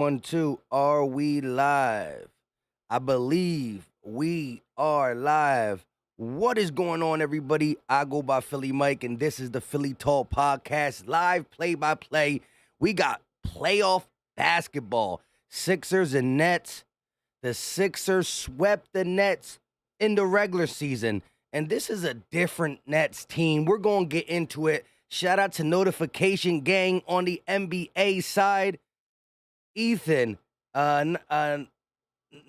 One, two, are we live? I believe we are live. What is going on, everybody? I go by Philly Mike, and this is the Philly Talk Podcast, live play by play. We got playoff basketball, Sixers and Nets. The Sixers swept the Nets in the regular season, and this is a different Nets team. We're going to get into it. Shout out to Notification Gang on the NBA side. Ethan,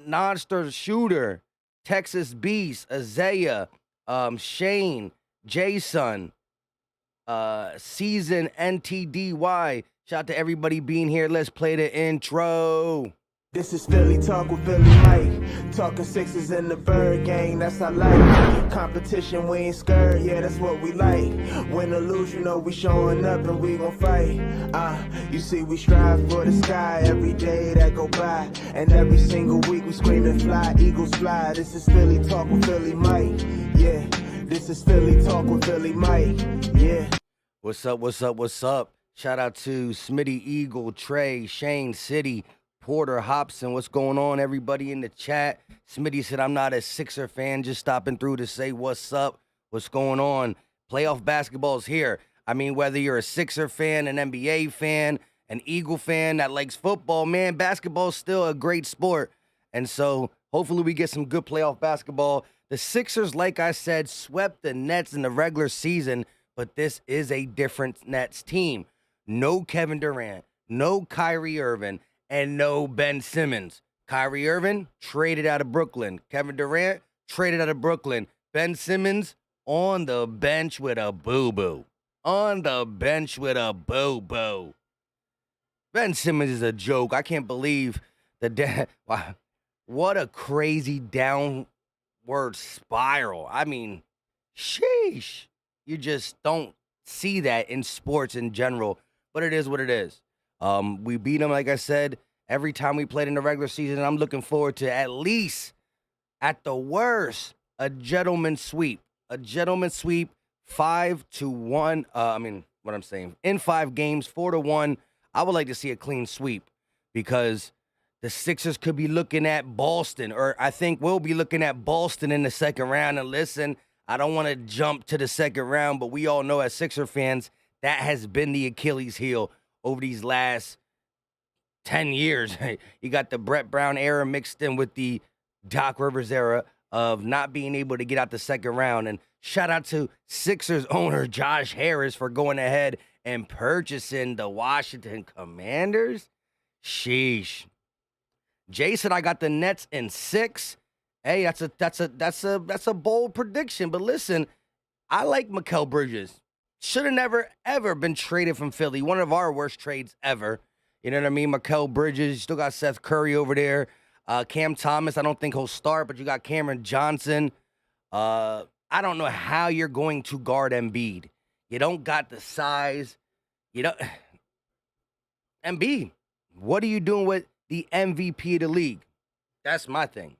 Monster Shooter, Texas Beast, Isaiah, Shane, Jason, Season NTDY. Shout out to everybody being here. Let's play the intro. This is Philly Talk with Philly Mike. Talking Sixers in the Bird Gang, that's our life. Competition, we ain't scared, yeah, that's what we like. Win or lose, you know we showing up and we gon' fight. You see we strive for the sky every day that go by. And every single week we scream and fly, Eagles fly. This is Philly Talk with Philly Mike, yeah. This is Philly Talk with Philly Mike, yeah. What's up? Shout out to Smitty Eagle, Trey, Shane City, Porter Hobson. What's going on, everybody in the chat? Smitty said, I'm not a Sixer fan, just stopping through to say what's up, what's going on. Playoff basketball's here. I mean, whether you're a Sixer fan, an NBA fan, an Eagle fan that likes football, man, basketball's still a great sport. And so hopefully we get some good playoff basketball. The Sixers, like I said, swept the Nets in the regular season, but this is a different Nets team. No Kevin Durant, no Kyrie Irving, and no Ben Simmons. Kyrie Irving traded out of Brooklyn. Kevin Durant traded out of Brooklyn. Ben Simmons on the bench with a boo-boo. On the bench with a boo-boo. Ben Simmons is a joke. I can't believe wow. What a crazy downward spiral. I mean, sheesh. You just don't see that in sports in general, but it is what it is. We beat them, like I said, every time we played in the regular season. And I'm looking forward to at least, at the worst, a gentleman's sweep. A gentleman's sweep, 5-1. In 5 games, 4-1. I would like to see a clean sweep because the Sixers could be looking at Boston, or I think we'll be looking at Boston in the second round. And listen, I don't want to jump to the second round, but we all know as Sixer fans, that has been the Achilles heel over these last 10 years. You got the Brett Brown era mixed in with the Doc Rivers era of not being able to get out the second round. And shout out to Sixers owner Josh Harris for going ahead and purchasing the Washington Commanders. Sheesh. Jay said I got the Nets in 6. Hey, that's a bold prediction. But listen, I like Mikal Bridges. Should have never, ever been traded from Philly. One of our worst trades ever. You know what I mean? Mikal Bridges. You still got Seth Curry over there. Cam Thomas, I don't think he'll start, but you got Cameron Johnson. I don't know how you're going to guard Embiid. You don't got the size. You know, Embiid, what are you doing with the MVP of the league? That's my thing.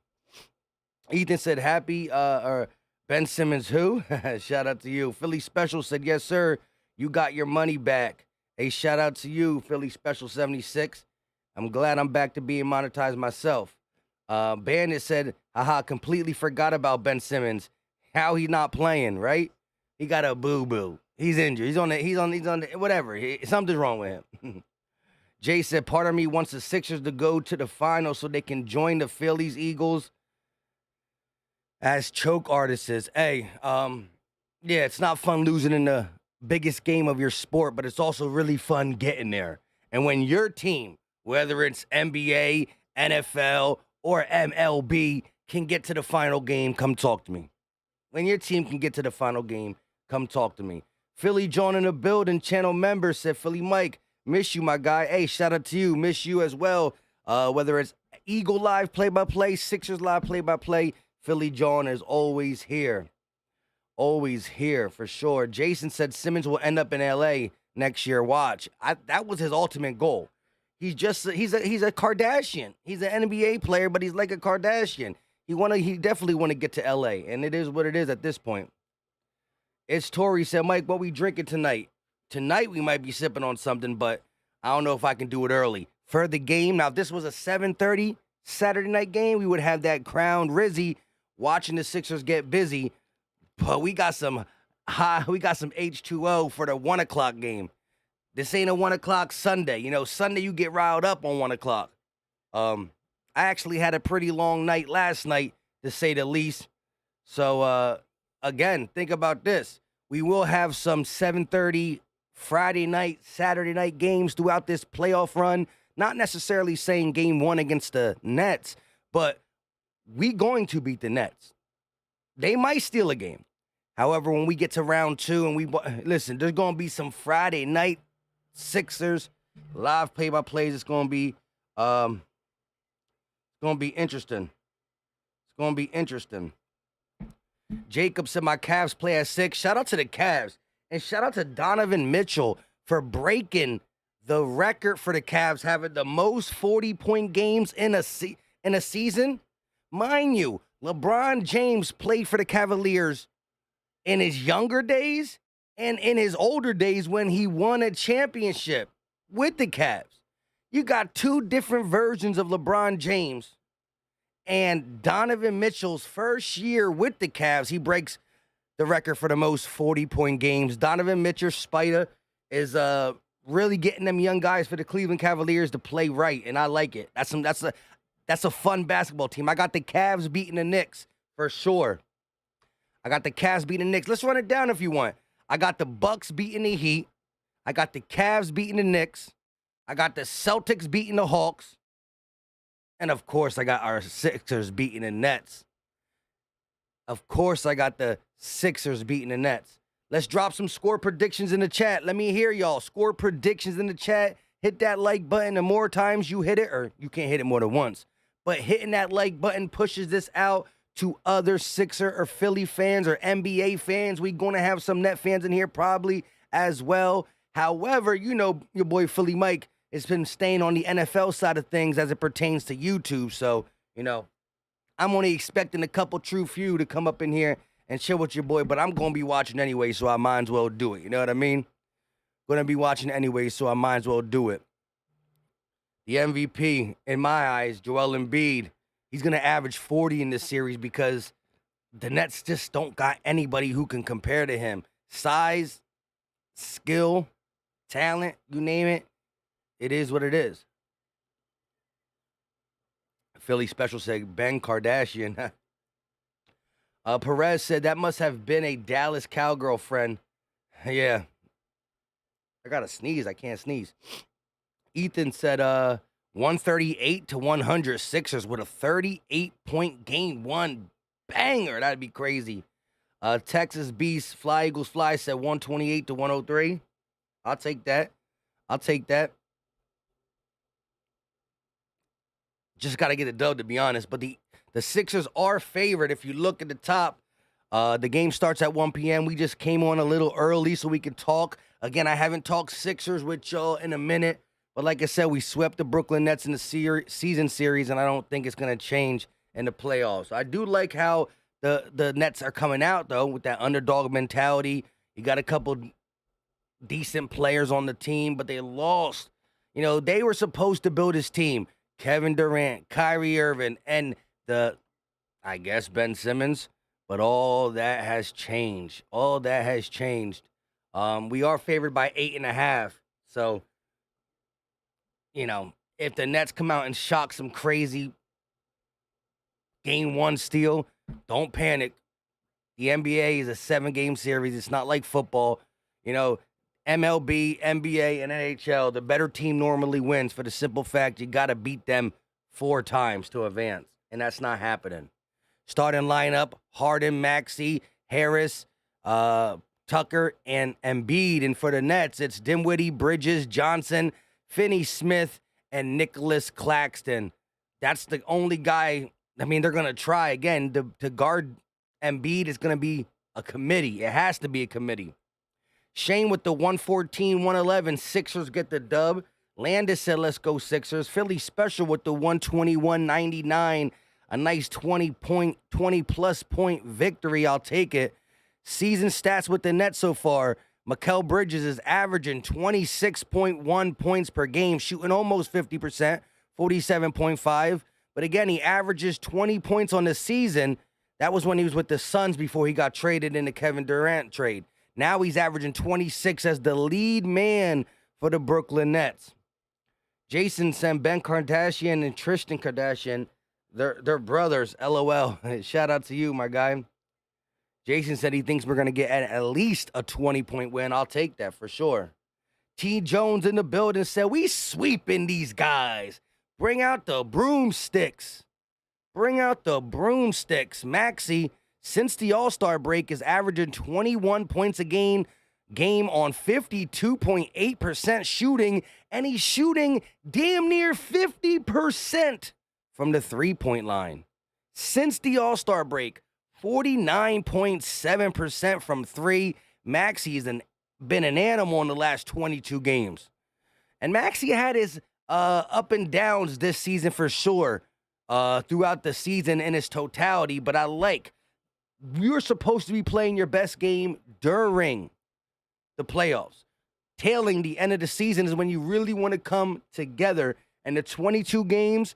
Ethan said happy, or Ben Simmons who? Shout out to you. Philly Special said, yes, sir. You got your money back. Hey, shout out to you, Philly Special 76. I'm glad I'm back to being monetized myself. Bandit said, haha, completely forgot about Ben Simmons. How he not playing, right? He got a boo-boo. He's injured. He's on the, whatever. Something's wrong with him. Jay said, part of me wants the Sixers to go to the final so they can join the Phillies, Eagles as choke artists. Hey, yeah, it's not fun losing in the biggest game of your sport, but it's also really fun getting there. And when your team, whether it's NBA, NFL, or MLB, can get to the final game, come talk to me. When your team can get to the final game, come talk to me. Philly John in the building, channel member, said, Philly Mike, miss you, my guy. Hey, shout out to you. Miss you as well. Whether it's Eagle Live play-by-play, Sixers Live play-by-play, Philly John is always here. Always here, for sure. Jason said Simmons will end up in L.A. next year. Watch. That was his ultimate goal. He's a Kardashian. He's an NBA player, but he's like a Kardashian. He definitely want to get to L.A., and it is what it is at this point. It's Tori said, Mike, what we drinking tonight? Tonight we might be sipping on something, but I don't know if I can do it early. for the game. Now, if this was a 7:30 Saturday night game, we would have that crowned Rizzy watching the Sixers get busy. But we got some H2O for the 1 o'clock game. This ain't a 1 o'clock Sunday. You know, Sunday you get riled up on 1 o'clock. I actually had a pretty long night last night, to say the least. So, again, think about this. We will have some 7:30 Friday night, Saturday night games throughout this playoff run. Not necessarily saying game 1 against the Nets, but we going to beat the Nets. They might steal a game. However, when we get to round 2 and listen, there's going to be some Friday night Sixers live play-by-plays. It's going to be interesting. It's going to be interesting. Jacob said my Cavs play at 6. Shout out to the Cavs. And shout out to Donovan Mitchell for breaking the record for the Cavs, having the most 40-point games in a season. Mind you, LeBron James played for the Cavaliers in his younger days and in his older days when he won a championship with the Cavs. You got 2 different versions of LeBron James. And Donovan Mitchell's first year with the Cavs, he breaks the record for the most 40-point games. Donovan Mitchell, Spider, is really getting them young guys for the Cleveland Cavaliers to play right, and I like it. That's a fun basketball team. I got the Cavs beating the Knicks for sure. I got the Cavs beating the Knicks. Let's run it down if you want. I got the Bucks beating the Heat. I got the Cavs beating the Knicks. I got the Celtics beating the Hawks. And, of course, I got our Sixers beating the Nets. Of course, I got the Sixers beating the Nets. Let's drop some score predictions in the chat. Let me hear y'all. Score predictions in the chat. Hit that like button. The more times you hit it, or you can't hit it more than once, but hitting that like button pushes this out to other Sixer or Philly fans or NBA fans. We're going to have some Net fans in here probably as well. However, you know your boy Philly Mike has been staying on the NFL side of things as it pertains to YouTube. So, you know, I'm only expecting a couple true few to come up in here and chill with your boy, but I'm going to be watching anyway, so I might as well do it. You know what I mean? Going to be watching anyway, so I might as well do it. The MVP, in my eyes, Joel Embiid, he's going to average 40 in this series because the Nets just don't got anybody who can compare to him. Size, skill, talent, you name it, it is what it is. Philly Special said, Ben Kardashian. Perez said, that must have been a Dallas cowgirl friend. Yeah. I got to sneeze. I can't sneeze. Ethan said, 138 to 100 Sixers with a 38-point game. One banger. That'd be crazy. Texas Beast, Fly Eagles Fly said 128 to 103. I'll take that. Just got to get a dub, to be honest. But the Sixers are favored. If you look at the top, the game starts at 1 p.m. We just came on a little early so we can talk. Again, I haven't talked Sixers with y'all in a minute. But like I said, we swept the Brooklyn Nets in the season series, and I don't think it's going to change in the playoffs. I do like how the Nets are coming out, though, with that underdog mentality. You got a couple decent players on the team, but they lost. You know, they were supposed to build his team. Kevin Durant, Kyrie Irving, and I guess Ben Simmons. But all that has changed. We are favored by 8.5. So, you know, if the Nets come out and shock some crazy game 1 steal, don't panic. The NBA is a 7-game series. It's not like football. You know, MLB, NBA, and NHL, the better team normally wins for the simple fact you got to beat them 4 times to advance, and that's not happening. Starting lineup, Harden, Maxey, Harris, Tucker, and Embiid. And for the Nets, it's Dinwiddie, Bridges, Johnson, Finney-Smith, and Nicholas Claxton. That's the only guy. I mean, they're going to try again. To guard Embiid is going to be a committee. It has to be a committee. Shane with the 114-111. Sixers get the dub. Landis said, let's go Sixers. Philly Special with the 121-99. A nice 20-plus point victory. I'll take it. Season stats with the Nets so far. Mikal Bridges is averaging 26.1 points per game, shooting almost 50%, 47.5. But again, he averages 20 points on the season. That was when he was with the Suns before he got traded in the Kevin Durant trade. Now he's averaging 26 as the lead man for the Brooklyn Nets. Jason sent Ben Kardashian and Tristan Kardashian, they're brothers, LOL. Shout out to you, my guy. Jason said he thinks we're going to get at least a 20-point win. I'll take that for sure. T. Jones in the building said, we sweeping these guys. Bring out the broomsticks. Bring out the broomsticks. Maxey, since the All-Star break, is averaging 21 points a game on 52.8% shooting, and he's shooting damn near 50% from the three-point line. Since the All-Star break, 49.7% from three. Maxey has been an animal in the last 22 games. And Maxey had his up and downs this season for sure, throughout the season in its totality. But you're supposed to be playing your best game during the playoffs. Tailing the end of the season is when you really want to come together. And the 22 games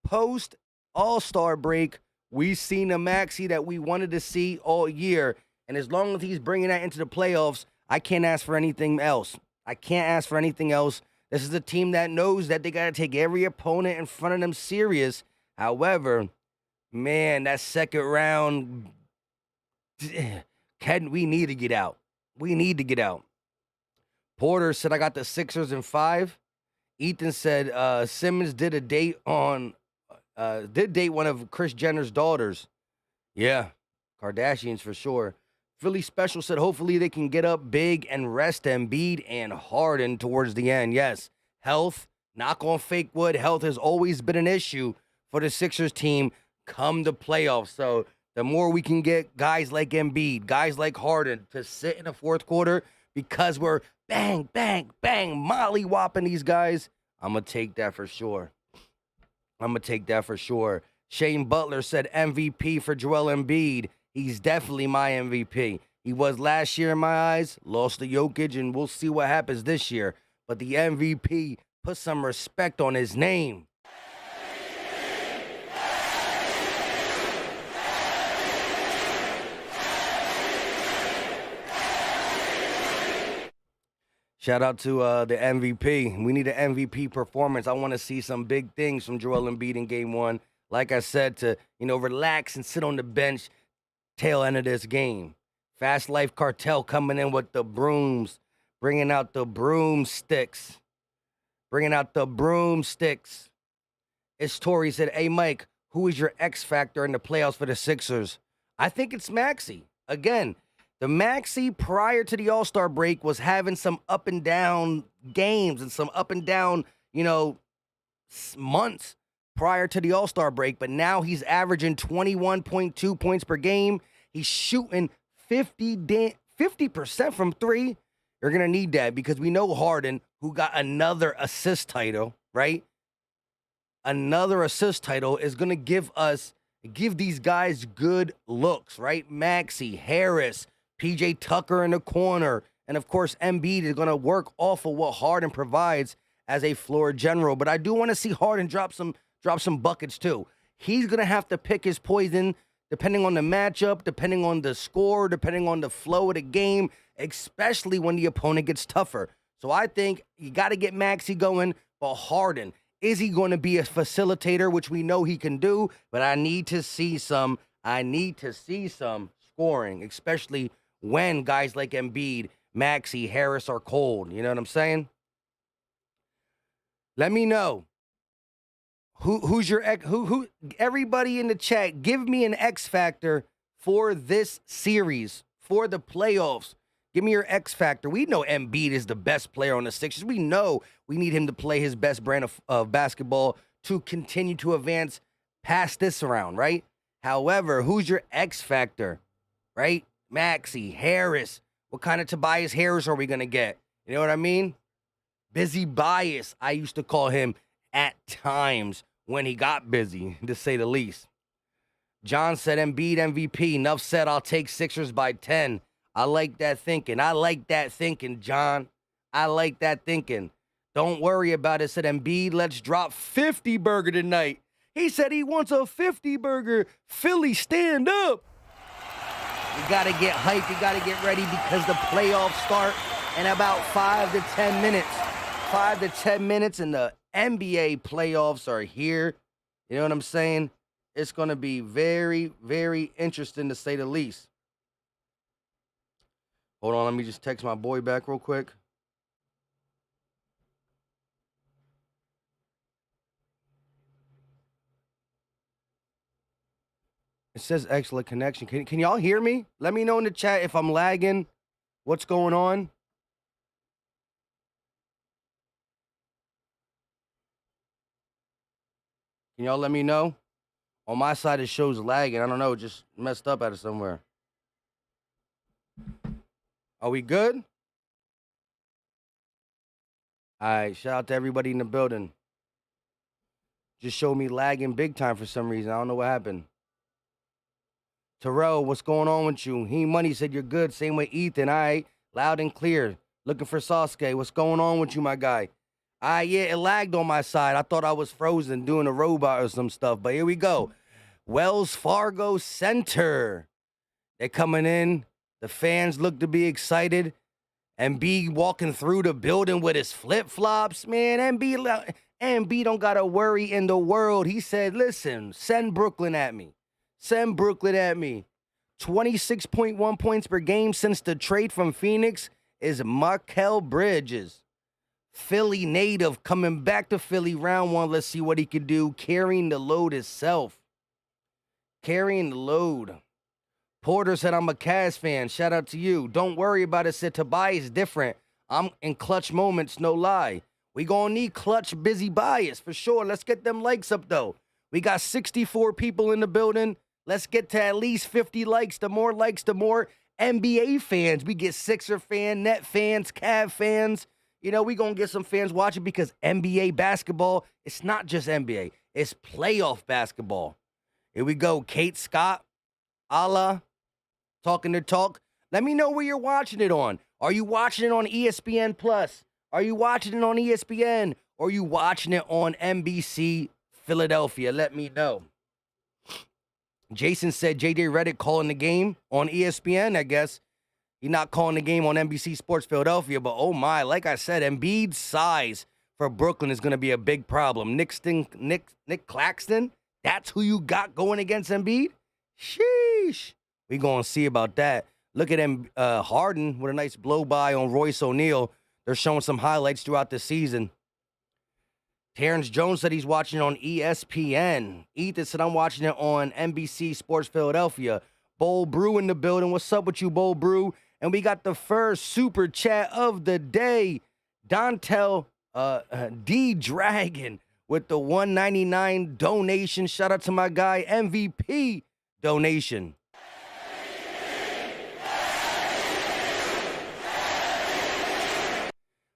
post All-Star break, we've seen a Maxey that we wanted to see all year. And as long as he's bringing that into the playoffs, I can't ask for anything else. I can't ask for anything else. This is a team that knows that they got to take every opponent in front of them serious. However, man, that second round, we need to get out. We need to get out. Porter said, I got the Sixers in 5. Ethan said, Simmons did date one of Kris Jenner's daughters. Yeah, Kardashians for sure. Philly Special said, hopefully they can get up big and rest Embiid and Harden towards the end. Yes, health, knock on fake wood, health has always been an issue for the Sixers team come the playoffs. So the more we can get guys like Embiid, guys like Harden to sit in the fourth quarter because we're bang, bang, bang, molly-whopping these guys, I'm going to take that for sure. Shane Butler said MVP for Joel Embiid. He's definitely my MVP. He was last year in my eyes, lost to Jokic, and we'll see what happens this year. But the MVP, put some respect on his name. Shout out to the MVP. We need an MVP performance. I want to see some big things from Joel Embiid in Game 1. Like I said, to relax and sit on the bench, tail end of this game. Fast Life Cartel coming in with the brooms, bringing out the broomsticks. It's Tori said, hey, Mike, who is your X factor in the playoffs for the Sixers? I think it's Maxey. Again, the Maxey prior to the All-Star break was having some up and down games and some up and down, months prior to the All-Star break. But now he's averaging 21.2 points per game. He's shooting 50% from three. You're going to need that because we know Harden, who got another assist title, right? Another assist title is going to give these guys good looks, right? Maxey, Harris, PJ Tucker in the corner. And, of course, Embiid is going to work off of what Harden provides as a floor general. But I do want to see Harden drop some buckets, too. He's going to have to pick his poison depending on the matchup, depending on the score, depending on the flow of the game, especially when the opponent gets tougher. So I think you got to get Maxey going. But Harden, is he going to be a facilitator, which we know he can do? But I need to see some scoring, especially when guys like Embiid, Maxey, Harris are cold. You know what I'm saying? Let me know. Who's your who everybody in the chat, give me an X factor for this series, for the playoffs. Give me your X factor. We know Embiid is the best player on the Sixers. We know we need him to play his best brand of basketball to continue to advance past this round, right? However, who's your X factor, right? Maxey, Harris. What kind of Tobias Harris are we going to get? You know what I mean? Busy Bias, I used to call him at times when he got busy, to say the least. John said Embiid MVP. Enough said, I'll take Sixers by 10. I like that thinking. I like that thinking, John. I like that thinking. Don't worry about it. Said Embiid, let's drop 50 burger tonight. He said he wants a 50 burger. Philly, stand up. You got to get hyped. You got to get ready because the playoffs start in about 5 to 10 minutes. 5 to 10 minutes and the NBA playoffs are here. You know what I'm saying? It's going to be very, very interesting to say the least. Hold on, let me just text my boy back real quick. It says excellent connection. Can y'all hear me? Let me know in the chat if I'm lagging. What's going on? Can y'all let me know? On my side, it shows lagging. I don't know, it just messed up out of somewhere. Are we good? All right, shout out to everybody in the building. Just showed me lagging big time for some reason. I don't know what happened. Terrell, what's going on with you? He Money said you're good. Same with Ethan. All right, loud and clear. Looking for Sasuke. What's going on with you, my guy? Yeah, it lagged on my side. I thought I was frozen doing a robot or some stuff, but here we go. Wells Fargo Center. They're coming in. The fans look to be excited. Embiid walking through the building with his flip-flops. Man, Embiid don't got to worry in the world. He said, listen, send Brooklyn at me. Send Brooklyn at me. 26.1 points per game since the trade from Phoenix is Markel Bridges. Philly native coming back to Philly round one. Let's see what he can do. Carrying the load himself. Carrying the load. Porter said, I'm a Cavs fan. Shout out to you. Don't worry about it. Said Tobias different. I'm in clutch moments, no lie. We gonna need clutch busy bias for sure. Let's get them likes up though. We got 64 people in the building. Let's get to at least 50 likes. The more likes, the more NBA fans. We get Sixer fan, Net fans, Cav fans. You know, we gonna get some fans watching because NBA basketball, it's not just NBA. It's playoff basketball. Here we go. Kate Scott, Allah, talking their talk. Let me know where you're watching it on. Are you watching it on ESPN Plus? Are you watching it on ESPN? Or are you watching it on NBC Philadelphia? Let me know. Jason said JJ Redick calling the game on ESPN, I guess. He's not calling the game on NBC Sports Philadelphia, but oh my, like I said, Embiid's size for Brooklyn is going to be a big problem. Nick Claxton, that's who you got going against Embiid? Sheesh. We going to see about that. Look at him, Harden with a nice blow-by on Royce O'Neal. They're showing some highlights throughout the season. Terrence Jones said he's watching it on ESPN. Ethan said I'm watching it on NBC Sports Philadelphia. Bowl Brew in the building. What's up with you, Bowl Brew? And we got the first super chat of the day. Dontel D Dragon with the $1.99 donation. Shout out to my guy MVP donation.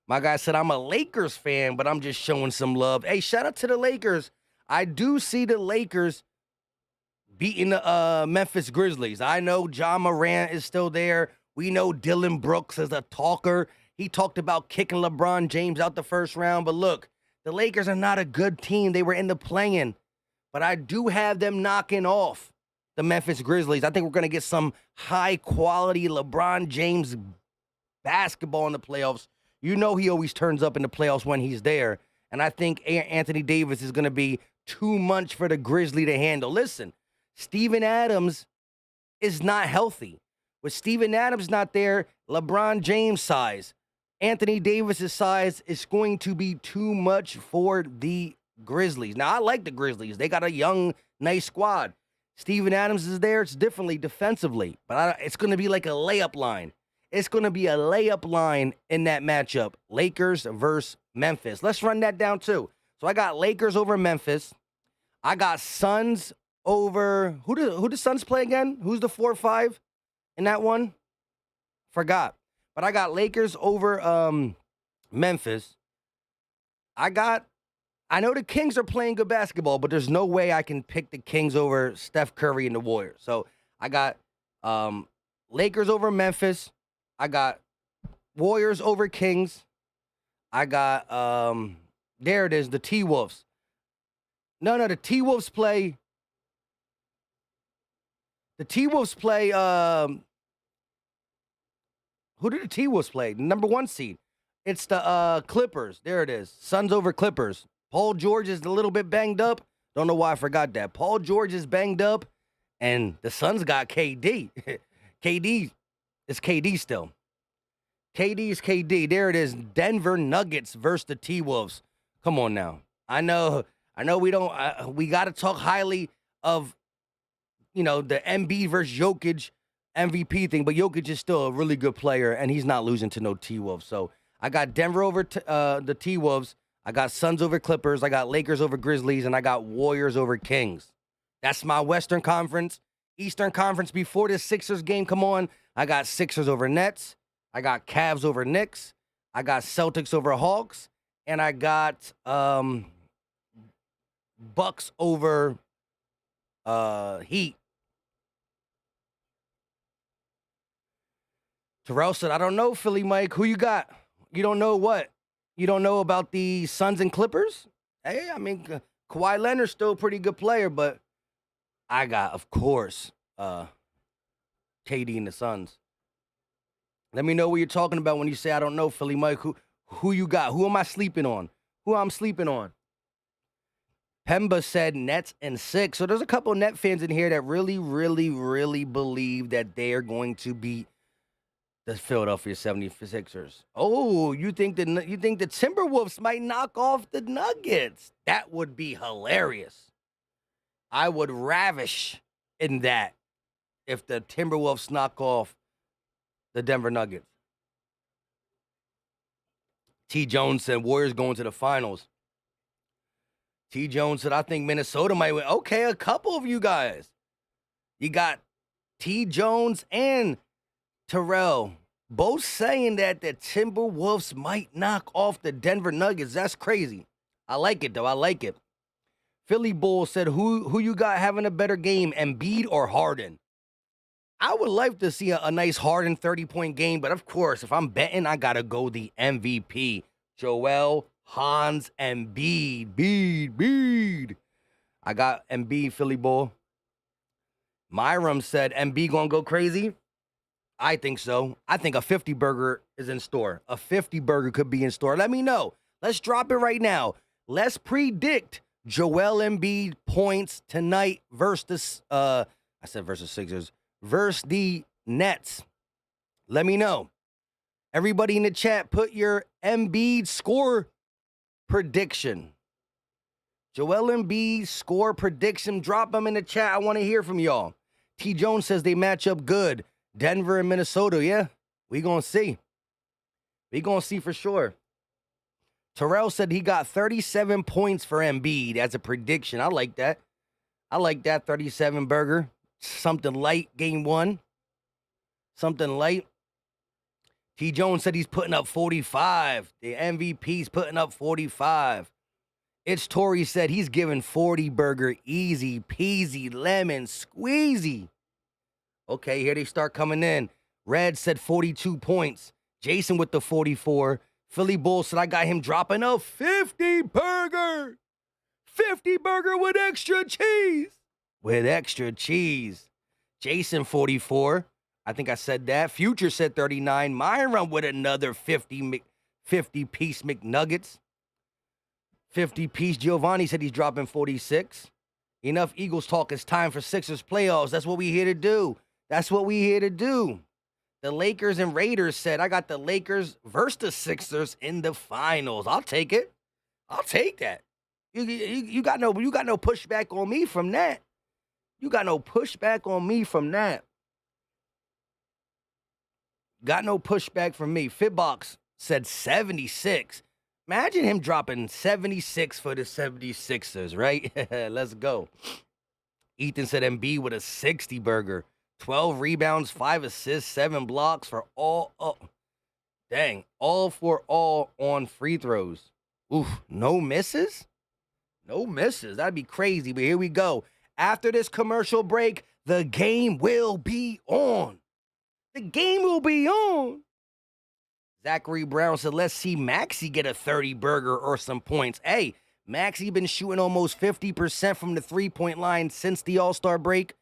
My guy said, I'm a Lakers fan, but I'm just showing some love. Hey, shout out to the Lakers. I do see the Lakers beating the Memphis Grizzlies. I know Ja Morant is still there. We know Dylan Brooks is a talker. He talked about kicking LeBron James out the first round. But look, the Lakers are not a good team. They were in the play-in. But I do have them knocking off the Memphis Grizzlies. I think we're going to get some high-quality LeBron James basketball in the playoffs. You know he always turns up in the playoffs when he's there. And I think Anthony Davis is going to be too much for the Grizzly to handle. Listen, Steven Adams is not healthy. With Steven Adams not there, LeBron James' size, Anthony Davis' size is going to be too much for the Grizzlies. Now, I like the Grizzlies. They got a young, nice squad. Steven Adams is there. It's differently defensively. But it's going to be like a layup line. It's going to be a layup line in that matchup. Lakers versus Memphis. Let's run that down, too. So I got Lakers over Memphis. I got Suns over... Who do Suns play again? Who's the 4-5 in that one? Forgot. But I got Lakers over Memphis. I know the Kings are playing good basketball, but there's no way I can pick the Kings over Steph Curry and the Warriors. So I got Lakers over Memphis. I got Warriors over Kings. I got there it is, the T-Wolves. No, the T-Wolves play. The T-Wolves play who did the T-Wolves play? Number 1 seed. It's the Clippers. There it is. Suns over Clippers. Paul George is a little bit banged up. Don't know why I forgot that. Paul George is banged up, and the Suns got KD. KD is KD still. KD is KD. There it is. Denver Nuggets versus the T-Wolves. Come on now. I know we don't we got to talk highly of the Embiid versus Jokic MVP thing, but Jokic is still a really good player, and he's not losing to no T-Wolves. So I got Denver over the T-Wolves. I got Suns over Clippers. I got Lakers over Grizzlies, and I got Warriors over Kings. That's my Western Conference. Eastern Conference, before this Sixers game come on, I got Sixers over Nets. I got Cavs over Knicks. I got Celtics over Hawks. And I got Bucks over Heat. Terrell said, I don't know, Philly Mike. Who you got? You don't know what? You don't know about the Suns and Clippers? Hey, I mean, Kawhi Leonard's still a pretty good player, but I got, of course, KD and the Suns. Let me know what you're talking about when you say, I don't know, Philly Mike. Who you got? Who am I sleeping on? Who I'm sleeping on? Pemba said Nets and 6. So there's a couple of Net fans in here that really, really, really believe that they are going to beat the Philadelphia 76ers. Oh, you think the Timberwolves might knock off the Nuggets? That would be hilarious. I would ravish in that if the Timberwolves knock off the Denver Nuggets. T. Jones said Warriors going to the finals. T. Jones said, I think Minnesota might win. Okay, a couple of you guys. You got T. Jones and Terrell both saying that the Timberwolves might knock off the Denver Nuggets. That's crazy. I like it, though. I like it. Philly Bull said, who you got having a better game, Embiid or Harden? I would like to see a nice Harden 30-point game, but of course, if I'm betting, I got to go the MVP. Joel, Hans, Embiid. Bede. I got Embiid, Philly Bull. Myram said, Embiid gonna go crazy? I think so. I think a 50 burger is in store. A 50 burger could be in store. Let me know. Let's drop it right now. Let's predict Joel Embiid points tonight versus versus Sixers. Versus the Nets. Let me know. Everybody in the chat, put your Embiid score prediction. Joel Embiid score prediction. Drop them in the chat. I want to hear from y'all. T. Jones says they match up good. Denver and Minnesota, yeah. We gonna see. We gonna see for sure. Terrell said he got 37 points for Embiid as a prediction. I like that. I like that 37 burger. Something light, game 1. Something light. T. Jones said he's putting up 45. The MVP's putting up 45. It's Tory said he's giving 40 burger easy peasy lemon squeezy. Okay, here they start coming in. Red said 42 points. Jason with the 44. Philly Bull said I got him dropping a 50 burger. 50 burger with extra cheese. With extra cheese. Jason 44. I think I said that. Future said 39. Myron with another 50 piece McNuggets. 50 piece. Giovanni said he's dropping 46. Enough Eagles talk. It's time for Sixers playoffs. That's what we here to do. That's what we here to do. The Lakers and Raiders said I got the Lakers versus the Sixers in the finals. I'll take it. I'll take that. You got no pushback on me from that. You got no pushback on me from that. Got no pushback from me. Fitbox said 76. Imagine him dropping 76 for the 76ers, right? Let's go. Ethan said Embiid with a 60 burger. 12 rebounds, 5 assists, 7 blocks for all. Oh, dang. All for all on free throws. Oof. No misses? No misses. That'd be crazy. But here we go. After this commercial break, the game will be on. The game will be on. Zachary Brown said, let's see Maxey get a 30-burger or some points. Hey, Maxey been shooting almost 50% from the three-point line since the All-Star break.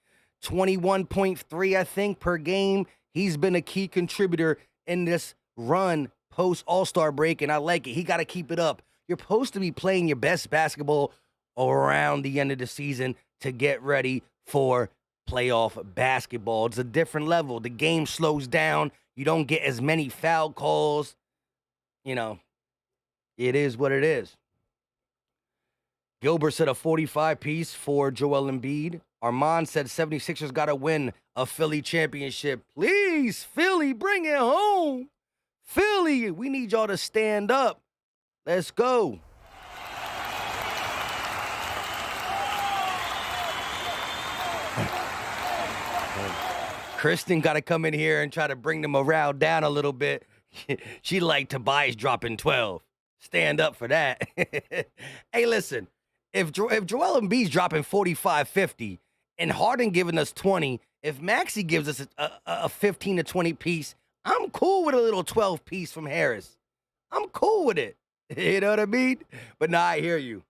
21.3, I think, per game. He's been a key contributor in this run post-All-Star break, and I like it. He got to keep it up. You're supposed to be playing your best basketball around the end of the season to get ready for playoff basketball. It's a different level. The game slows down. You don't get as many foul calls. You know, it is what it is. Gilbert said a 45-piece for Joel Embiid. Armand said 76ers got to win a Philly championship. Please, Philly, bring it home. Philly, we need y'all to stand up. Let's go. Kristen got to come in here and try to bring the morale down a little bit. She like Tobias dropping 12. Stand up for that. Hey, listen, if Joel Embiid's dropping 45, 50, and Harden giving us 20, if Maxey gives us a 15 to 20 piece, I'm cool with a little 12 piece from Harris. I'm cool with it. You know what I mean? But nah, I hear you.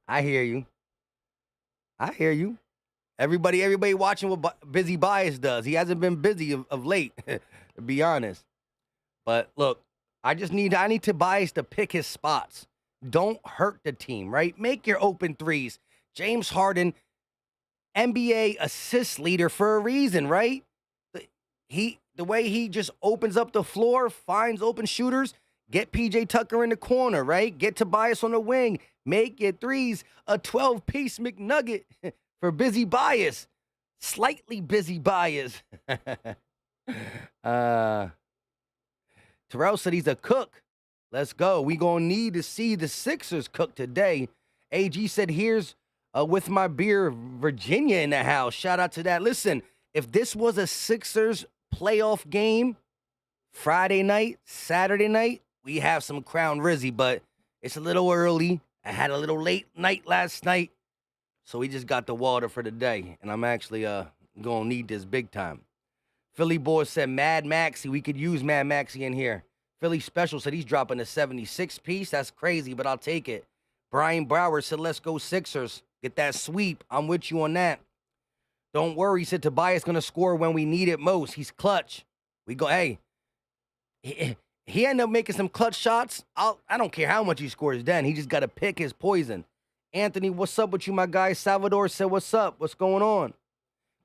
I hear you. Everybody watching what Busy Bias does. He hasn't been busy of late, to be honest. But look, I need Tobias to pick his spots. Don't hurt the team, right? Make your open threes. James Harden, NBA assist leader for a reason, right? The way he just opens up the floor, finds open shooters, get PJ Tucker in the corner, right? Get Tobias on the wing, make your threes a 12-piece McNugget for Busy Bias. Slightly Busy Bias. Terrell said he's a cook. Let's go. We gonna need to see the Sixers cook today. AG said, here's with my beer, Virginia in the house. Shout out to that. Listen, if this was a Sixers playoff game, Friday night, Saturday night, we have some Crown Rizzy, but it's a little early. I had a little late night last night, so we just got the water for the day, and I'm actually gonna need this big time. Philly boy said Mad Maxey. We could use Mad Maxey in here. Philly Special said he's dropping a 76 piece. That's crazy, but I'll take it. Brian Brower said, let's go Sixers. Get that sweep. I'm with you on that. Don't worry, he said Tobias going to score when we need it most. He's clutch. We go, hey, he ended up making some clutch shots. I don't care how much he scores then. He just got to pick his poison. Anthony, what's up with you, my guy? Salvador said, what's up? What's going on?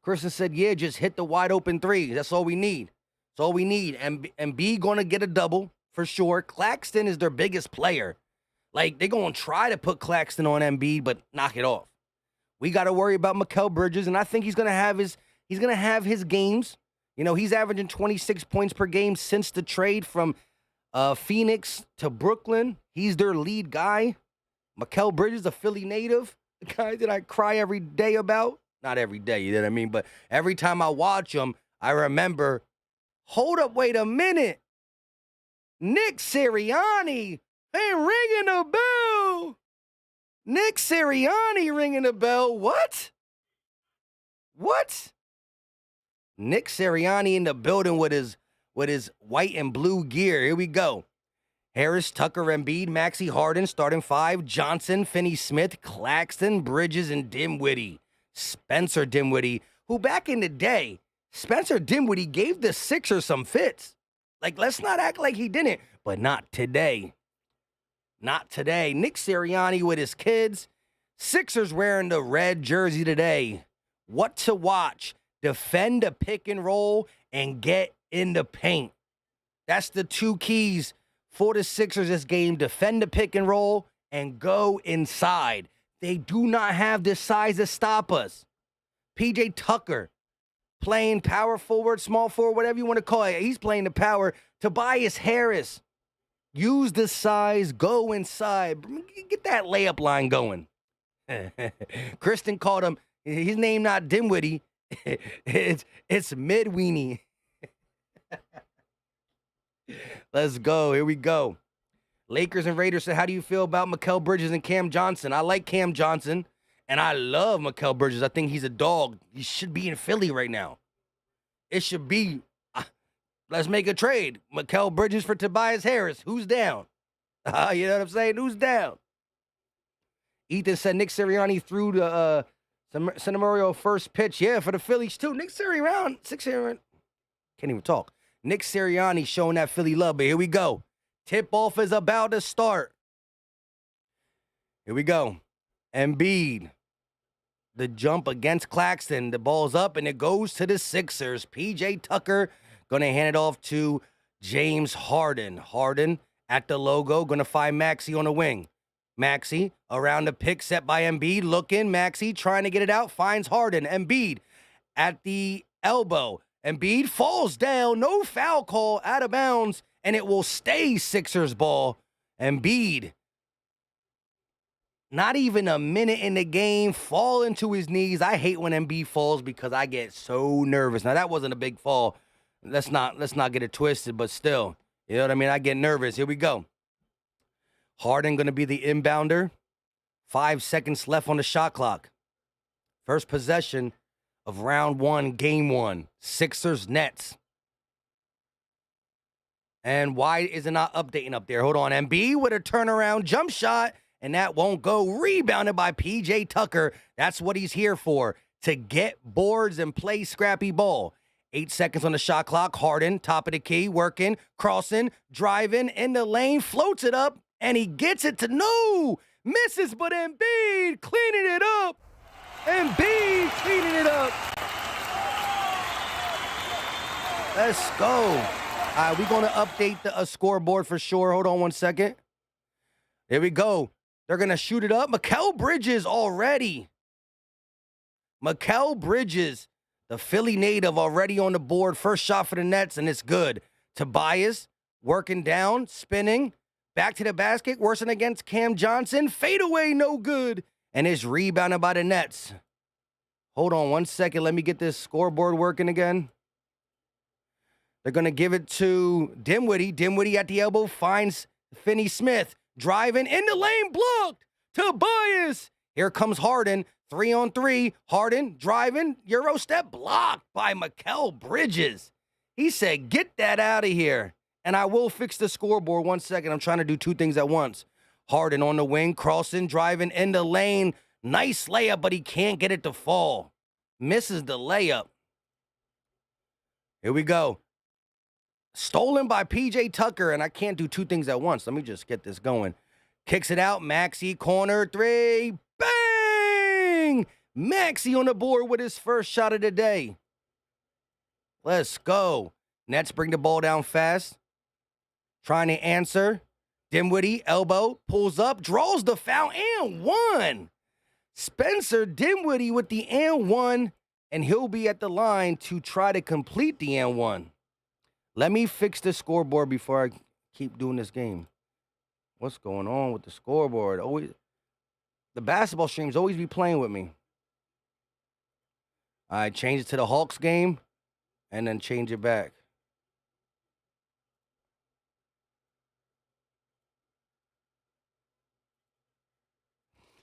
Kristen said, yeah, just hit the wide open three. That's all we need. That's all we need. And B going to get a double for sure. Claxton is their biggest player. Like, they're going to try to put Claxton on Embiid, but knock it off. We got to worry about Mikal Bridges, and I think he's going to have his games. You know, he's averaging 26 points per game since the trade from Phoenix to Brooklyn. He's their lead guy. Mikal Bridges, a Philly native, the guy that I cry every day about. Not every day, you know what I mean? But every time I watch him, I remember, hold up, wait a minute. Nick Sirianni ain't ringing the bell. Nick Sirianni ringing the bell. What? Nick Sirianni in the building with his white and blue gear. Here we go. Harris, Tucker, Embiid, Maxey, Harden, starting five. Johnson, Finney-Smith, Claxton, Bridges, and Dinwiddie. Spencer Dinwiddie, who back in the day, Spencer Dinwiddie gave the Sixers some fits. Like, let's not act like he didn't, but not today. Not today. Nick Sirianni with his kids. Sixers wearing the red jersey today. What to watch? Defend a pick and roll and get in the paint. That's the two keys for the Sixers this game. Defend the pick and roll and go inside. They do not have the size to stop us. PJ Tucker playing power forward, small forward, whatever you want to call it. He's playing the power. Tobias Harris. Use the size, go inside. Get that layup line going. Kristen called him, his name not Dinwiddie. It's Midweenie. Let's go. Here we go. Lakers and Raiders said, how do you feel about Mikal Bridges and Cam Johnson? I like Cam Johnson, and I love Mikal Bridges. I think he's a dog. He should be in Philly right now. It should be Let's make a trade. Mikal Bridges for Tobias Harris. Who's down? You know what I'm saying? Who's down? Ethan said Nick Sirianni threw the Cincinnati first pitch. Yeah, for the Phillies too. Nick Sirianni can't even talk. Nick Sirianni showing that Philly love, but here we go. Tip-off is about to start. Here we go. Embiid. The jump against Claxton. The ball's up, and it goes to the Sixers. P.J. Tucker going to hand it off to James Harden. Harden at the logo, going to find Maxey on the wing. Maxey around the pick set by Embiid. Looking, Maxey trying to get it out. Finds Harden. Embiid at the elbow. Embiid falls down. No foul call. Out of bounds. And it will stay Sixers ball. Embiid, not even a minute in the game, falling to his knees. I hate when Embiid falls because I get so nervous. Now, that wasn't a big fall. Let's not get it twisted, but still. You know what I mean? I get nervous. Here we go. Harden going to be the inbounder. 5 seconds left on the shot clock. First possession of round 1, game 1. Sixers Nets. And why is it not updating up there? Hold on. Embiid with a turnaround jump shot, and that won't go. Rebounded by P.J. Tucker. That's what he's here for, to get boards and play scrappy ball. 8 seconds on the shot clock. Harden, top of the key, working, crossing, driving in the lane, floats it up, and he gets it to no. Misses, but Embiid cleaning it up. Embiid cleaning it up. Let's go. All right, we're going to update the scoreboard for sure. Hold on one second. Here we go. They're going to shoot it up. Mikal Bridges already. Mikal Bridges, the Philly native, already on the board. First shot for the Nets, and it's good. Tobias working down, spinning. Back to the basket, working against Cam Johnson. Fadeaway, no good. And it's rebounded by the Nets. Hold on one second. Let me get this scoreboard working again. They're going to give it to Dinwiddie. Dinwiddie at the elbow finds Finney Smith. Driving in the lane, blocked. Tobias. Here comes Harden. 3-on-3. Harden driving. Euro step blocked by Mikal Bridges. He said, get that out of here. And I will fix the scoreboard. 1 second. I'm trying to do two things at once. Harden on the wing, crossing, driving in the lane. Nice layup, but he can't get it to fall. Misses the layup. Here we go. Stolen by P.J. Tucker, and I can't do two things at once. Let me just get this going. Kicks it out. Maxey, corner three. Bang! Maxey on the board with his first shot of the day. Let's go. Nets bring the ball down fast. Trying to answer. Dinwiddie, elbow, pulls up, draws the foul, and one. Spencer Dinwiddie with the and one, and he'll be at the line to try to complete the and one. Let me fix the scoreboard before I keep doing this game. What's going on with the scoreboard? Always, the basketball streams always be playing with me. I change it to the Hawks game, and then change it back.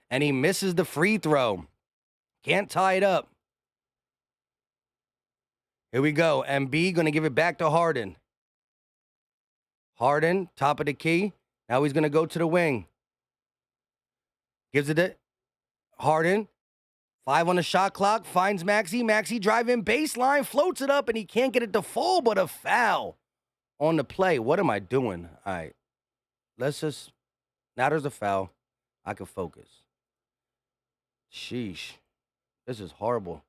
And he misses the free throw. Can't tie it up. Here we go. Embiid going to give it back to Harden. Harden, top of the key. Now he's going to go to the wing. Gives it to Harden. 5 on the shot clock. Finds Maxey. Maxey driving baseline. Floats it up, and he can't get it to fall, but a foul on the play. What am I doing? All right. Let's just... Now there's a foul. I can focus. Sheesh. This is horrible.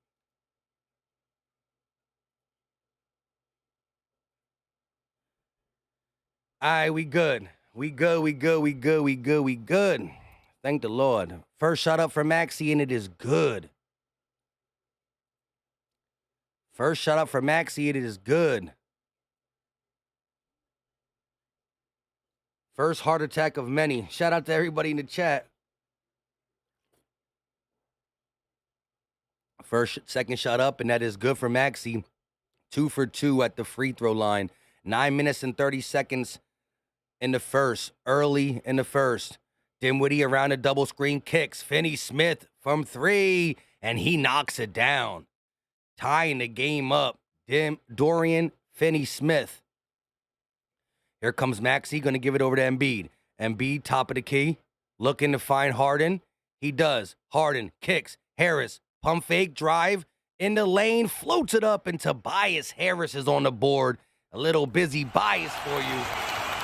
All right, we good. We good. Thank the Lord. First shot up for Maxey, and it is good. First shot up for Maxey, and it is good. First heart attack of many. Shout out to everybody in the chat. Second shot up, and that is good for Maxey. 2 for 2 at the free throw line. 9 minutes and 30 seconds in the first. Early in the first. Dinwiddie around a double screen kicks. Finney Smith from 3, and he knocks it down. Tying the game up. Dorian Finney-Smith. Here comes Maxey, going to give it over to Embiid. Embiid, top of the key, looking to find Harden. He does. Harden kicks. Harris, pump fake, drive in the lane, floats it up, and Tobias Harris is on the board. A little busy bias for you.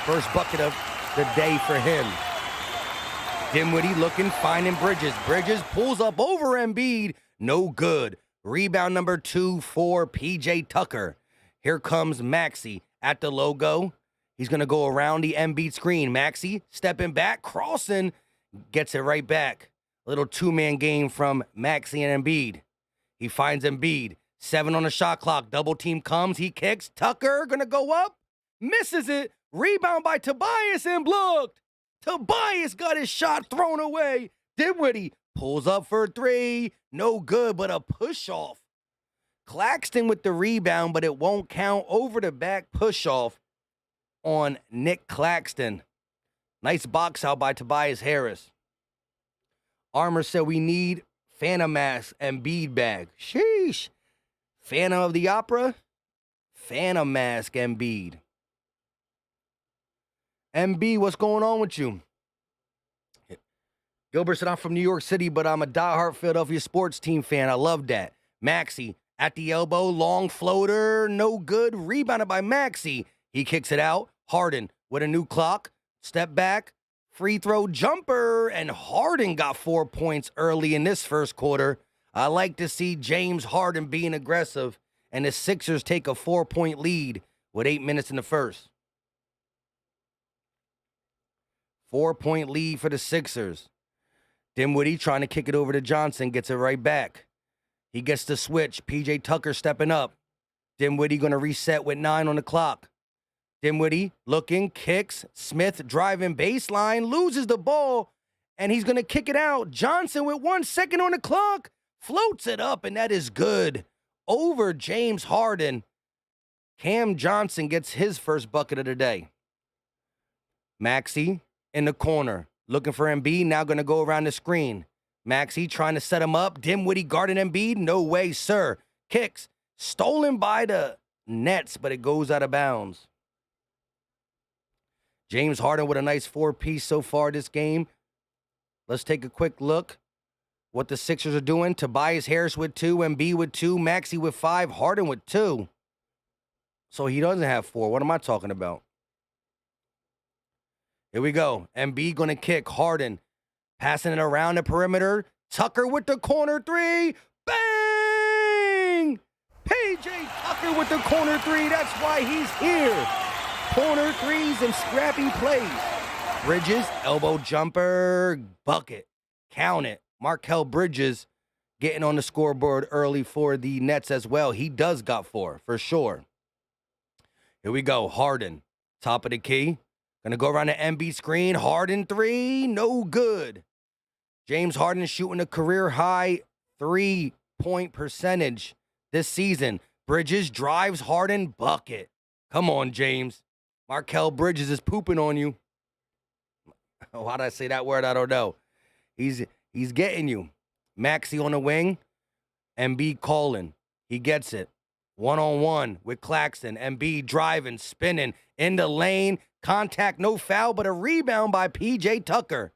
First bucket of the day for him. Dinwiddie looking, finding Bridges. Bridges pulls up over Embiid. No good. Rebound number 2 for P.J. Tucker. Here comes Maxey at the logo. He's going to go around the Embiid screen. Maxey stepping back, crossing, gets it right back. A little two-man game from Maxey and Embiid. He finds Embiid. 7 on the shot clock. Double team comes. He kicks. Tucker going to go up. Misses it. Rebound by Tobias and blocked. Tobias got his shot thrown away. Dinwiddie pulls up for 3. No good, but a push-off. Claxton with the rebound, but it won't count. Over the back push-off on Nick Claxton. Nice box out by Tobias Harris. Armour said we need Phantom Mask and Embiid bag. Sheesh. Phantom of the Opera? Phantom Mask and Embiid. MB, what's going on with you? Gilbert said, I'm from New York City, but I'm a diehard Philadelphia sports team fan. I love that. Maxey at the elbow, long floater, no good. Rebounded by Maxey. He kicks it out. Harden with a new clock. Step back. Free throw jumper. And Harden got 4 points early in this first quarter. I like to see James Harden being aggressive. And the Sixers take a 4-point lead with 8 minutes in the first. 4-point lead for the Sixers. Dinwiddie trying to kick it over to Johnson. Gets it right back. He gets the switch. P.J. Tucker stepping up. Dinwiddie going to reset with 9 on the clock. Dinwiddie looking, kicks. Smith driving baseline. Loses the ball. And he's going to kick it out. Johnson with 1 second on the clock. Floats it up, and that is good. Over James Harden. Cam Johnson gets his first bucket of the day. Maxey in the corner, looking for Embiid, now going to go around the screen. Maxey trying to set him up. Dinwiddie guarding Embiid. No way, sir. Kicks. Stolen by the Nets, but it goes out of bounds. James Harden with a nice 4-piece so far this game. Let's take a quick look what the Sixers are doing. Tobias Harris with 2, Embiid with 2, Maxey with 5, Harden with 2. So he doesn't have 4. What am I talking about? Here we go. Embiid going to kick. Harden passing it around the perimeter. Tucker with the corner 3. Bang! P.J. Tucker with the corner 3. That's why he's here. Corner 3s and scrappy plays. Bridges, elbow jumper, bucket. Count it. Markel Bridges getting on the scoreboard early for the Nets as well. He does got 4, for sure. Here we go. Harden, top of the key. Gonna go around the Embiid screen. Harden 3, no good. James Harden shooting a career-high 3-point percentage this season. Bridges drives Harden, bucket. Come on, James. Markel Bridges is pooping on you. Why did I say that word? I don't know. He's getting you. Maxey on the wing. Embiid calling. He gets it. One-on-one with Claxton. Embiid driving, spinning in the lane. Contact, no foul, but a rebound by P.J. Tucker.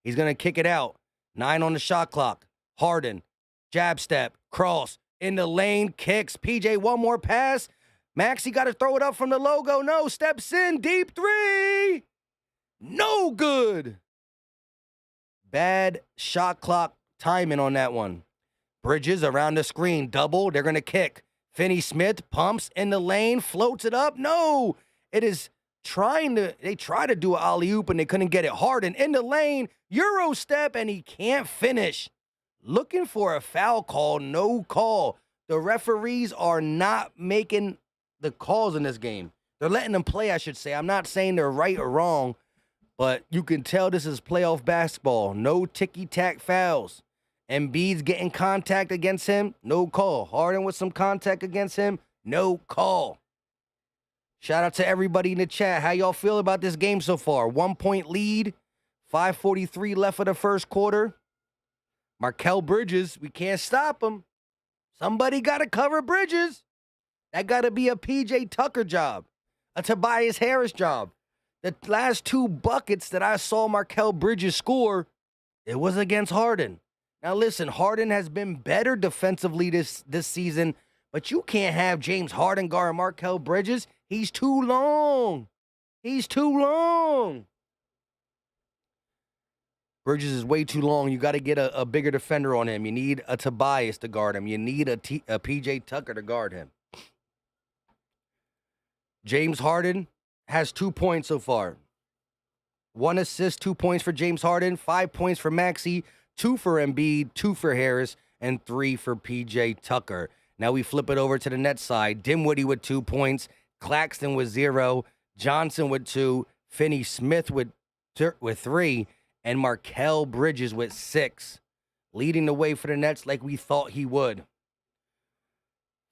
He's going to kick it out. 9 on the shot clock. Harden, jab step, cross, in the lane, kicks. P.J. one more pass. Maxey got to throw it up from the logo. No, steps in, deep 3. No good. Bad shot clock timing on that one. Bridges around the screen, double. They're going to kick. Finney-Smith pumps in the lane, floats it up. No, it is they try to do an alley-oop and they couldn't get it. Harden in the lane, Euro step, and he can't finish. Looking for a foul call, no call. The referees are not making the calls in this game. They're letting them play, I should say. I'm not saying they're right or wrong, but you can tell this is playoff basketball. No ticky-tack fouls. Embiid's getting contact against him, no call. Harden with some contact against him, no call. Shout out to everybody in the chat. How y'all feel about this game so far? 1-point lead, 5:43 left of the first quarter. Markel Bridges, we can't stop him. Somebody got to cover Bridges. That got to be a P.J. Tucker job, a Tobias Harris job. The last 2 buckets that I saw Markel Bridges score, it was against Harden. Now listen, Harden has been better defensively this season, but you can't have James Harden guard Markel Bridges. He's too long. He's too long. Bridges is way too long. You got to get a bigger defender on him. You need a Tobias to guard him. You need a PJ Tucker to guard him. James Harden has 2 points so far. 1 assist, 2 points for James Harden, 5 points for Maxey, 2 for Embiid, 2 for Harris, and 3 for PJ Tucker. Now we flip it over to the net side. Dinwiddie with 2 points, Claxton with 0, Johnson with 2, Finney Smith with 3, and Markel Bridges with 6, leading the way for the Nets like we thought he would.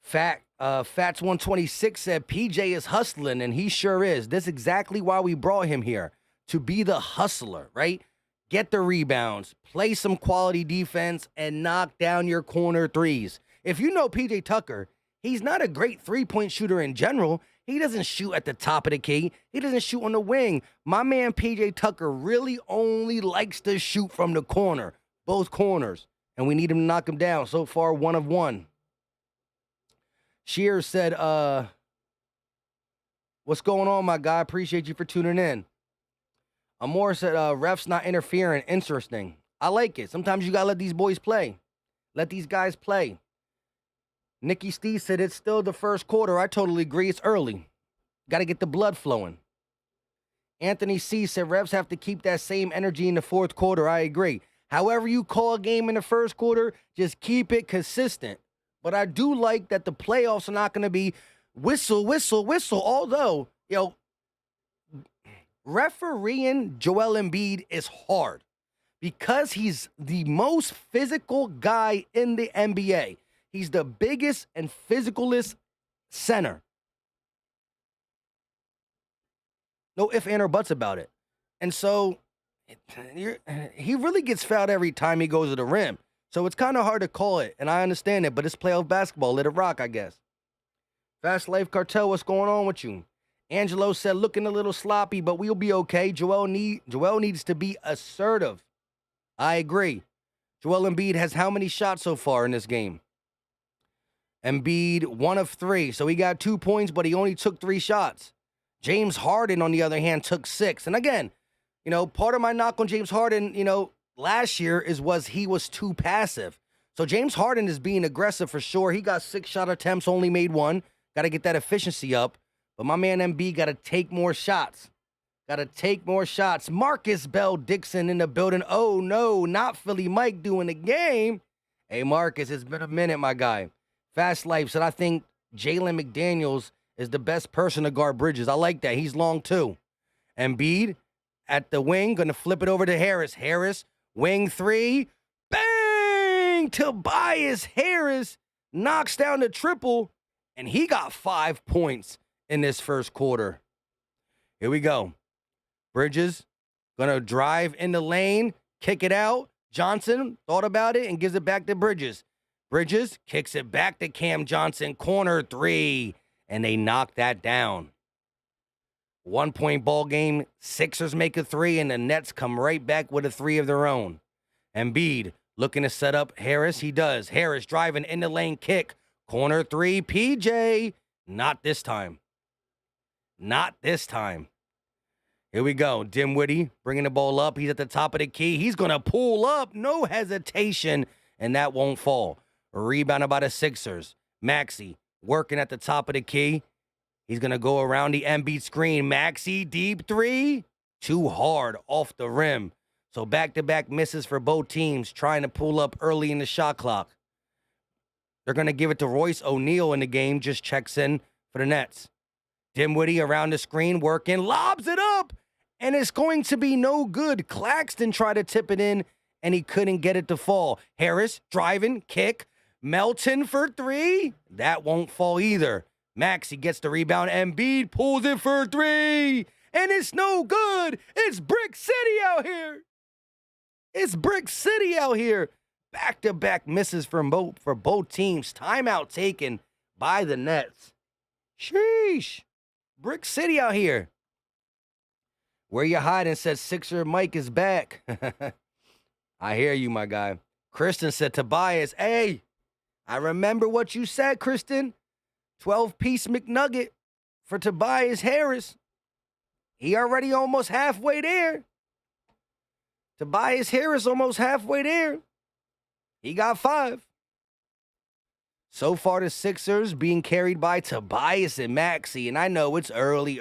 Fats 126 said PJ is hustling, and he sure is. This is exactly why we brought him here, to be the hustler, right? Get the rebounds, play some quality defense, and knock down your corner threes. If you know PJ Tucker, he's not a great three-point shooter in general. He doesn't shoot at the top of the key. He doesn't shoot on the wing. My man PJ Tucker really only likes to shoot from the corner, both corners, and we need him to knock him down. So far, 1 of 1. Shears said, what's going on, my guy? Appreciate you for tuning in. Amor said, refs not interfering. Interesting. I like it. Sometimes you got to let these boys play. Let these guys play. Nikki Steve said, it's still the first quarter. I totally agree. It's early. Got to get the blood flowing. Anthony C said, refs have to keep that same energy in the fourth quarter. I agree. However you call a game in the first quarter, just keep it consistent. But I do like that the playoffs are not going to be whistle, whistle, whistle. Although, refereeing Joel Embiid is hard because he's the most physical guy in the NBA. He's the biggest and physicalest center. No ifs, ands, or buts about it. And so he really gets fouled every time he goes to the rim. So it's kind of hard to call it, and I understand it, but it's playoff basketball. Let it rock, I guess. Fast Life Cartel, what's going on with you? Angelo said, looking a little sloppy, but we'll be okay. Joel needs to be assertive. I agree. Joel Embiid has how many shots so far in this game? Embiid, 1 of 3. So he got 2 points, but he only took 3 shots. James Harden, on the other hand, took 6. And again, part of my knock on James Harden, last year was he was too passive. So James Harden is being aggressive for sure. He got 6 shot attempts, only made 1. Got to get that efficiency up. But my man Embiid got to take more shots. Got to take more shots. Marcus Bell Dixon in the building. Oh, no, not Philly Mike doing the game. Hey, Marcus, it's been a minute, my guy. Fast Life said, I think Jalen McDaniels is the best person to guard Bridges. I like that. He's long, too. Embiid at the wing, going to flip it over to Harris. Harris, wing 3. Bang! Tobias Harris knocks down the triple, and he got 5 points in this first quarter. Here we go. Bridges going to drive in the lane, kick it out. Johnson thought about it and gives it back to Bridges. Bridges kicks it back to Cam Johnson, corner 3, and they knock that down. 1 point ball game. Sixers make a 3, and the Nets come right back with a 3 of their own. Embiid looking to set up Harris. He does. Harris driving in the lane, kick. Corner 3, PJ. Not this time. Not this time. Here we go. Dinwiddie bringing the ball up. He's at the top of the key. He's going to pull up. No hesitation, and that won't fall. Rebounded by the Sixers. Maxey working at the top of the key. He's going to go around the Embiid screen. Maxey, deep 3. Too hard off the rim. So back-to-back misses for both teams trying to pull up early in the shot clock. They're going to give it to Royce O'Neal in the game. Just checks in for the Nets. Dinwiddie around the screen working. Lobs it up. And it's going to be no good. Claxton tried to tip it in, and he couldn't get it to fall. Harris driving, kick. Melton for 3. That won't fall either. Maxey gets the rebound. Embiid pulls it for 3. And it's no good. It's Brick City out here. It's Brick City out here. Back-to-back misses for both teams. Timeout taken by the Nets. Sheesh. Brick City out here. Where you hiding? Said Sixer Mike is back. I hear you, my guy. Kristen said Tobias. Hey, I remember what you said, Kristen. 12-piece McNugget for Tobias Harris. He already almost halfway there. Tobias Harris almost halfway there. He got 5. So far, the Sixers being carried by Tobias and Maxey. And I know it's early.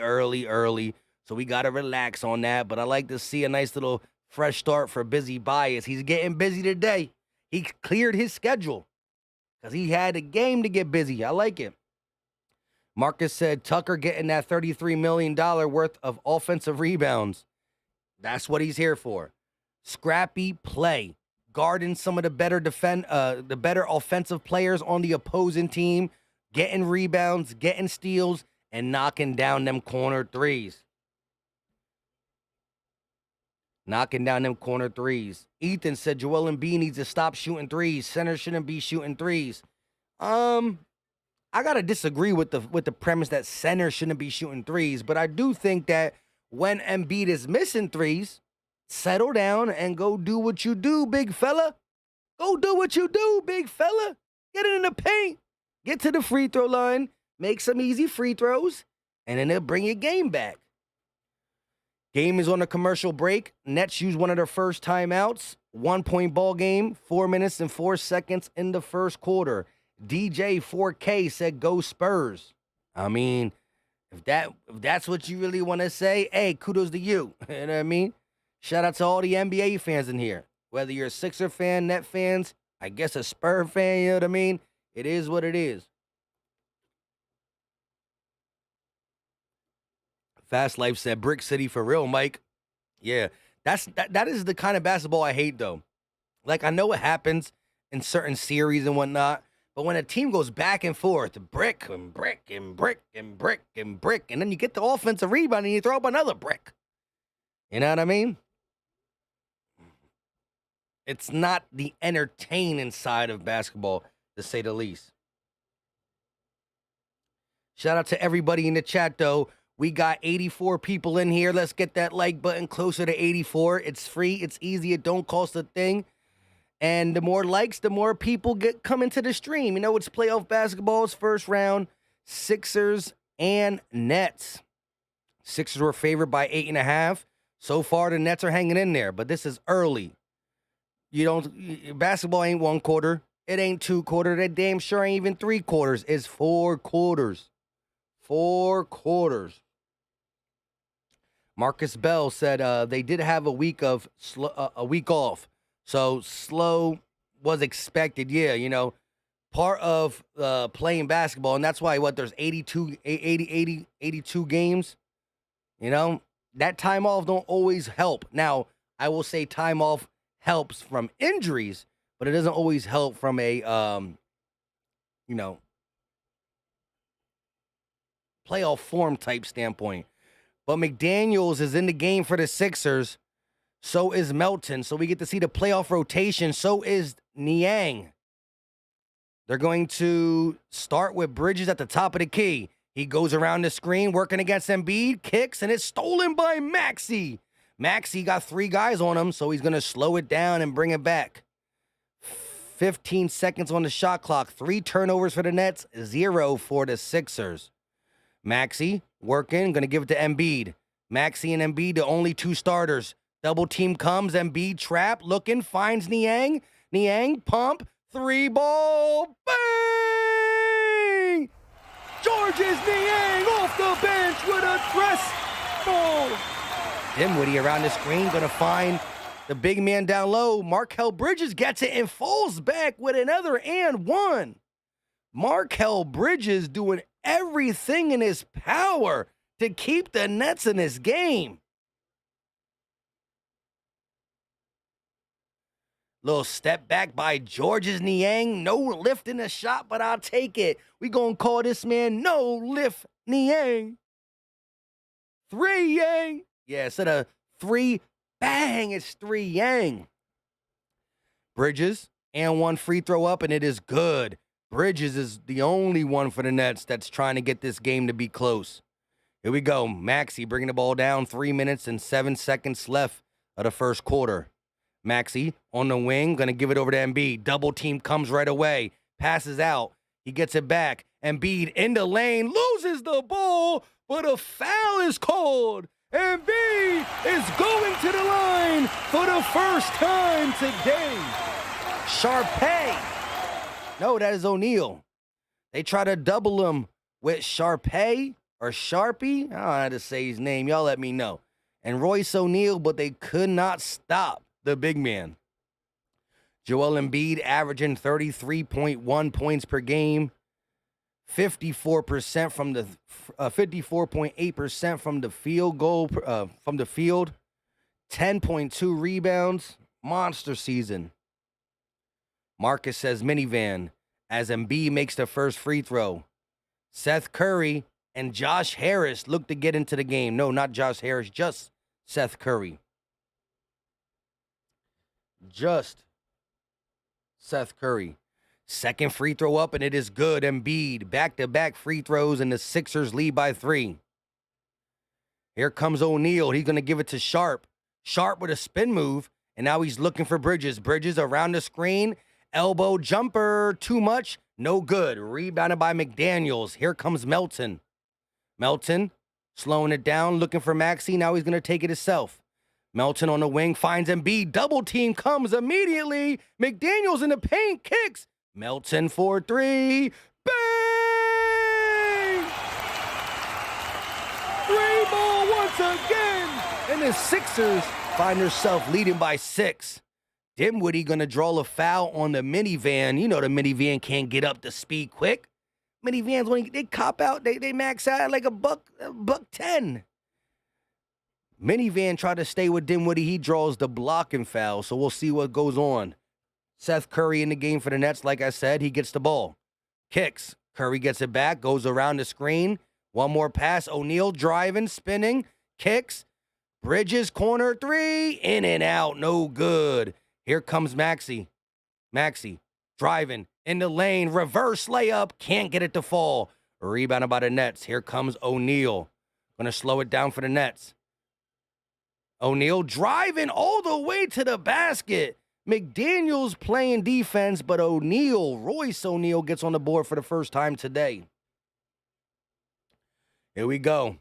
So we got to relax on that. But I like to see a nice little fresh start for Busy Bias. He's getting busy today. He cleared his schedule because he had a game to get busy. I like it. Marcus said Tucker getting that $33 million worth of offensive rebounds. That's what he's here for. Scrappy play. Guarding some of the better offensive players on the opposing team, getting rebounds, getting steals, and knocking down them corner threes. Ethan said Joel Embiid needs to stop shooting threes. Center shouldn't be shooting threes. I gotta disagree with the premise that center shouldn't be shooting threes, but I do think that when Embiid is missing threes, settle down and go do what you do, big fella. Go do what you do, big fella. Get it in the paint. Get to the free throw line. Make some easy free throws. And then they'll bring your game back. Game is on a commercial break. Nets use one of their first timeouts. 1-point ball game. 4 minutes and 4 seconds in the first quarter. DJ 4K said go Spurs. I mean, if that's what you really want to say, hey, kudos to you. You know what I mean? Shout out to all the NBA fans in here. Whether you're a Sixer fan, Net fans, I guess a Spur fan, you know what I mean? It is what it is. Fast Life said Brick City for real, Mike. Yeah, that is the kind of basketball I hate, though. Like, I know it happens in certain series and whatnot, but when a team goes back and forth, brick and brick and brick and brick and brick, and then you get the offensive rebound and you throw up another brick. You know what I mean? It's not the entertaining side of basketball, to say the least. Shout out to everybody in the chat, though. We got 84 people in here. Let's get that like button closer to 84. It's free. It's easy. It don't cost a thing. And the more likes, the more people come into the stream. You know, it's playoff basketball. It's first round. Sixers and Nets. Sixers were favored by 8.5. So far, the Nets are hanging in there, but this is early. Basketball ain't 1 quarter. It ain't 2 quarters. That damn sure ain't even 3 quarters. It's 4 quarters. 4 quarters. Marcus Bell said they did have a week off. So slow was expected. Yeah, you know, part of playing basketball, and that's why there's 82 games. You know, that time off don't always help. Now, I will say time off helps from injuries, but it doesn't always help from a playoff form type standpoint. But McDaniels is in the game for the Sixers. So is Melton. So we get to see the playoff rotation. So is Niang. They're going to start with Bridges at the top of the key. He goes around the screen, working against Embiid, kicks, and it's stolen by Maxey. Maxey got 3 guys on him, so he's going to slow it down and bring it back. 15 seconds on the shot clock. 3 turnovers for the Nets, 0 for the Sixers. Maxey working, going to give it to Embiid. Maxey and Embiid, the only 2 starters. Double team comes, Embiid trap, looking, finds Niang. Niang, pump, 3-ball, bang! Georges Niang off the bench with a dress ball. Dinwiddie around the screen, going to find the big man down low. Markel Bridges gets it and falls back with another and one. Markel Bridges doing everything in his power to keep the Nets in this game. Little step back by Georges Niang. No lift in the shot, but I'll take it. We gonna call this man No Lift Niang. 3 Yang. Yeah, instead of 3 bang, it's 3 Yang. Bridges and 1 free throw up, and it is good. Bridges is the only one for the Nets that's trying to get this game to be close. Here we go. Maxey bringing the ball down. 3 minutes and 7 seconds left of the first quarter. Maxey on the wing, going to give it over to Embiid. Double team comes right away. Passes out. He gets it back. Embiid in the lane, loses the ball, but a foul is called. Embiid is going to the line for the first time today. Sharpay. No, that is O'Neal. They try to double him with Sharpay or Sharpie. I don't know how to say his name. Y'all let me know. And Royce O'Neal, but they could not stop the big man. Joel Embiid averaging 33.1 points per game, 54% from the 54.8% from the field goal from the field, 10.2 rebounds, monster season. Marcus says minivan as Embiid makes the first free throw. Seth Curry and Josh Harris look to get into the game. No, not Josh Harris, just Seth Curry. Just Seth Curry. Second free throw up, and it is good. Embiid, back-to-back free throws, and the Sixers lead by 3. Here comes O'Neal. He's going to give it to Sharp. Sharp with a spin move, and now he's looking for Bridges. Bridges around the screen. Elbow jumper, too much, no good. Rebounded by McDaniels. Here comes Melton. Melton slowing it down, looking for Maxey. Now he's going to take it himself. Melton on the wing finds Embiid. Double team comes immediately. McDaniels in the paint, kicks. Melton for 3. Bang! 3-ball once again. And the Sixers find themselves leading by 6. Dinwiddie going to draw a foul on the minivan. You know the minivan can't get up to speed quick. Minivans, when they cop out, they max out at like a buck 10. Minivan tried to stay with Dinwiddie. He draws the blocking foul, so we'll see what goes on. Seth Curry in the game for the Nets, like I said. He gets the ball. Kicks. Curry gets it back, goes around the screen. One more pass. O'Neal driving, spinning, kicks. Bridges, corner 3, in and out, no good. Here comes Maxey. Maxey driving in the lane, reverse layup, can't get it to fall. Rebounded by the Nets. Here comes O'Neal. Gonna slow it down for the Nets. O'Neal driving all the way to the basket. McDaniels playing defense, but Royce O'Neal gets on the board for the first time today. Here we go.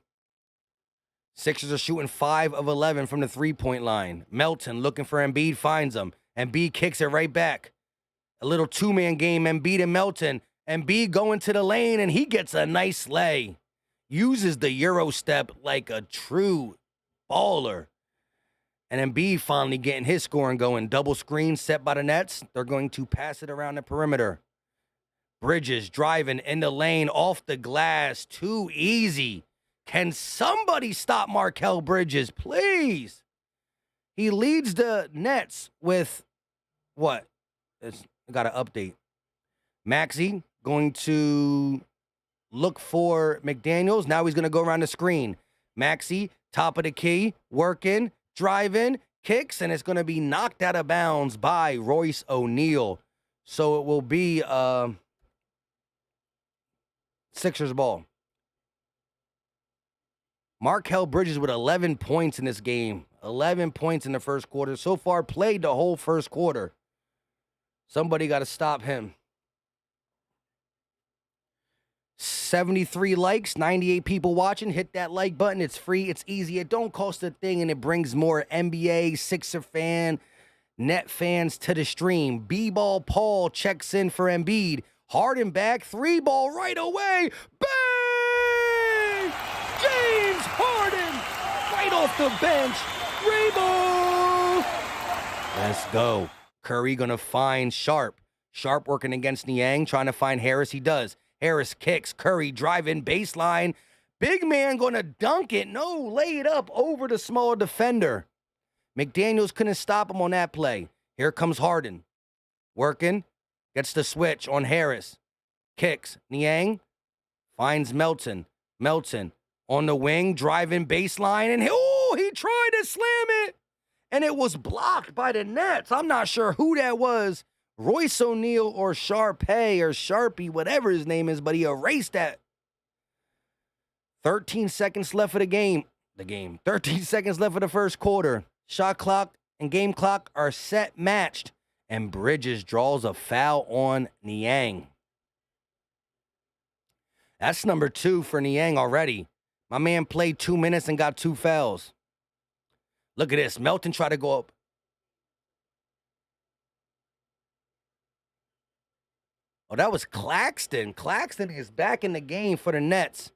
Sixers are shooting 5 of 11 from the three-point line. Melton looking for Embiid, finds him. Embiid kicks it right back. A little two-man game, Embiid and Melton. Embiid going to the lane, and he gets a nice lay. Uses the Euro step like a true baller. And Embiid finally getting his scoring going. Double screen set by the Nets. They're going to pass it around the perimeter. Bridges driving in the lane off the glass. Too easy. Can somebody stop Markel Bridges, please? He leads the Nets with what? I got to update. Maxey going to look for McDaniels. Now he's going to go around the screen. Maxey, top of the key, working, driving, kicks, and it's going to be knocked out of bounds by Royce O'Neal. So it will be Sixers ball. Markel Bridges with 11 points in this game. 11 points in the first quarter. So far, played the whole first quarter. Somebody got to stop him. 73 likes, 98 people watching. Hit that like button. It's free. It's easy. It don't cost a thing, and it brings more NBA, Sixer fan, net fans to the stream. B-ball Paul checks in for Embiid. Harden back. 3-ball right away. Bang! James Harden right off the bench. Rainbow! Let's go. Curry going to find Sharp. Sharp working against Niang, trying to find Harris. He does. Harris kicks. Curry driving baseline. Big man going to dunk it. No, lay it up over the small defender. McDaniels couldn't stop him on that play. Here comes Harden. Working. Gets the switch on Harris. Kicks. Niang finds Melton. Melton on the wing, driving baseline, and he tried to slam it, and it was blocked by the Nets. I'm not sure who that was, Royce O'Neal or Sharpay or Sharpie, whatever his name is, but he erased that. 13 seconds left of the game. 13 seconds left of the first quarter. Shot clock and game clock are set matched. And Bridges draws a foul on Niang. That's number 2 for Niang already. My man played 2 minutes and got 2 fouls. Look at this. Melton tried to go up. Oh, that was Claxton. Claxton is back in the game for the Nets.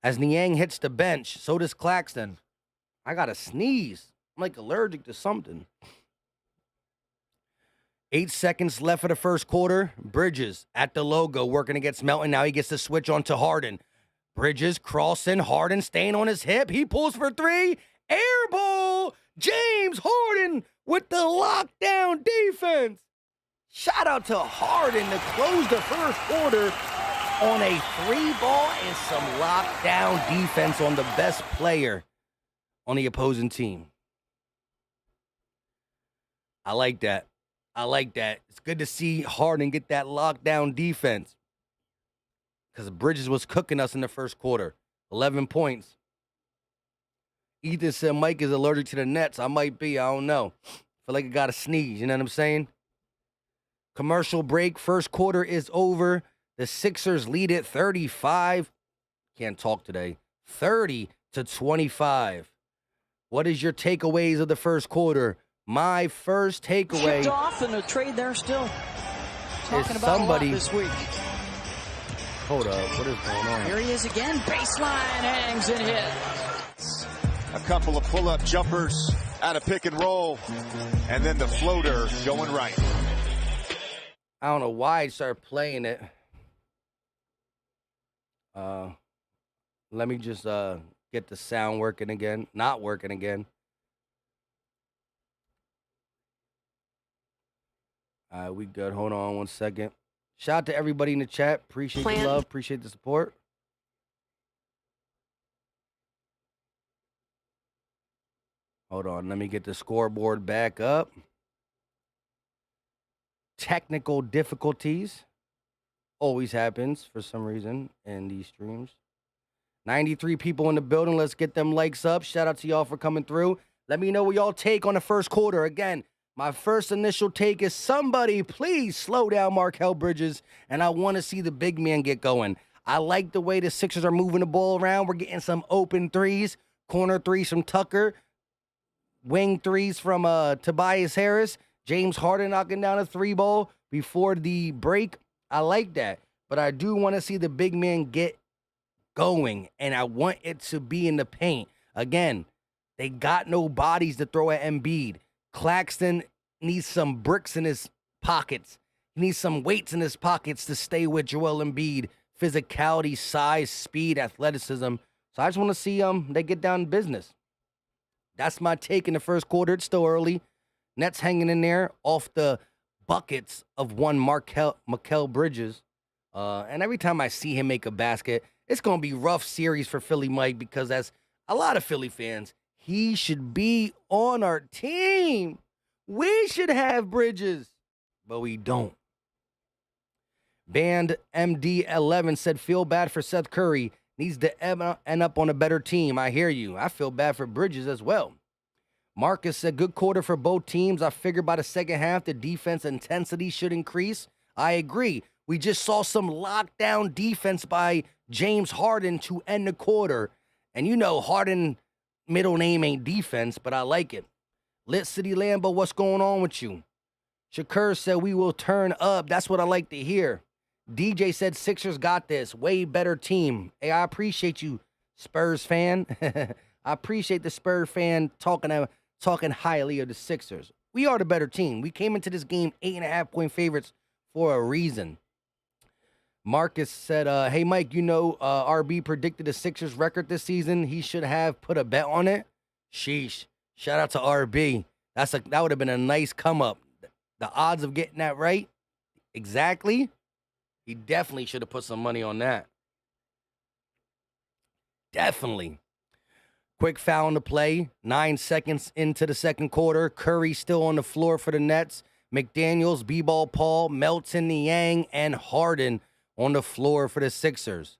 As Niang hits the bench, so does Claxton. I got to sneeze. I'm like allergic to something. 8 seconds left for the first quarter. Bridges at the logo working against Melton. Now he gets to switch on to Harden. Bridges crossing. Harden staying on his hip. He pulls for 3. Air ball. James Harden with the lockdown defense. Shout out to Harden to close the first quarter on a 3-ball and some lockdown defense on the best player on the opposing team. I like that. It's good to see Harden get that lockdown defense because Bridges was cooking us in the first quarter. 11 points. Ethan said Mike is allergic to the Nets. I might be. I don't know. Feel like I got to sneeze. You know what I'm saying? Commercial break. First quarter is over. The Sixers lead it 35. Can't talk today. 30-25. What is your takeaways of the first quarter? My first takeaway. Shipped off in a trade there still. Talking about somebody, a lot this week. Hold up. What is going on? Here he is again. Baseline hangs and hits. A couple of pull-up jumpers out of pick and roll. And then the floater going right. I don't know why I started playing it. Let me just get the sound working again. Not working again. All right, we good. Hold on 1 second. Shout out to everybody in the chat. Appreciate the love. Appreciate the support. Hold on. Let me get the scoreboard back up. Technical difficulties always happens for some reason in these streams. 93 people in the building. Let's get them likes up. Shout out to y'all for coming through. Let me know what y'all take on the first quarter. Again, my first initial take is somebody please slow down Markelle Bridges, and I want to see the big man get going. I like the way the Sixers are moving the ball around. We're getting some open threes, corner threes from Tucker, wing threes from Tobias Harris. James Harden knocking down a 3-ball before the break. I like that. But I do want to see the big man get going, and I want it to be in the paint. Again, they got no bodies to throw at Embiid. Claxton needs some bricks in his pockets. He needs some weights in his pockets to stay with Joel Embiid. Physicality, size, speed, athleticism. So I just want to see they get down to business. That's my take in the first quarter. It's still early. Nets hanging in there off the buckets of one Mikal Bridges. And every time I see him make a basket, it's going to be rough series for Philly Mike because as a lot of Philly fans, he should be on our team. We should have Bridges, but we don't. Band MD11 said, feel bad for Seth Curry. Needs to end up on a better team. I hear you. I feel bad for Bridges as well. Marcus said, good quarter for both teams. I figure by the second half, the defense intensity should increase. I agree. We just saw some lockdown defense by James Harden to end the quarter. And you know, Harden middle name ain't defense, but I like it. Lit City Lambo, what's going on with you? Shakur said, we will turn up. That's what I like to hear. DJ said, Sixers got this. Way better team. Hey, I appreciate you, Spurs fan. I appreciate the Spurs fan talking highly of the Sixers. We are the better team. We came into this game 8.5-point favorites for a reason. Marcus said, hey, Mike, you know RB predicted the Sixers record this season. He should have put a bet on it. Sheesh. Shout out to RB. That would have been a nice come up. The odds of getting that right, exactly, he definitely should have put some money on that. Definitely. Quick foul on the play. 9 seconds into the second quarter. Curry still on the floor for the Nets. McDaniels, B-Ball Paul, Melton, Niang, and Harden on the floor for the Sixers.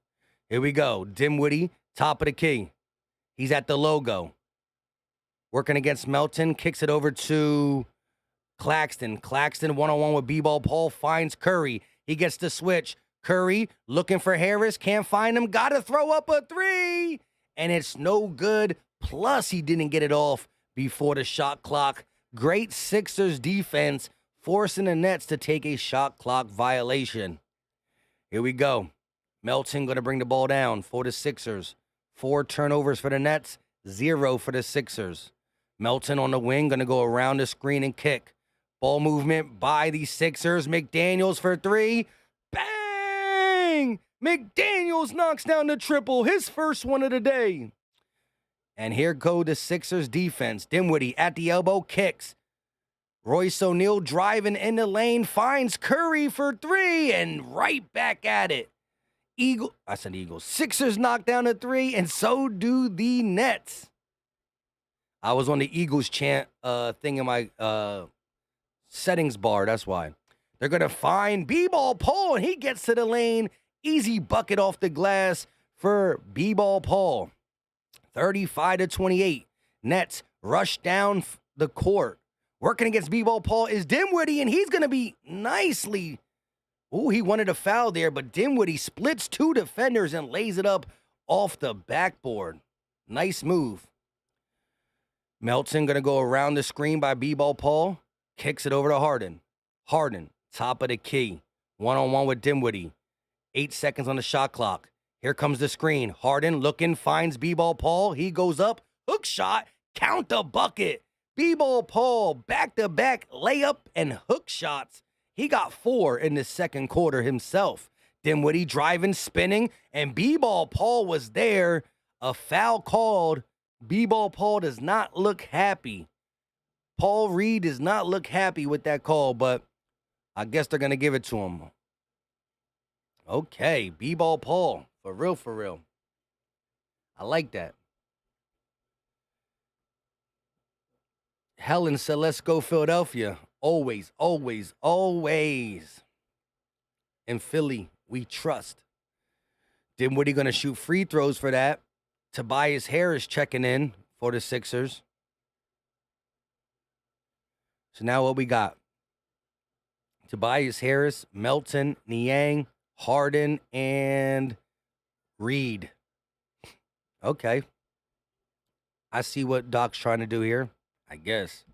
Here we go. Dinwiddie Top of the key. He's at the logo. Working against Melton. Kicks it over to Claxton. Claxton one-on-one with B-ball. Paul finds Curry. He gets the switch. Curry looking for Harris. Can't find him. Got to throw up a three. And it's no good. Plus, he didn't get it off before the shot clock. Great Sixers defense, forcing the Nets to take a shot clock violation. Here we go. Melton going to bring the ball down for the Sixers. 4 turnovers for the Nets, 0 for the Sixers. Melton on the wing, going to go around the screen and kick. Ball movement by the Sixers. McDaniels for 3. Bang! McDaniels knocks down the triple, his first one of the day. And here go the Sixers defense. Dinwiddie at the elbow, kicks. Royce O'Neal driving in the lane, finds Curry for 3, and right back at it. Eagles. Sixers knock down a 3, and so do the Nets. I was on the Eagles chant thing in my settings bar, that's why. They're going to find B-ball Paul, and he gets to the lane. Easy bucket off the glass for B-ball Paul. 35-28. Nets rush down the court. Working against B-ball Paul is Dinwiddie, and he's going to be nicely. Ooh, he wanted a foul there, but Dinwiddie splits 2 defenders and lays it up off the backboard. Nice move. Melton going to go around the screen by B-ball Paul. Kicks it over to Harden. Harden, top of the key. One-on-one with Dinwiddie. 8 seconds on the shot clock. Here comes the screen. Harden looking, finds B-ball Paul. He goes up, hook shot, count the bucket. B-ball Paul, back-to-back layup and hook shots. He got 4 in the second quarter himself. Dinwiddie driving, spinning, and B-ball Paul was there. A foul called. B-ball Paul does not look happy. Paul Reed does not look happy with that call, but I guess they're going to give it to him. Okay, B-ball Paul. For real, for real. I like that. Helen said, let's go Philadelphia. Always, always, always. In Philly, we trust. Dinwiddie going to shoot free throws for that. Tobias Harris checking in for the Sixers. So now what we got? Tobias Harris, Melton, Niang, Harden, and Reed. Okay. I see what Doc's trying to do here, I guess.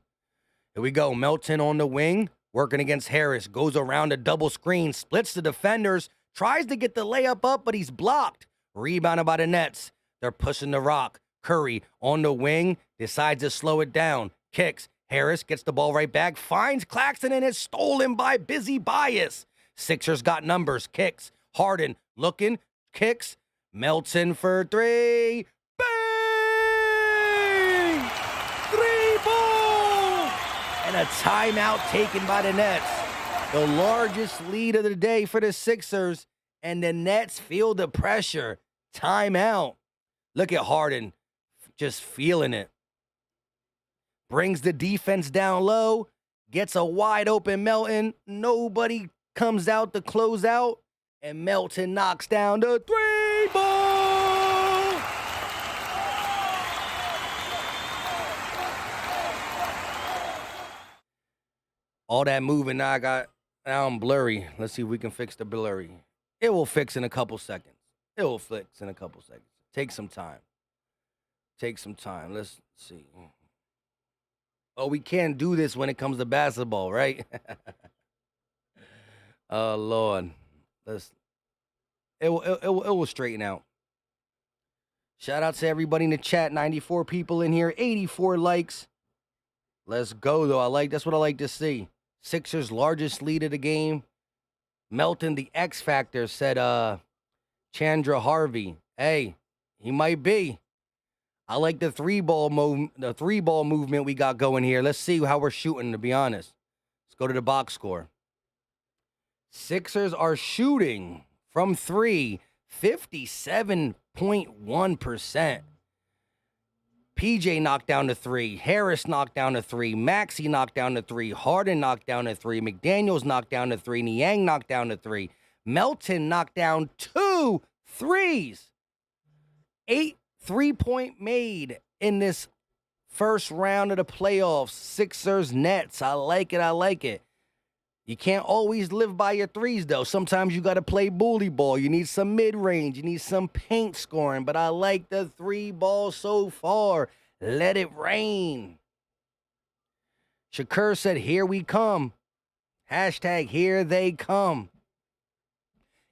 Here we go. Melton on the wing, working against Harris. Goes around a double screen, splits the defenders, tries to get the layup up, but he's blocked. Rebounded by the Nets. They're pushing the rock. Curry on the wing, decides to slow it down. Kicks. Harris gets the ball right back, finds Claxton, and it's stolen by Busy Bias. Sixers got numbers. Kicks. Harden looking, kicks. Melton for 3. Bang! 3-ball! And a timeout taken by the Nets. The largest lead of the day for the Sixers, and the Nets feel the pressure. Timeout. Look at Harden just feeling it. Brings the defense down low, gets a wide open Melton. Nobody comes out to close out, and Melton knocks down the 3-ball. All that moving, now I'm blurry. Let's see if we can fix the blurry. It will fix in a couple seconds. Take some time. Let's see. Oh, we can't do this when it comes to basketball, right? Oh, Lord. It will straighten out. Shout out to everybody in the chat. 94 people in here. 84 likes. Let's go, though. That's what I like to see. Sixers' largest lead of the game. Melton, the X Factor, said Chandra Harvey. Hey, he might be. I like the 3-ball movement we got going here. Let's see how we're shooting, to be honest. Let's go to the box score. Sixers are shooting from 3, 57.1%. PJ knocked down to 3. Harris knocked down to 3. Maxey knocked down to 3. Harden knocked down to 3. McDaniels knocked down to 3. Niang knocked down to 3. Melton knocked down 2 threes. 8 3-point made in this first round of the playoffs. Sixers, Nets. I like it. I like it. You can't always live by your threes, though. Sometimes you got to play bully ball. You need some mid-range. You need some paint scoring. But I like the 3 ball so far. Let it rain. Shakur said, here we come. Hashtag here they come.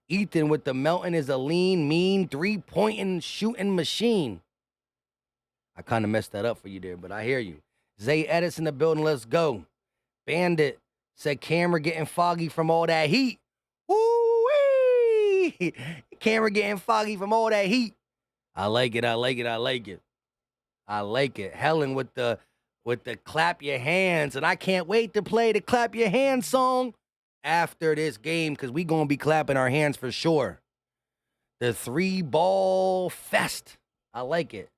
Ethan with the Melton is a lean, mean, 3-point shooting machine. I kind of messed that up for you there, but I hear you. Zay Edison in the building, let's go. Bandit said camera getting foggy from all that heat. Woo-wee! Camera getting foggy from all that heat. I like it, I like it, I like it. I like it. Helen with the clap your hands, and I can't wait to play the clap your hands song after this game because we going to be clapping our hands for sure. The 3-ball fest. I like it.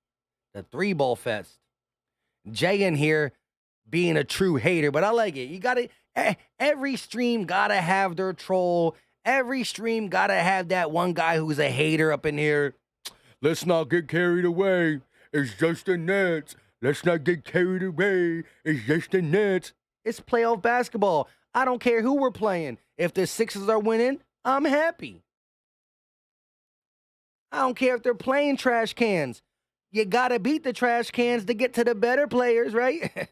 The 3-ball fest. Jay in here being a true hater, but I like it. You got to, every stream got to have their troll. Every stream got to have that one guy who's a hater up in here. Let's not get carried away. It's just the Nets. Let's not get carried away. It's just the Nets. It's playoff basketball. I don't care who we're playing. If the Sixers are winning, I'm happy. I don't care if they're playing trash cans. You got to beat the trash cans to get to the better players, right?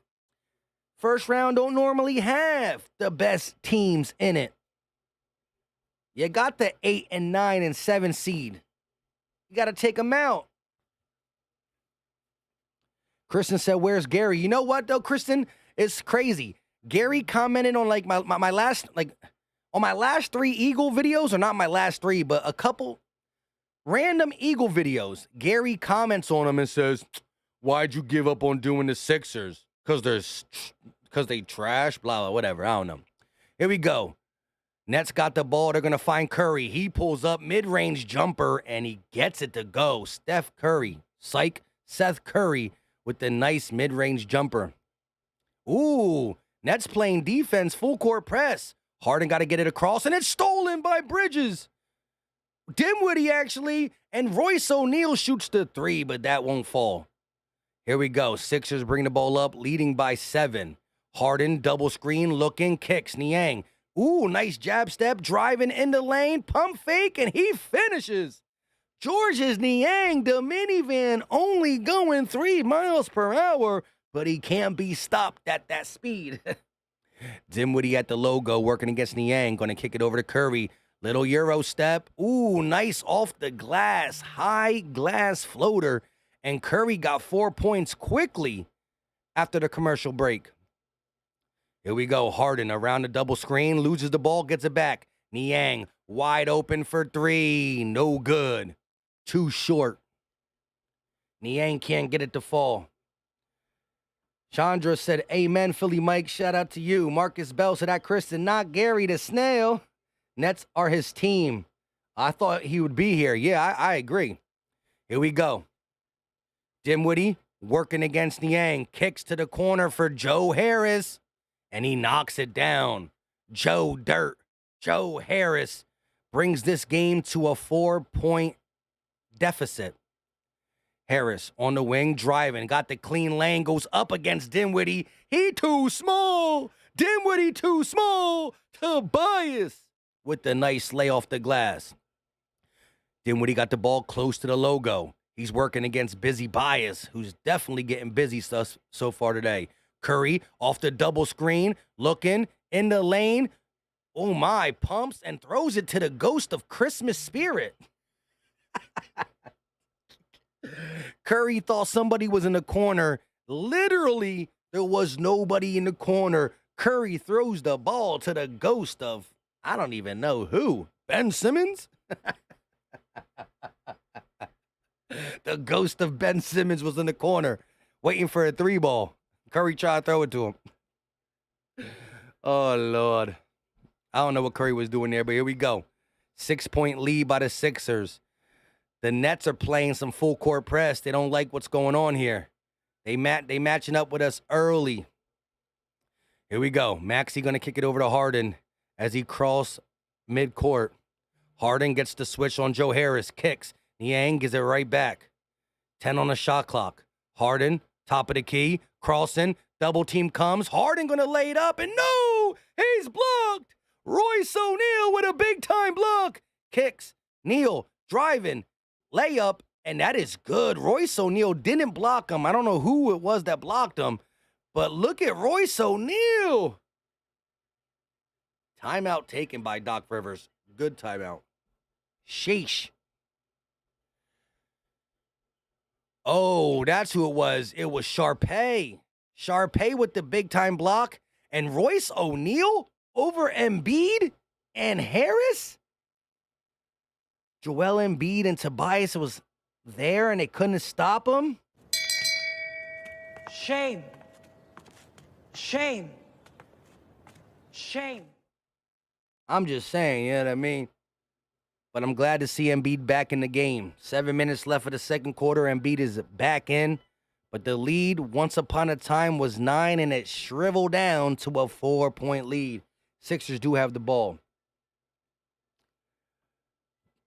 First round don't normally have the best teams in it. You got the 8 and 9 and 7 seed. You got to take them out. Kristen said, where's Gary? You know what, though, Kristen? It's crazy. Gary commented on, like, my last, like, on my last 3 Eagle videos, or not my last 3, but a couple random Eagle videos. Gary comments on them and says, why'd you give up on doing the Sixers? Because they trash, blah, blah, whatever. I don't know. Here we go. Nets got the ball. They're going to find Curry. He pulls up mid-range jumper, and he gets it to go. Steph Curry. Psych. Seth Curry with the nice mid-range jumper. Ooh, Nets playing defense, full court press. Harden got to get it across, and it's stolen by Bridges. Dinwiddie, actually, and Royce O'Neal shoots the 3, but that won't fall. Here we go. Sixers bring the ball up, leading by 7. Harden, double screen, looking, kicks. Niang. Ooh, nice jab step, driving in the lane, pump fake, and he finishes. Georges Niang, the minivan, only going 3 miles per hour, but he can't be stopped at that speed. Dinwiddie at the logo, working against Niang, going to kick it over to Curry. Little Euro step. Ooh, nice off the glass, high glass floater. And Curry got 4 points quickly after the commercial break. Here we go. Harden around the double screen, loses the ball, gets it back. Niang wide open for 3. No good. Too short. Niang can't get it to fall. Chandra said, amen, Philly Mike. Shout out to you. Marcus Bell said, that Kristen, not Gary the Snail. Nets are his team. I thought he would be here. Yeah, I agree. Here we go. Dinwiddie working against Niang. Kicks to the corner for Joe Harris. And he knocks it down. Joe Harris brings this game to a 4-point deficit. Harris on the wing, driving. Got the clean lane. Goes up against Dinwiddie. He too small. Dinwiddie too small. Tobias with the nice lay off the glass. Dinwiddie got the ball close to the logo. He's working against Busy Bias, who's definitely getting busy stuff so far today. Curry off the double screen, looking in the lane. Oh my, pumps and throws it to the ghost of Christmas Spirit. Curry thought somebody was in the corner. Literally, there was nobody in the corner. Curry throws the ball to the ghost of, I don't even know who. Ben Simmons? The ghost of Ben Simmons was in the corner waiting for a 3-ball. Curry tried to throw it to him. Oh, Lord. I don't know what Curry was doing there, but here we go. 6-point lead by the Sixers. The Nets are playing some full court press. They don't like what's going on here. They matching up with us early. Here we go. Maxey going to kick it over to Harden as he cross midcourt. Harden gets the switch on Joe Harris. Kicks. Niang gives it right back. 10 on the shot clock. Harden, top of the key, crossing, double team comes. Harden gonna lay it up, and no, he's blocked. Royce O'Neal with a big time block. Kicks, Neal driving, layup, and that is good. Royce O'Neal didn't block him. I don't know who it was that blocked him, but look at Royce O'Neal. Timeout taken by Doc Rivers. Good timeout. Sheesh. Oh, that's who it was. It was Sharpay. Sharpay with the big-time block. And Royce O'Neal over Embiid and Harris? Joel Embiid and Tobias was there and they couldn't stop him? Shame. Shame. Shame. I'm just saying, you know what I mean? But I'm glad to see Embiid back in the game. 7 minutes left of the second quarter. Embiid is back in. But the lead, once upon a time, was 9, and it shriveled down to a 4-point lead. Sixers do have the ball.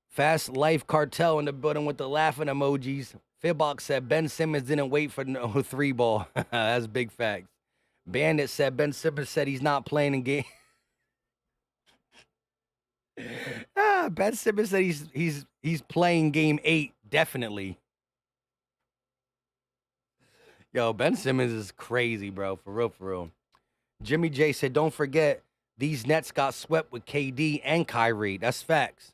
Fast Life Cartel in the building with the laughing emojis. Fibbox said Ben Simmons didn't wait for no 3 ball. That's big facts. Bandit said Ben Simmons said he's not playing in game. Ben Simmons said he's playing game 8, definitely. Yo, Ben Simmons is crazy, bro. For real, for real. Jimmy J said, don't forget, these Nets got swept with KD and Kyrie. That's facts.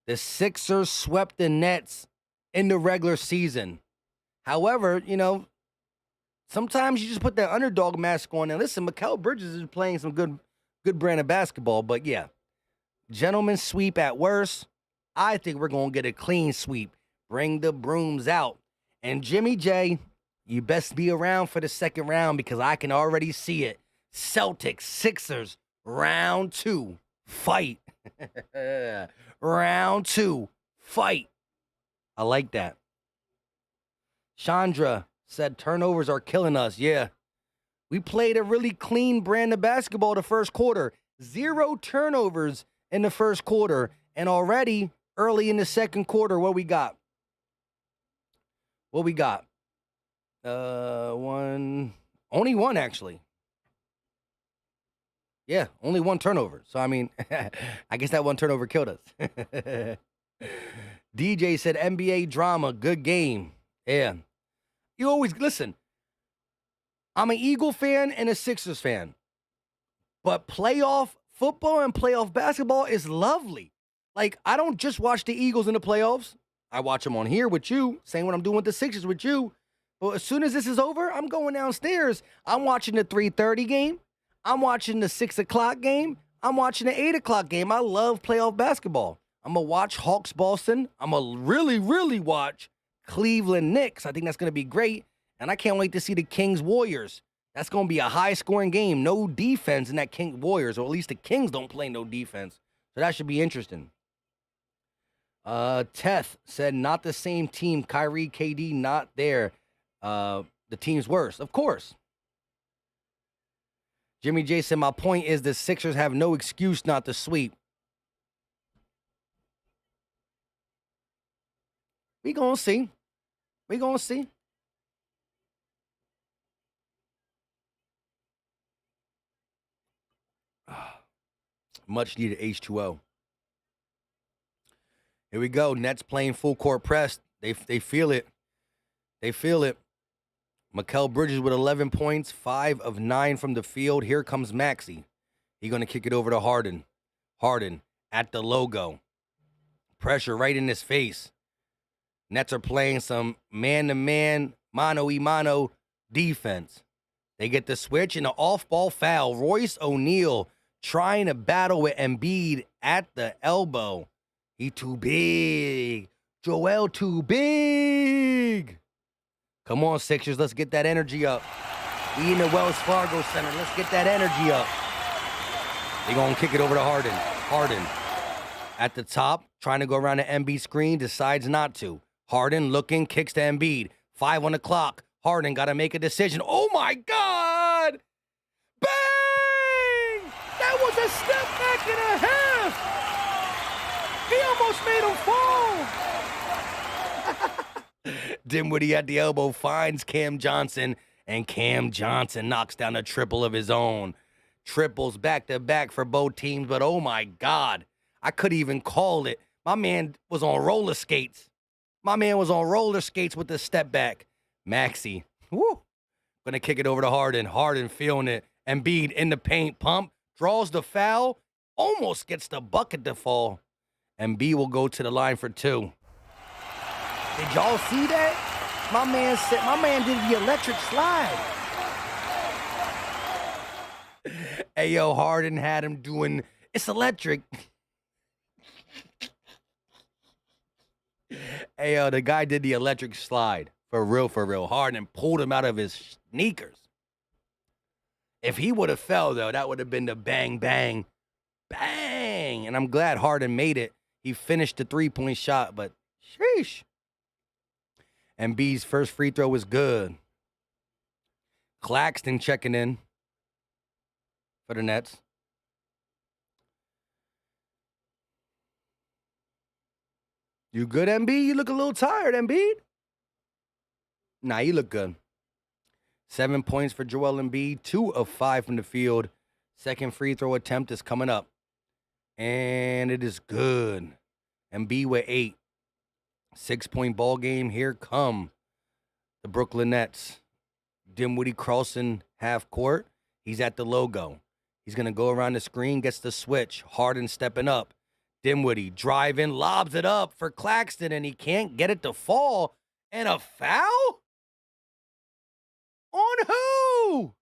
The Sixers swept the Nets in the regular season. However, you know, sometimes you just put that underdog mask on. And listen, Mikal Bridges is playing some good brand of basketball. But yeah, gentlemen's sweep at worst. I think we're going to get a clean sweep. Bring the brooms out. And Jimmy J, you best be around for the second round because I can already see it. Celtics, Sixers, round 2, fight. Round 2, fight. I like that. Chandra said turnovers are killing us. Yeah. We played a really clean brand of basketball the first quarter. 0 turnovers in the first quarter. And already early in the second quarter, what we got? What we got? Only one actually. Yeah, only 1 turnover. So, I mean, I guess that 1 turnover killed us. DJ said NBA drama, good game. Yeah. You always, listen, I'm an Eagle fan and a Sixers fan. But playoff football and playoff basketball is lovely. Like, I don't just watch the Eagles in the playoffs. I watch them on here with you, same what I'm doing with the Sixers with you. But as soon as this is over, I'm going downstairs. I'm watching the 3:30 game. I'm watching the 6 o'clock game. I'm watching the 8 o'clock game. I love playoff basketball. I'm going to watch Hawks Boston. I'm going to really, really watch Cleveland Knicks. I think that's going to be great. And I can't wait to see the Kings Warriors. That's going to be a high-scoring game. No defense in that Kings Warriors, or at least the Kings don't play no defense. So that should be interesting. Teth said, not the same team. Kyrie, KD, not there. The team's worse. Of course. Jimmy J said, my point is the Sixers have no excuse not to sweep. We gonna see. We gonna see. Much needed H2O. Here we go. Nets playing full court press. They feel it. They feel it. Mikal Bridges with 11 points, 5 of 9 from the field. Here comes Maxey. He's going to kick it over to Harden. Harden at the logo. Pressure right in his face. Nets are playing some man-to-man, mano-a-mano defense. They get the switch and an off-ball foul. Royce O'Neal trying to battle with Embiid at the elbow. He too big. Joel too big. Come on, Sixers. Let's get that energy up. We in the Wells Fargo Center. Let's get that energy up. They're going to kick it over to Harden. Harden at the top, trying to go around the Embiid screen, decides not to. Harden looking, kicks to Embiid. 5 on the clock. Harden got to make a decision. Oh, my God. Bang! That was a step back and a half. He almost made him fall. Dinwiddie at the elbow finds Cam Johnson, and Cam Johnson knocks down a triple of his own. Triples back-to-back for both teams, but oh my God, I couldn't even call it. My man was on roller skates. My man was on roller skates with the step back. Maxey, gonna kick it over to Harden. Harden feeling it. Embiid in the paint, pump, draws the foul, almost gets the bucket to fall. Embiid will go to the line for 2. Did y'all see that? My man did the electric slide. Hey, yo, Harden had him doing, it's electric. Hey, yo, the guy did the electric slide. For real, for real. Harden pulled him out of his sneakers. If he would have fell, though, that would have been the bang, bang, bang. And I'm glad Harden made it. He finished the three-point shot, but sheesh. Embiid's first free throw was good. Claxton checking in for the Nets. You good, Embiid? You look a little tired, Embiid. Nah, you look good. 7 points for Joel Embiid, 2 of 5 from the field. Second free throw attempt is coming up. And it is good. Embiid with 8. 6-point ball game. Here come the Brooklyn Nets. Dinwiddie crossing half court. He's at the logo. He's going to go around the screen, gets the switch. Harden stepping up. Dinwiddie driving, lobs it up for Claxton, and he can't get it to fall. And a foul? On who?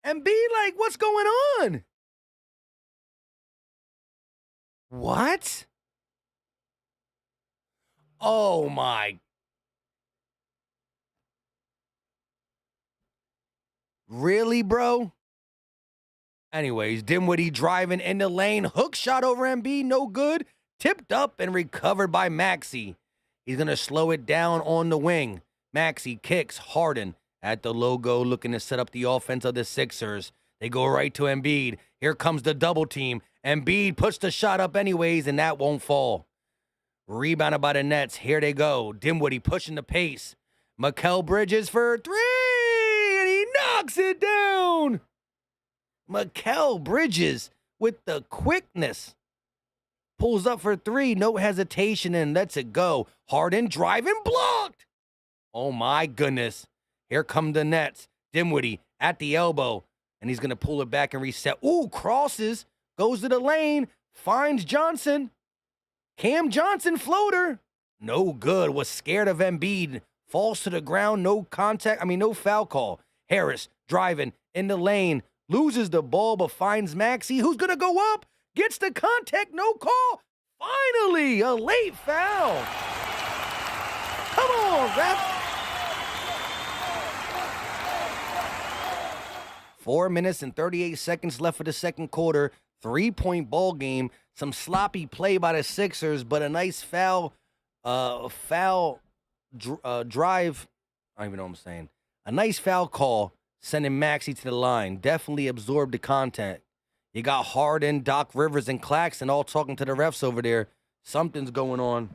Embiid, like, what's going on? What? Oh, my. Really, bro? Anyways, Dinwiddie driving in the lane. Hook shot over Embiid, no good. Tipped up and recovered by Maxey. He's going to slow it down on the wing. Maxey kicks. Harden at the logo looking to set up the offense of the Sixers. They go right to Embiid. Here comes the double team. Embiid puts the shot up anyways, and that won't fall. Rebounded by the Nets. Here they go. Dinwiddie pushing the pace. Mikal Bridges for 3, and he knocks it down. Mikal Bridges with the quickness. Pulls up for 3, no hesitation, and lets it go. Harden driving, blocked. Oh, my goodness. Here come the Nets. Dinwiddie at the elbow, and he's going to pull it back and reset. Ooh, crosses, goes to the lane, finds Johnson. Cam Johnson floater. No good, was scared of Embiid. Falls to the ground, no foul call. Harris driving in the lane, loses the ball, but finds Maxey, who's going to go up. Gets the contact, no call. Finally, a late foul. Come on, ref. 4 minutes and 38 seconds left for the second quarter. 3-point ball game. Some sloppy play by the Sixers, but a nice drive. I don't even know what I'm saying. A nice foul call, sending Maxey to the line. Definitely absorbed the contact. You got Harden, Doc Rivers, and Claxton all talking to the refs over there. Something's going on.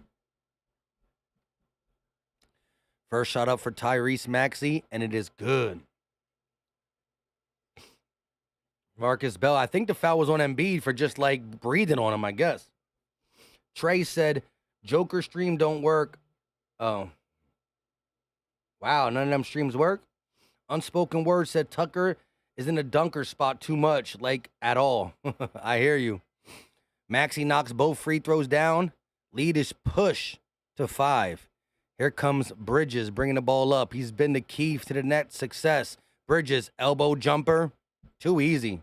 First shot up for Tyrese Maxey, and it is good. Marcus Bell, I think the foul was on Embiid for just, like, breathing on him, I guess. Trey said, Joker stream don't work. Oh. Wow, none of them streams work? Unspoken Word said Tucker is in the dunker spot too much, like, at all. I hear you. Maxey knocks both free throws down. Lead is pushed to 5. Here comes Bridges bringing the ball up. He's been the key to the Nets' success. Bridges, elbow jumper. Too easy.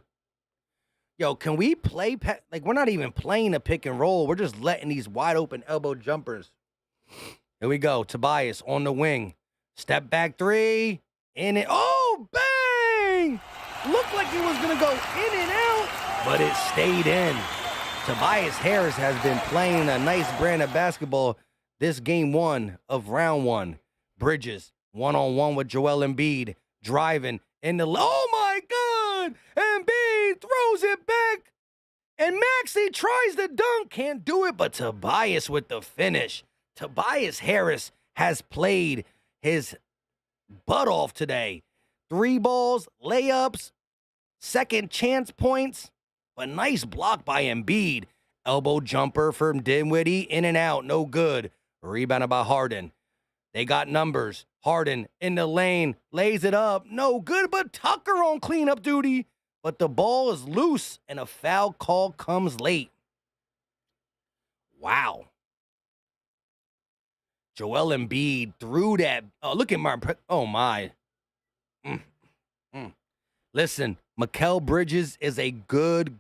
Yo, can we play? Like, we're not even playing a pick and roll. We're just letting these wide open elbow jumpers. Here we go. Tobias on the wing. Step back 3. In it. Oh, bang! Looked like it was going to go in and out, but it stayed in. Tobias Harris has been playing a nice brand of basketball this game 1 of round 1. Bridges, one-on-one with Joel Embiid, driving in the... Oh, my God! Embiid throws it back, And Maxey tries the dunk, can't do it, but Tobias with the finish. Tobias Harris has played his butt off today. 3 balls, layups, second chance points, but nice block by Embiid. Elbow jumper from Dinwiddie, in and out, no good. Rebounded by Harden. They got numbers. Harden in the lane, lays it up, no good, but Tucker on cleanup duty. But the ball is loose, and a foul call comes late. Wow. Joel Embiid threw that. Oh, look at my. Oh, my. Listen, Mikal Bridges is a good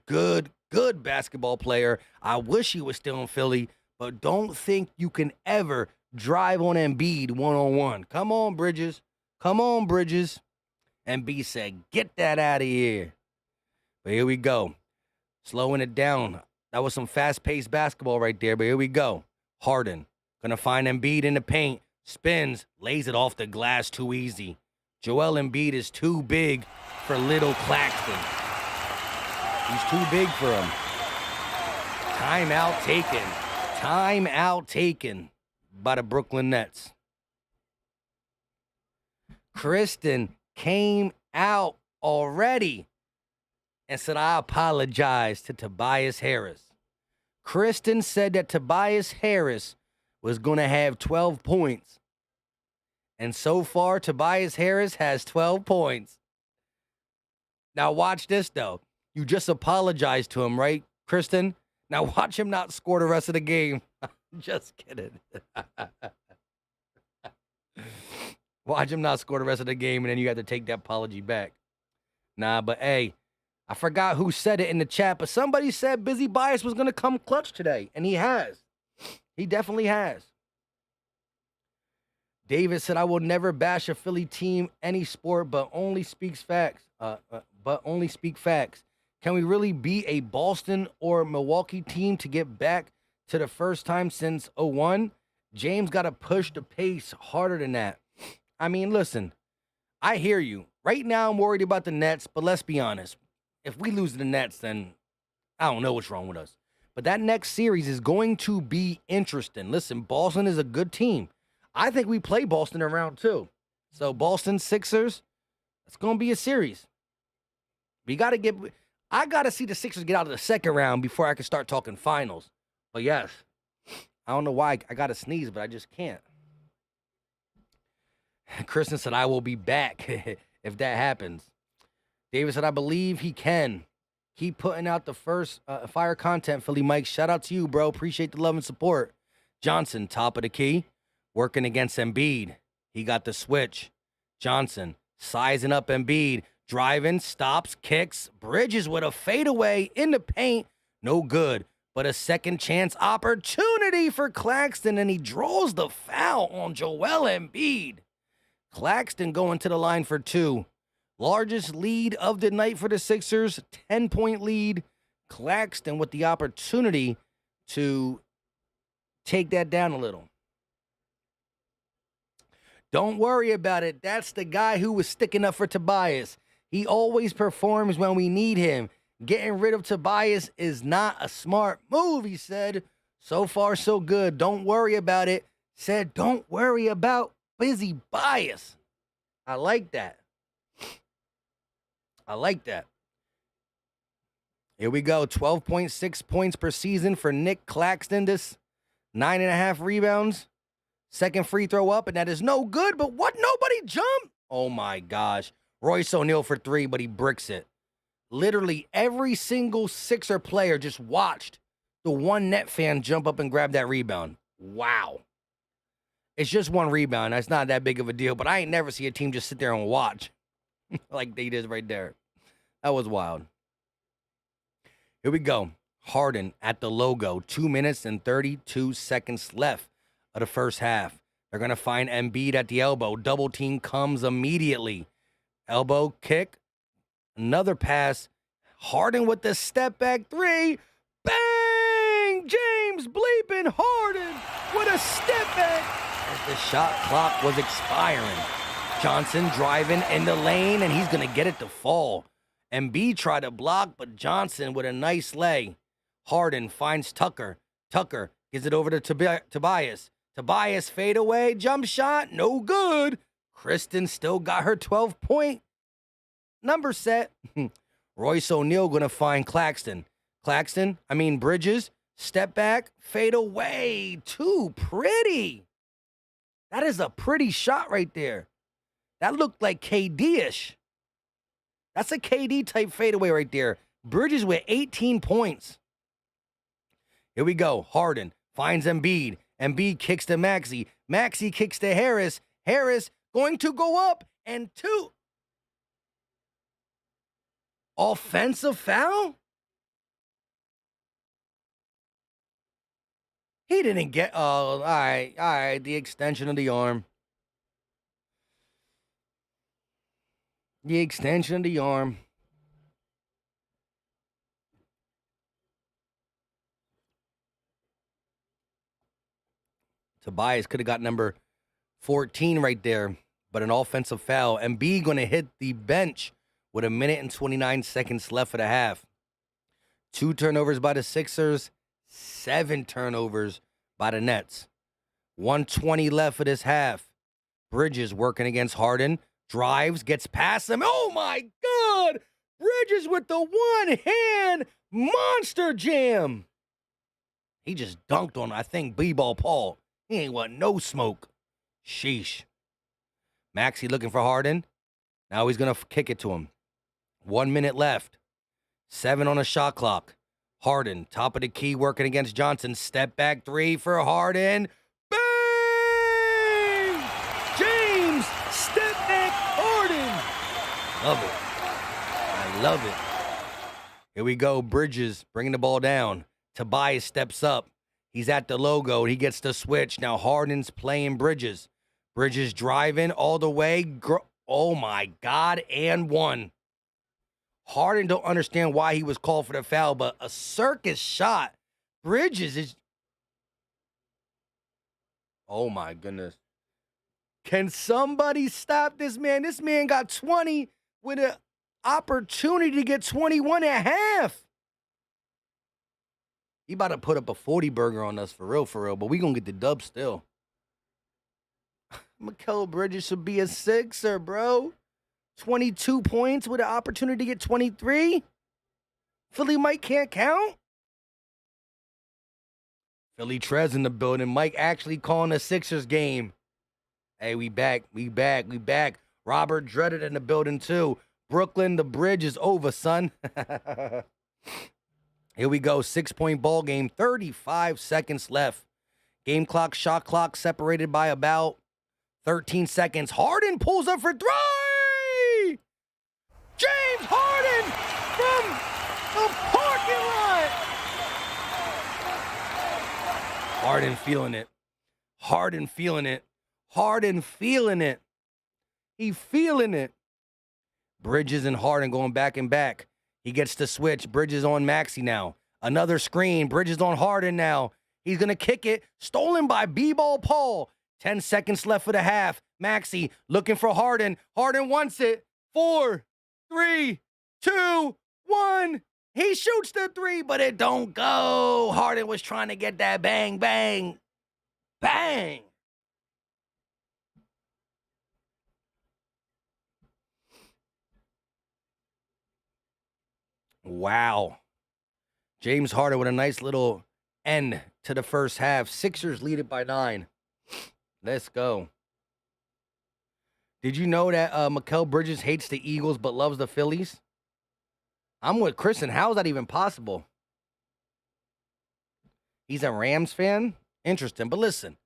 basketball player. I wish he was still in Philly, but don't think you can ever drive on Embiid one-on-one. Come on, Bridges. Come on, Bridges. Embiid said, get that out of here. But here we go. Slowing it down. That was some fast-paced basketball right there, but here we go. Harden going to find Embiid in the paint. Spins, lays it off the glass too easy. Joel Embiid is too big for little Claxton. He's too big for him. Timeout taken. Timeout taken by the Brooklyn Nets. Kristen came out already and said, I apologize to Tobias Harris. Kristen said that Tobias Harris was going to have 12 points. And so far, Tobias Harris has 12 points. Now watch this, though. You just apologized to him, right, Kristen? Now watch him not score the rest of the game. Just kidding. Watch him not score the rest of the game, and then you have to take that apology back. Nah, but hey, I forgot who said it in the chat, but somebody said Busy Bias was going to come clutch today, and he has. He definitely has. David said, I will never bash a Philly team, any sport, but only speaks facts. Only speak facts. Can we really beat a Boston or Milwaukee team to get back to the first time since 01? James got to push the pace harder than that. I mean, listen, I hear you. Right now, I'm worried about the Nets, but let's be honest. If we lose to the Nets, then I don't know what's wrong with us. But that next series is going to be interesting. Listen, Boston is a good team. I think we play Boston in round 2. So Boston Sixers, it's going to be a series. I got to see the Sixers get out of the second round before I can start talking finals. But yes, I don't know why I got to sneeze, but I just can't. Kristen said, I will be back if that happens. David said, I believe he can. Keep putting out the first fire content, Philly Mike. Shout out to you, bro. Appreciate the love and support. Johnson, top of the key. Working against Embiid. He got the switch. Johnson, sizing up Embiid. Driving, stops, kicks. Bridges with a fadeaway in the paint. No good. But a second chance opportunity for Claxton, and he draws the foul on Joel Embiid. Claxton going to the line for 2. Largest lead of the night for the Sixers, 10-point lead. Claxton with the opportunity to take that down a little. Don't worry about it. That's the guy who was sticking up for Tobias. He always performs when we need him. Getting rid of Tobias is not a smart move, he said. So far, so good. Don't worry about it. Said, don't worry about Busy Bias. I like that. I like that. Here we go. 12.6 points per season for Nick Claxton. This 9.5 rebounds. Second free throw up, and that is no good. But what? Nobody jumped? Oh, my gosh. Royce O'Neal for 3, but he bricks it. Literally every single Sixer player just watched the one Net fan jump up and grab that rebound. Wow. It's just one rebound. That's not that big of a deal, but I ain't never see a team just sit there and watch like they did right there. That was wild. Here we go. Harden at the logo. 2 minutes and 32 seconds left of the first half. They're going to find Embiid at the elbow. Double team comes immediately. Elbow kick. Another pass. Harden with the step back 3. Bang! James bleeping Harden with a step back as the shot clock was expiring. Johnson driving in the lane, and he's going to get it to fall. Embiid tried to block, but Johnson with a nice lay. Harden finds Tucker. Tucker gives it over to Tobias. Tobias fade away, jump shot, no good. Kristen still got her 12-point number set. Royce O'Neal gonna find Claxton. Bridges, step back, fade away. Too pretty. That is a pretty shot right there. That looked like KD-ish. That's a KD type fadeaway right there. Bridges with 18 points. Here we go. Harden finds Embiid. Embiid kicks to Maxey. Maxey kicks to Harris. Harris going to go up and two. Offensive foul? He didn't get, all right, the extension of the arm. The extension of the arm. Tobias could have got number 14 right there, but an offensive foul. Embiid going to hit the bench with 1 minute and 29 seconds left for the half. 2 turnovers by the Sixers, 7 turnovers by the Nets. 1:20 left for this half. Bridges working against Harden. Drives, gets past him. Oh, my God! Bridges with the one-hand monster jam. He just dunked on, I think, B-Ball Paul. He ain't want no smoke. Sheesh. Maxey looking for Harden. Now he's going to kick it to him. 1 minute left. 7 on the shot clock. Harden, top of the key, working against Johnson. Step back 3 for Harden. Bang! James, step back Harden. Love it. I love it. Here we go. Bridges bringing the ball down. Tobias steps up. He's at the logo. He gets the switch. Now Harden's playing Bridges. Bridges driving all the way. Oh, my God. And 1. Harden don't understand why he was called for the foul, but a circus shot. Bridges is... Oh, my goodness. Can somebody stop this man? This man got 20 with an opportunity to get 21 at half. He about to put up a 40 burger on us for real, but we going to get the dub still. Mikal Bridges should be a Sixer, bro. 22 points with an opportunity to get 23. Philly Mike can't count. Philly Trez in the building. Mike actually calling the Sixers game. Hey, we back. Robert Dreaded in the building too. Brooklyn, the bridge is over, son. Here we go. 6-point ball game. 35 seconds left. Game clock, shot clock separated by about 13 seconds. Harden pulls up for 3. James Harden from the parking lot. Harden feeling it. He feeling it. Bridges and Harden going back and back. He gets the switch. Bridges on Maxey now. Another screen. Bridges on Harden now. He's going to kick it. Stolen by B-Ball Paul. 10 seconds left for the half. Maxey looking for Harden. Harden wants it. 4, 3, 2, 1. He shoots the 3, but it don't go. Harden was trying to get that bang, bang, bang. Wow. James Harden with a nice little end to the first half. Sixers lead it by 9. Let's go. Did you know that Mikal Bridges hates the Eagles but loves the Phillies? I'm with Kristen. How is that even possible? He's a Rams fan? Interesting. But listen,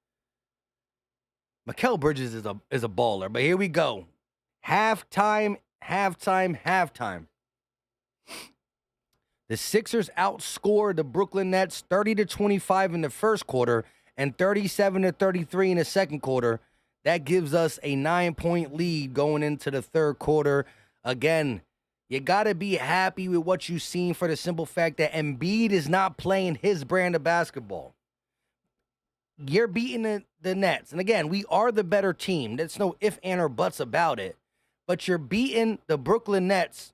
Mikal Bridges is a baller. But here we go. Halftime. The Sixers outscored the Brooklyn Nets 30-25 in the first quarter and 37-33 in the second quarter. That gives us a 9-point lead going into the third quarter. Again, you got to be happy with what you've seen for the simple fact that Embiid is not playing his brand of basketball. You're beating the Nets. And again, we are the better team. There's no if, and, or buts about it. But you're beating the Brooklyn Nets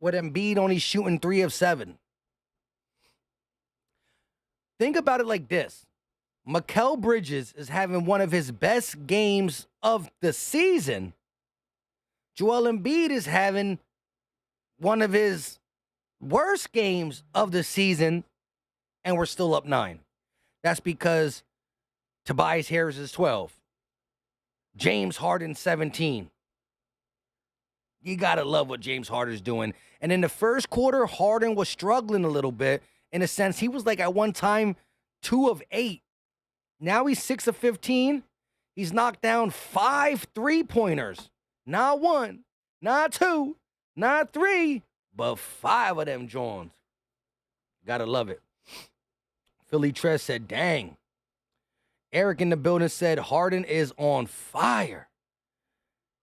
with Embiid only shooting 3 of 7. think about it like this. Mikal Bridges is having one of his best games of the season. Joel Embiid is having one of his worst games of the season, and we're still up 9. That's because Tobias Harris is 12. James Harden, 17. You got to love what James Harden's doing. And in the first quarter, Harden was struggling a little bit. In a sense, he was like at one time 2 of 8. Now he's 6 of 15. He's knocked down 5 3-pointers. Not 1, not 2, not 3, but 5 of them Jones. Gotta love it. Philly Tress said, dang. Eric in the building said, Harden is on fire.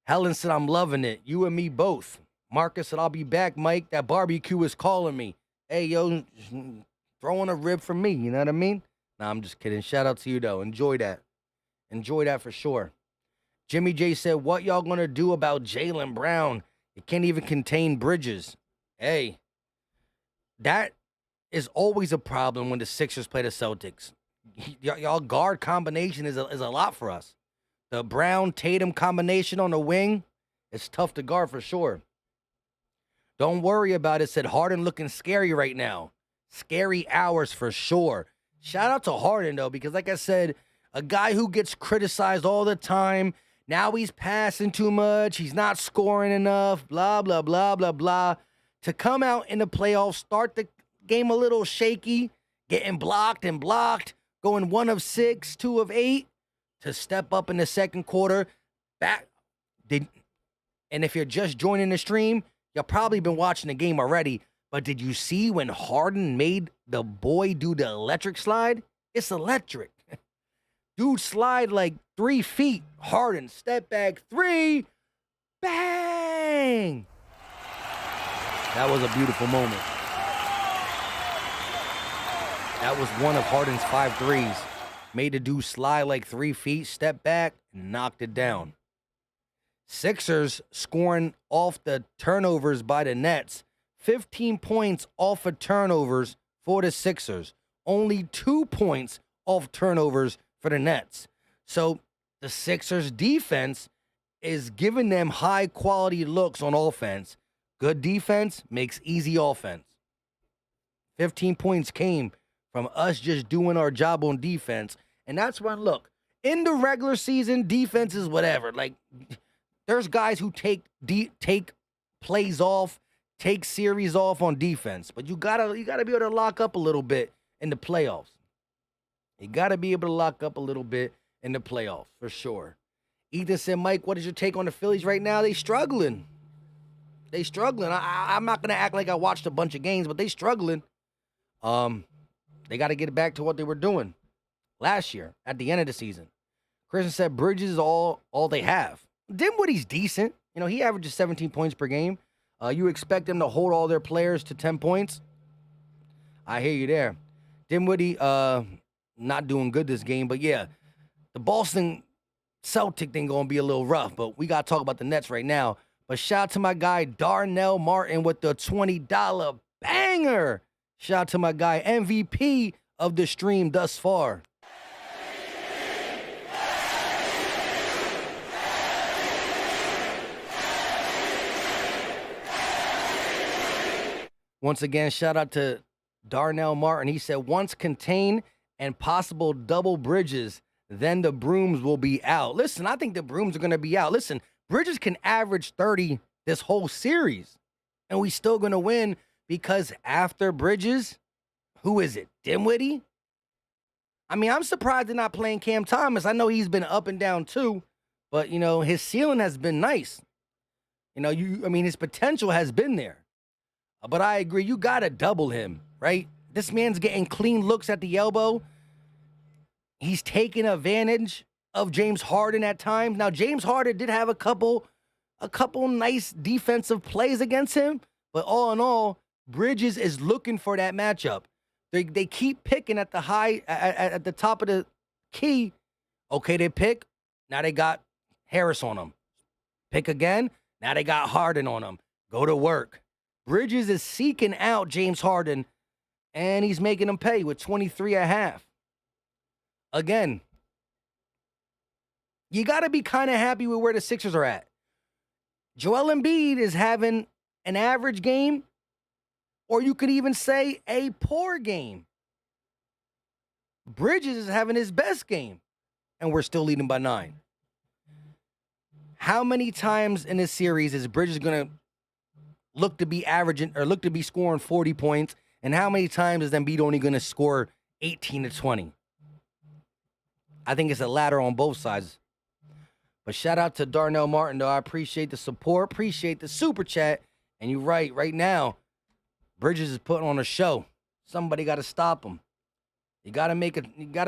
Helen said, I'm loving it. You and me both. Marcus said, I'll be back, Mike. That barbecue is calling me. Hey, yo, throwing a rib for me. You know what I mean? Nah, I'm just kidding. Shout out to you, though. Enjoy that. Enjoy that for sure. Jimmy J said, what y'all going to do about Jaylen Brown? You can't even contain Bridges. Hey, that is always a problem when the Sixers play the Celtics. Y'all guard combination is a lot for us. The Brown-Tatum combination on the wing, it's tough to guard for sure. Don't worry about it, said Harden looking scary right now. Scary hours for sure. Shout out to Harden, though, because like I said, a guy who gets criticized all the time, now he's passing too much, he's not scoring enough, blah, blah, blah, blah, blah. To come out in the playoffs, start the game a little shaky, getting blocked and blocked, going 1 of 6, 2 of 8, to step up in the second quarter. And if you're just joining the stream, you've probably been watching the game already, but did you see when Harden made the boy do the electric slide? It's electric. Dude slide like 3 feet. Harden, step back 3. Bang! That was a beautiful moment. That was one of Harden's 5 threes. Made the dude slide like 3 feet, step back, and knocked it down. Sixers scoring off the turnovers by the Nets. 15 points off of turnovers for the Sixers. Only 2 points off turnovers for the Nets. So the Sixers defense is giving them high quality looks on offense. Good defense makes easy offense. 15 points came from us just doing our job on defense. And that's when, look, in the regular season, defense is whatever. Like, there's guys who take plays off, take series off on defense. But you gotta be able to lock up a little bit in the playoffs. You gotta be able to lock up a little bit in the playoffs, for sure. Ethan said, Mike, what is your take on the Phillies right now? They struggling. I'm not gonna act like I watched a bunch of games, but they struggling. They got to get back to what they were doing last year at the end of the season. Christian said Bridges is all they have. Dinwiddie's decent. You know, he averages 17 points per game. You expect them to hold all their players to 10 points? I hear you there. Dinwiddie not doing good this game, but yeah, the Boston Celtic thing going to be a little rough, but we got to talk about the Nets right now. But shout out to my guy Darnell Martin with the $20 banger. Shout out to my guy, MVP of the stream thus far. Once again, shout out to Darnell Martin. He said, once contain and possible double Bridges, then the brooms will be out. Listen, I think the brooms are going to be out. Listen, Bridges can average 30 this whole series, and we still going to win. Because after Bridges, who is it? Dinwiddie? I mean, I'm surprised they're not playing Cam Thomas. I know he's been up and down too, but, you know, his ceiling has been nice. You know, his potential has been there. But I agree, you got to double him, right? This man's getting clean looks at the elbow. He's taking advantage of James Harden at times. Now, James Harden did have a couple nice defensive plays against him, but all in all, Bridges is looking for that matchup. They keep picking at the at the top of the key. Okay, they pick. Now they got Harris on them. Pick again. Now they got Harden on them. Go to work. Bridges is seeking out James Harden And he's making them pay with 23 a half. Again, you got to be kind of happy with where the Sixers are at. Joel Embiid is having an average game, or you could even say a poor game. Bridges is having his best game, and we're still leading by 9. How many times in this series is Bridges going to look to be averaging or look to be scoring 40 points, and how many times is Embiid only going to score 18 to 20? I think it's a ladder on both sides. But shout out to Darnell Martin, though. I appreciate the support, appreciate the super chat. And you're right now, Bridges is putting on a show. Somebody got to stop him. You got to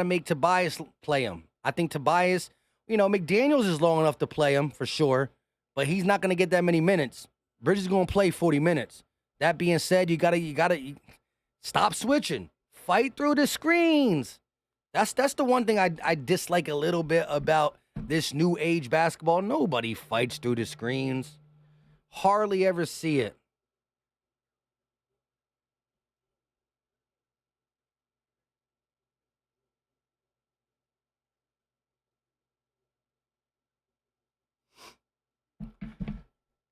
make Tobias play him. I think Tobias, McDaniels is long enough to play him for sure, but he's not going to get that many minutes. Bridges is going to play 40 minutes. That being said, you got to stop switching. Fight through the screens. That's the one thing I dislike a little bit about this new age basketball. Nobody fights through the screens. Hardly ever see it.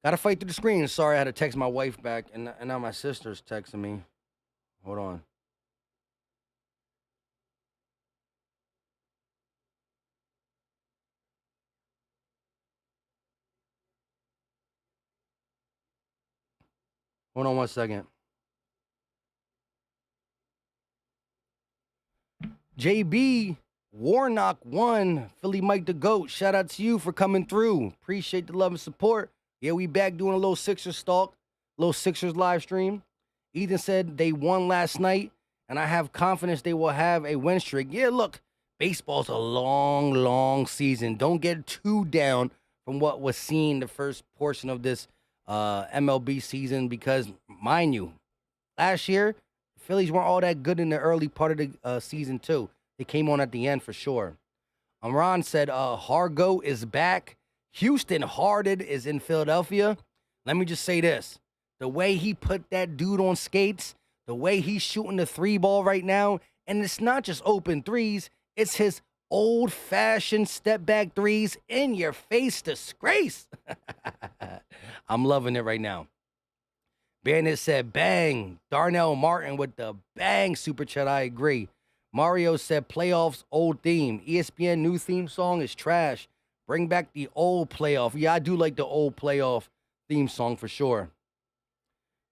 Gotta fight through the screens. Sorry, I had to text my wife back, and now my sister's texting me. Hold on. Hold on one second. JB Warnock won. Philly Mike the GOAT. Shout out to you for coming through. Appreciate the love and support. Yeah, we back doing a little Sixers stalk, little Sixers live stream. Ethan said they won last night, and I have confidence they will have a win streak. Yeah, look, baseball's a long, long season. Don't get too down from what was seen the first portion of this MLB season because, mind you, last year, the Phillies weren't all that good in the early part of the season, too. They came on at the end for sure. Ron said Hargo is back. Houston Harden is in Philadelphia. Let me just say this. The way he put that dude on skates, the way he's shooting the 3 ball right now, and it's not just open threes, it's his old-fashioned step-back threes in your face disgrace. I'm loving it right now. Bandit said, bang. Darnell Martin with the bang super chat. I agree. Mario said, playoffs old theme. ESPN new theme song is trash. Bring back the old playoff. Yeah, I do like the old playoff theme song for sure.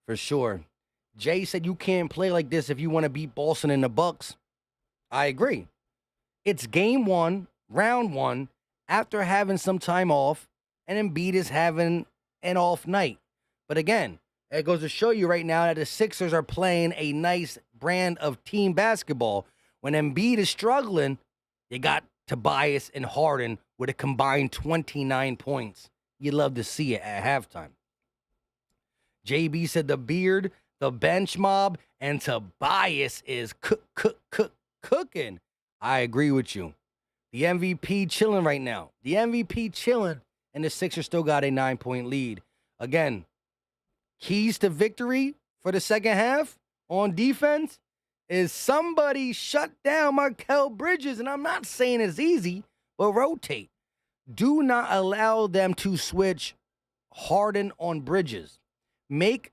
For sure. Jay said you can't play like this if you want to beat Boston and the Bucks. I agree. It's game 1, round 1, after having some time off, and Embiid is having an off night. But again, it goes to show you right now that the Sixers are playing a nice brand of team basketball. When Embiid is struggling, you got Tobias and Harden with a combined 29 points. You love to see it at halftime. JB said the beard, the bench mob, and Tobias is cooking. I agree with you. The MVP chilling right now. The MVP chilling, and the Sixers still got a 9-point lead. Again, keys to victory for the second half on defense is somebody shut down Mikal Bridges, and I'm not saying it's easy, but rotate. Do not allow them to switch Harden on Bridges. Make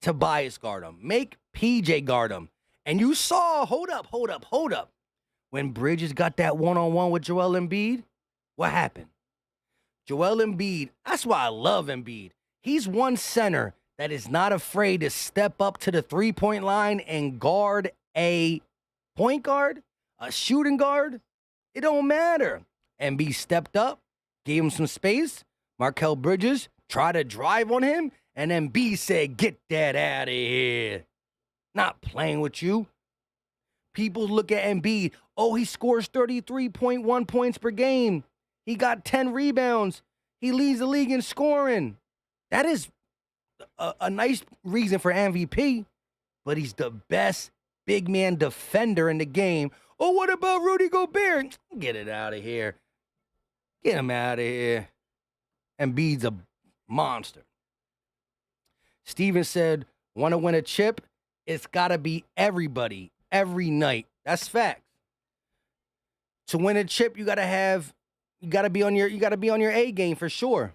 Tobias guard him. Make PJ guard him. And you saw, hold up. When Bridges got that one-on-one with Joel Embiid, what happened? Joel Embiid, that's why I love Embiid. He's one center that is not afraid to step up to the three-point line and guard a point guard, a shooting guard. It don't matter. Embiid stepped up, gave him some space. Mikal Bridges tried to drive on him, and Embiid said, get that out of here. Not playing with you. People look at Embiid. Oh, he scores 33.1 points per game. He got 10 rebounds. He leads the league in scoring. That is a nice reason for MVP, but he's the best big man defender in the game. Oh, what about Rudy Gobert? Get it out of here. Get him out of here. Embiid's a monster. Steven said, want to win a chip? It's got to be everybody every night. That's facts. To win a chip, you got to be on your A game for sure.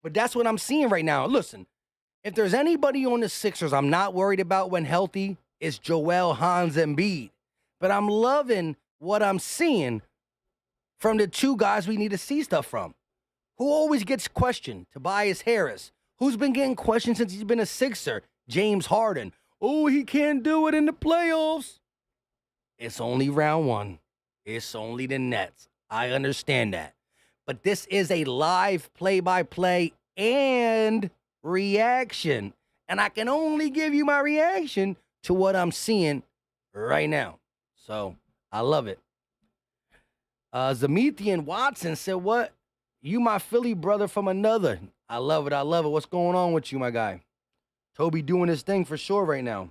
But that's what I'm seeing right now. Listen, if there's anybody on the Sixers I'm not worried about when healthy, it's Joel, Hans, and Embiid. But I'm loving what I'm seeing from the two guys we need to see stuff from. Who always gets questioned? Tobias Harris. Who's been getting questioned since he's been a Sixer? James Harden. Oh, he can't do it in the playoffs. It's only round one. It's only the Nets. I understand that. But this is a live play-by-play and reaction. And I can only give you my reaction to what I'm seeing right now. So, I love it. Zamethian Watson said, what? You my Philly brother from another. I love it. I love it. What's going on with you, my guy? Toby doing his thing for sure right now.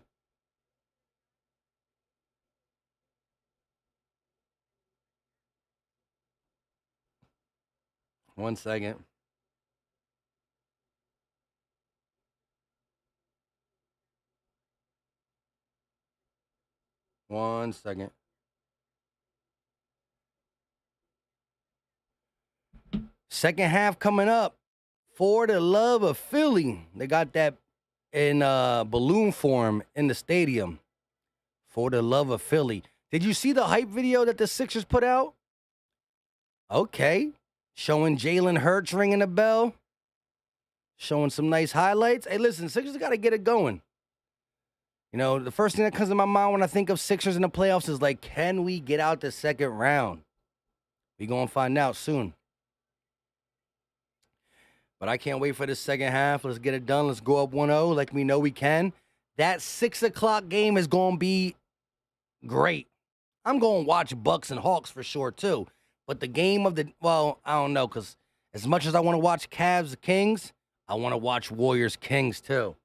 One second. One second. Second half coming up. For the love of Philly. They got that in balloon form in the stadium. For the love of Philly. Did you see the hype video that the Sixers put out? Okay. Showing Jalen Hurts ringing the bell. Showing some nice highlights. Hey, listen, Sixers got to get it going. You know, the first thing that comes to my mind when I think of Sixers in the playoffs is like, can we get out the second round? We going to find out soon. But I can't wait for the second half. Let's get it done. Let's go up 1-0 like we know we can. That 6 o'clock game is going to be great. I'm going to watch Bucks and Hawks for sure, too. But the game of the, well, I don't know, because as much as I want to watch Cavs Kings, I want to watch Warriors Kings, too.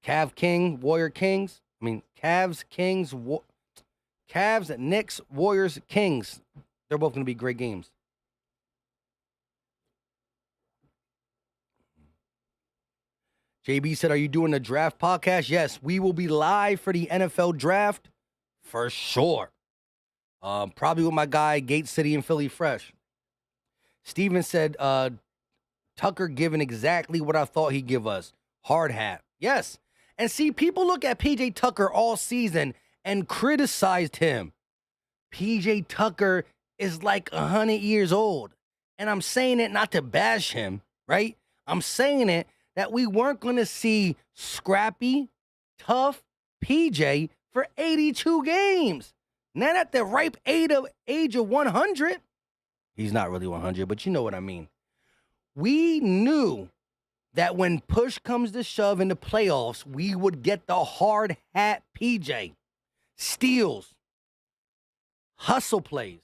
Cav King, Warrior Kings. I mean, Cavs, Kings, Cavs, Knicks, Warriors, Kings. They're both going to be great games. JB said, are you doing the draft podcast? Yes, we will be live for the NFL draft for sure. Probably with my guy, Gate City and Philly Fresh. Steven said, Tucker giving exactly what I thought he'd give us. Hard hat. Yes. And see, people look at PJ Tucker all season and criticized him. PJ Tucker is like 100 years old. And I'm saying it not to bash him, right? I'm saying it that we weren't going to see scrappy, tough PJ for 82 games. Not at the ripe age of 100. He's not really 100, but you know what I mean. We knew that when push comes to shove in the playoffs, we would get the hard hat PJ. Steals, hustle plays,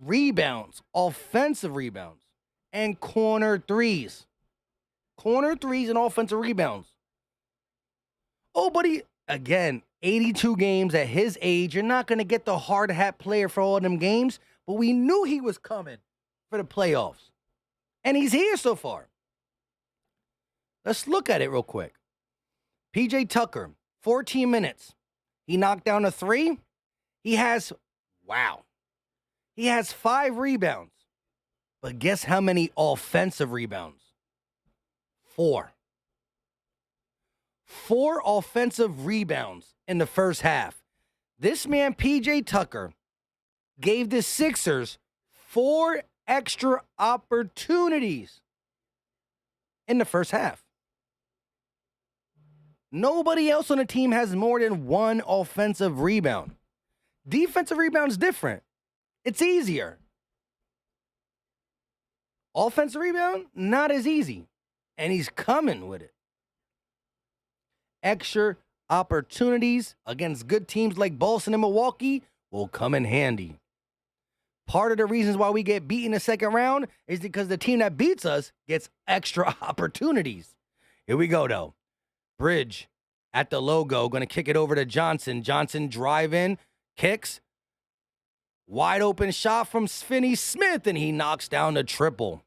rebounds, offensive rebounds, and corner threes. Corner threes and offensive rebounds. Oh, but again, 82 games at his age. You're not going to get the hard hat player for all of them games, but we knew he was coming for the playoffs. And he's here so far. Let's look at it real quick. PJ Tucker, 14 minutes. He knocked down a 3. He has 5 rebounds. But guess how many offensive rebounds? 4. 4 offensive rebounds in the first half. This man, PJ Tucker, gave the Sixers 4 extra opportunities in the first half. Nobody else on the team has more than 1 offensive rebound. Defensive rebound's different. It's easier. Offensive rebound, not as easy. And he's coming with it. Extra opportunities against good teams like Boston and Milwaukee will come in handy. Part of the reasons why we get beat in the second round is because the team that beats us gets extra opportunities. Here we go, though. Bridge at the logo, going to kick it over to Johnson. Johnson drive in, kicks. Wide open shot from Finney Smith, and he knocks down the triple.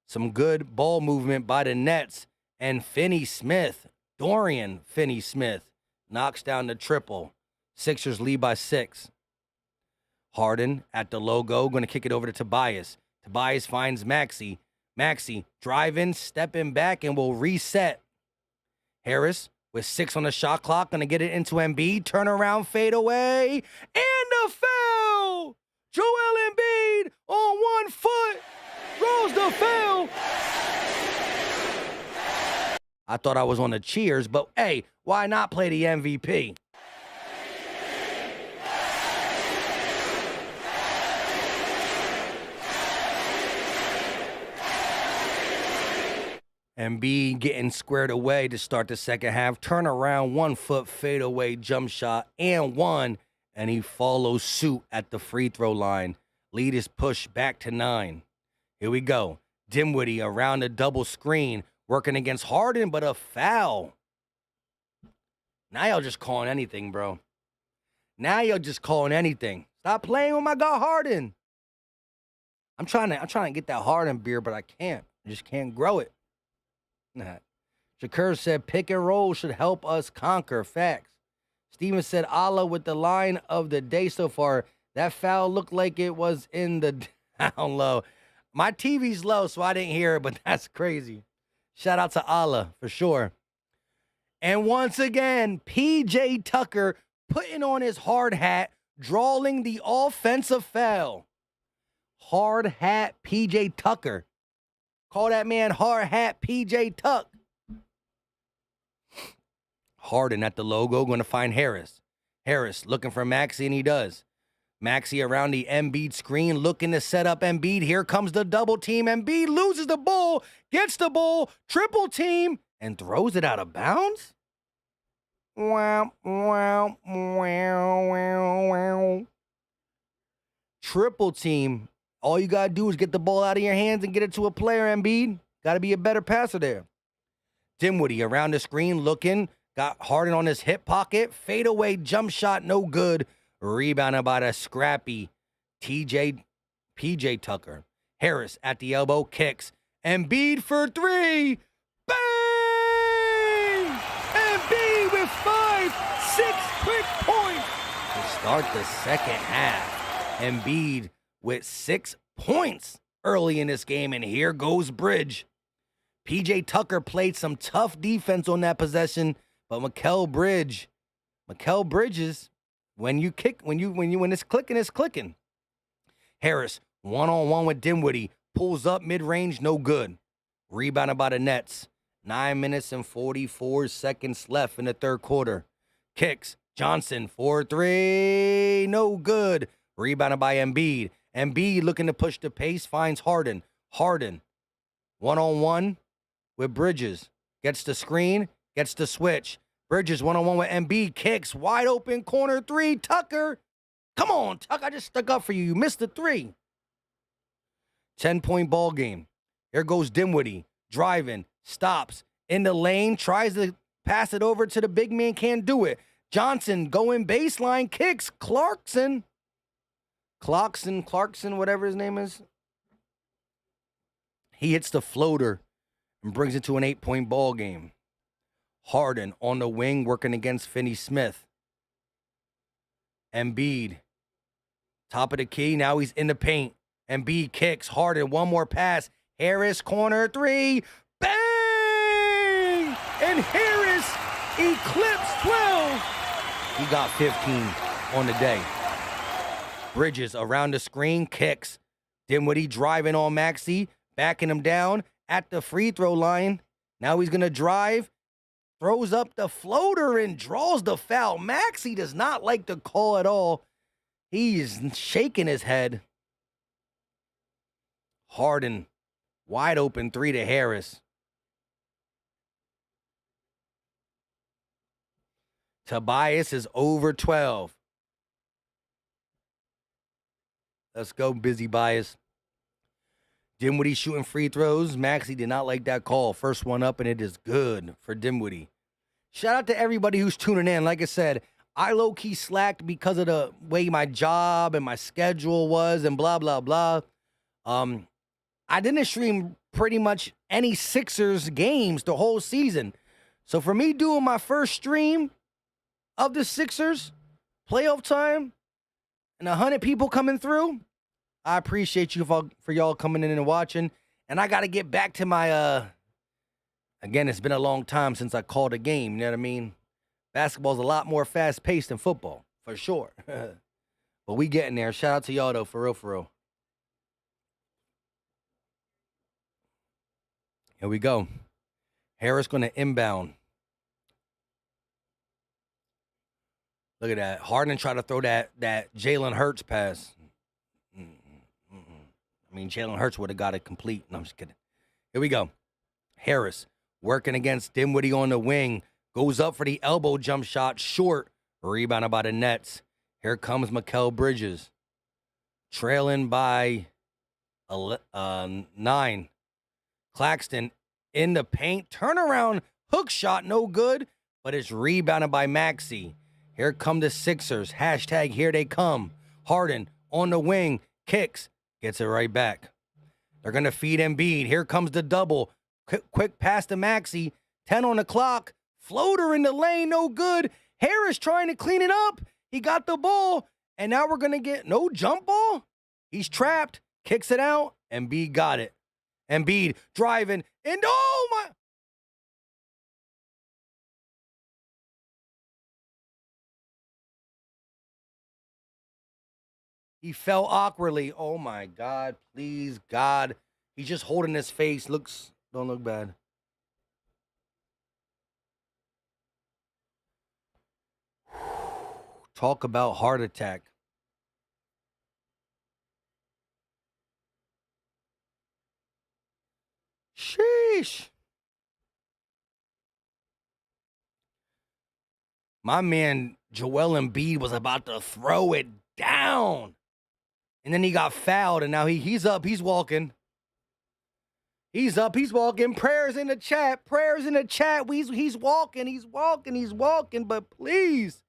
Some good ball movement by the Nets, and Finney Smith Dorian Finney-Smith knocks down the triple. Sixers lead by 6. Harden at the logo, going to kick it over to Tobias. Tobias finds Maxey. Maxey driving, stepping back, and will reset. Harris with 6 on the shot clock, going to get it into Embiid. Turnaround, fade away, and a foul! Joel Embiid on 1 foot draws the foul. I thought I was on the cheers, but hey, why not play the MVP? Embiid getting squared away to start the second half. Turn around, 1 foot fadeaway jump shot and 1, and he follows suit at the free throw line. Lead is pushed back to 9. Here we go. Dinwiddie around the double screen, working against Harden, but a foul. Now y'all just calling anything, bro. Now you're just calling anything. Stop playing with my guy Harden. I'm trying to get that Harden beard, but I can't. I just can't grow it. Nah. Shakur said pick and roll should help us conquer. Facts. Steven said Allah with the line of the day so far. That foul looked like it was in the down low. My TV's low, so I didn't hear it, but that's crazy. Shout out to Allah for sure. And once again, PJ Tucker putting on his hard hat, drawing the offensive foul. Hard hat PJ Tucker. Call that man hard hat PJ Tuck. Harden at the logo, going to find Harris. Harris looking for Maxey, and he does. Maxey around the Embiid screen, looking to set up Embiid. Here comes the double team. Embiid loses the ball, gets the ball, triple team, and throws it out of bounds? Wow, wow, wow, wow, wow. Triple team. All you got to do is get the ball out of your hands and get it to a player, Embiid. Got to be a better passer there. Dinwiddie around the screen looking. Got Harden on his hip pocket. Fadeaway jump shot, no good. Rebounded by the scrappy PJ Tucker. Harris at the elbow, kicks. Embiid for 3. Bang! Embiid with 5, 6 quick points to start the second half. Embiid with 6 points early in this game, and here goes Bridge. PJ Tucker played some tough defense on that possession, but Mikal Bridges, when it's clicking, it's clicking. Harris, 1-on-1 with Dinwiddie, pulls up mid-range, no good. Rebounded by the Nets. 9 minutes and 44 seconds left in the third quarter. Kicks, Johnson, 4-3, no good. Rebounded by Embiid. Embiid looking to push the pace, finds Harden. Harden, 1-on-1 with Bridges. Gets the screen, gets the switch. Bridges 1-on-1 with Embiid, kicks, wide open, corner 3, Tucker. Come on, Tuck, I just stuck up for you. You missed the 3. 10-point ball game. Here goes Dinwiddie, driving, stops, in the lane, tries to pass it over to the big man, can't do it. Johnson going baseline, kicks, Clarkson, whatever his name is. He hits the floater and brings it to an 8-point ball game. Harden on the wing working against Finney-Smith. Embiid, top of the key, now he's in the paint. Embiid kicks, Harden, one more pass. Harris, corner 3, bang! And Harris eclipsed 12. He got 15 on the day. Bridges around the screen, kicks. Dinwiddie driving on Maxey, backing him down at the free throw line. Now he's going to drive, throws up the floater and draws the foul. Maxey does not like the call at all. He is shaking his head. Harden, wide open 3 to Harris. Tobias is over 12. Let's go, busy bias. Dinwiddie shooting free throws. Maxey did not like that call. First one up, and it is good for Dinwiddie. Shout out to everybody who's tuning in. Like I said, I low-key slacked because of the way my job and my schedule was and blah, blah, blah. I didn't stream pretty much any Sixers games the whole season. So for me doing my first stream of the Sixers, playoff time, and 100 people coming through, I appreciate you for y'all coming in and watching. And I got to get back to my, again, it's been a long time since I called a game, you know what I mean? Basketball's a lot more fast-paced than football, for sure. But we getting there. Shout out to y'all, though, for real, for real. Here we go. Harris going to inbound. Look at that. Harden tried to throw that Jalen Hurts pass. I mean, Jalen Hurts would have got it complete. No, I'm just kidding. Here we go. Harris working against Dinwiddie on the wing. Goes up for the elbow jump shot. Short. Rebounded by the Nets. Here comes Mikal Bridges. Trailing by 9. Claxton in the paint. Turnaround hook shot. No good. But it's rebounded by Maxey. Here come the Sixers. Hashtag here they come. Harden on the wing. Kicks. Gets it right back. They're going to feed Embiid. Here comes the double. Quick pass to Maxey. 10 on the clock. Floater in the lane. No good. Harris trying to clean it up. He got the ball. And now we're going to get no jump ball. He's trapped. Kicks it out. Embiid got it. Embiid driving. And oh my. He fell awkwardly. Oh, my God. Please, God. He's just holding his face. Don't look bad. Talk about heart attack. Sheesh. My man, Joel Embiid, was about to throw it down. And then he got fouled, and now he's up. He's walking. He's up. He's walking. Prayers in the chat. Prayers in the chat. He's walking. He's walking. He's walking. But please,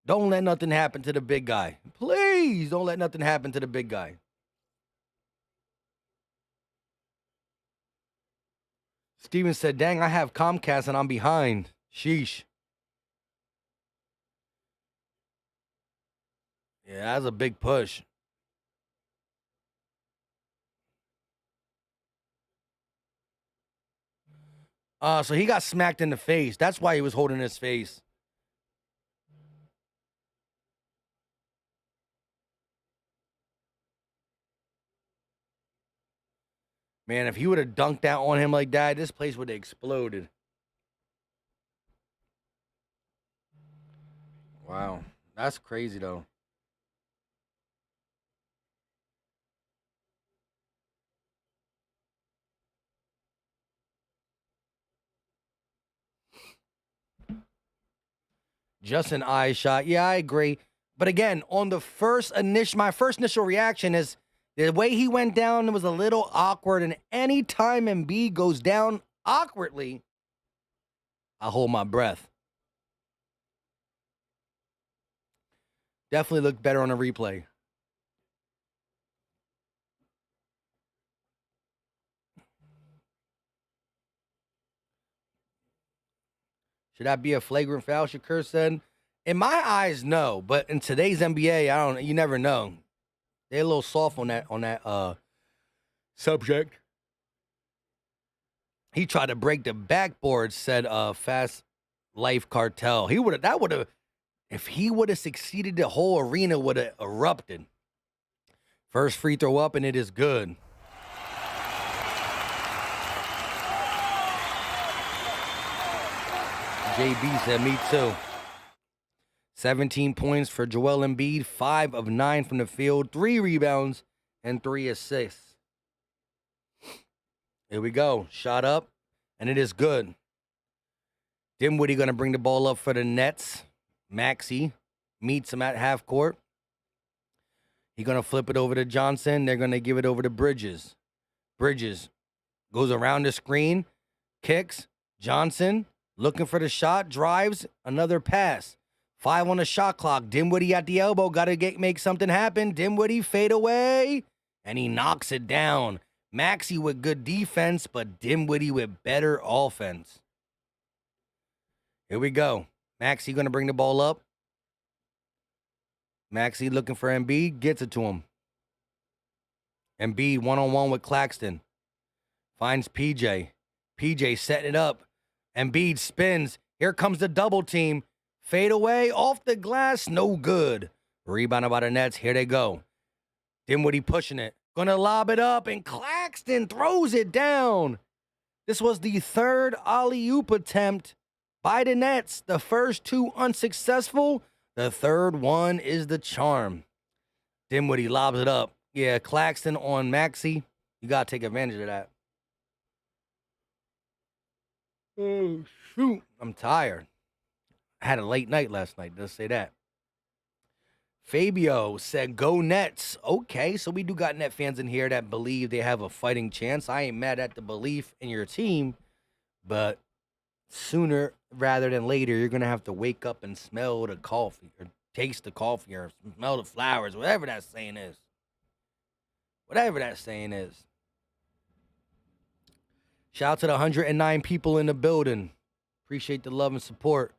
don't let nothing happen to the big guy. Please don't let nothing happen to the big guy. Steven said, dang, I have Comcast and I'm behind. Sheesh. Yeah, that's a big push. So he got smacked in the face. That's why he was holding his face. Man, if he would have dunked out on him like that, this place would have exploded. Wow. That's crazy, though. Just an eye shot. Yeah, I agree. But again, on the my first initial reaction is the way he went down was a little awkward. And any time Embiid goes down awkwardly, I hold my breath. Definitely looked better on a replay. Should that be a flagrant foul, Shakur said? In my eyes, no. But in today's NBA, you never know. They're a little soft on that subject. He tried to break the backboard, said Fast Life Cartel. If he would have succeeded, the whole arena would have erupted. First free throw up, and it is good. JB said, me too. 17 points for Joel Embiid, 5 of 9 from the field, 3 rebounds, and 3 assists. Here we go. Shot up, and it is good. Dinwiddie going to bring the ball up for the Nets. Maxey meets him at half court. He's going to flip it over to Johnson. They're going to give it over to Bridges. Bridges goes around the screen, kicks. Johnson looking for the shot, drives, another pass. 5 on the shot clock. Dinwiddie at the elbow. Got to make something happen. Dinwiddie fade away, and he knocks it down. Maxey with good defense, but Dinwiddie with better offense. Here we go. Maxey going to bring the ball up. Maxey looking for Embiid, gets it to him. Embiid one-on-one with Claxton. Finds PJ. PJ setting it up. Embiid spins. Here comes the double team. Fade away, off the glass, no good. Rebounded by the Nets. Here they go. Dinwiddie pushing it. Gonna lob it up, and Claxton throws it down. This was the third alley-oop attempt by the Nets. The first two unsuccessful. The third one is the charm. Dinwiddie lobs it up. Yeah, Claxton on Maxey. You got to take advantage of that. Oh, shoot. I'm tired. I had a late night last night. Let's say that. Fabio said, go Nets. Okay, so we do got Net fans in here that believe they have a fighting chance. I ain't mad at the belief in your team, but sooner rather than later, you're going to have to wake up and smell the coffee or taste the coffee or smell the flowers, whatever that saying is. Whatever that saying is. Shout out to the 109 people in the building. Appreciate the love and support.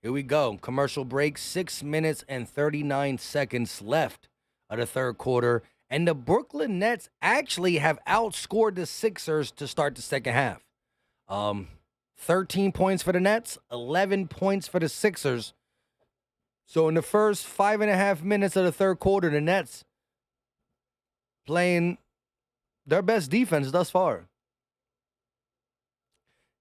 Here we go. Commercial break. 6 minutes and 39 seconds left of the third quarter. And the Brooklyn Nets actually have outscored the Sixers to start the second half. 13 points for the Nets, 11 points for the Sixers. So in the first 5.5 minutes of the third quarter, the Nets playing their best defense thus far.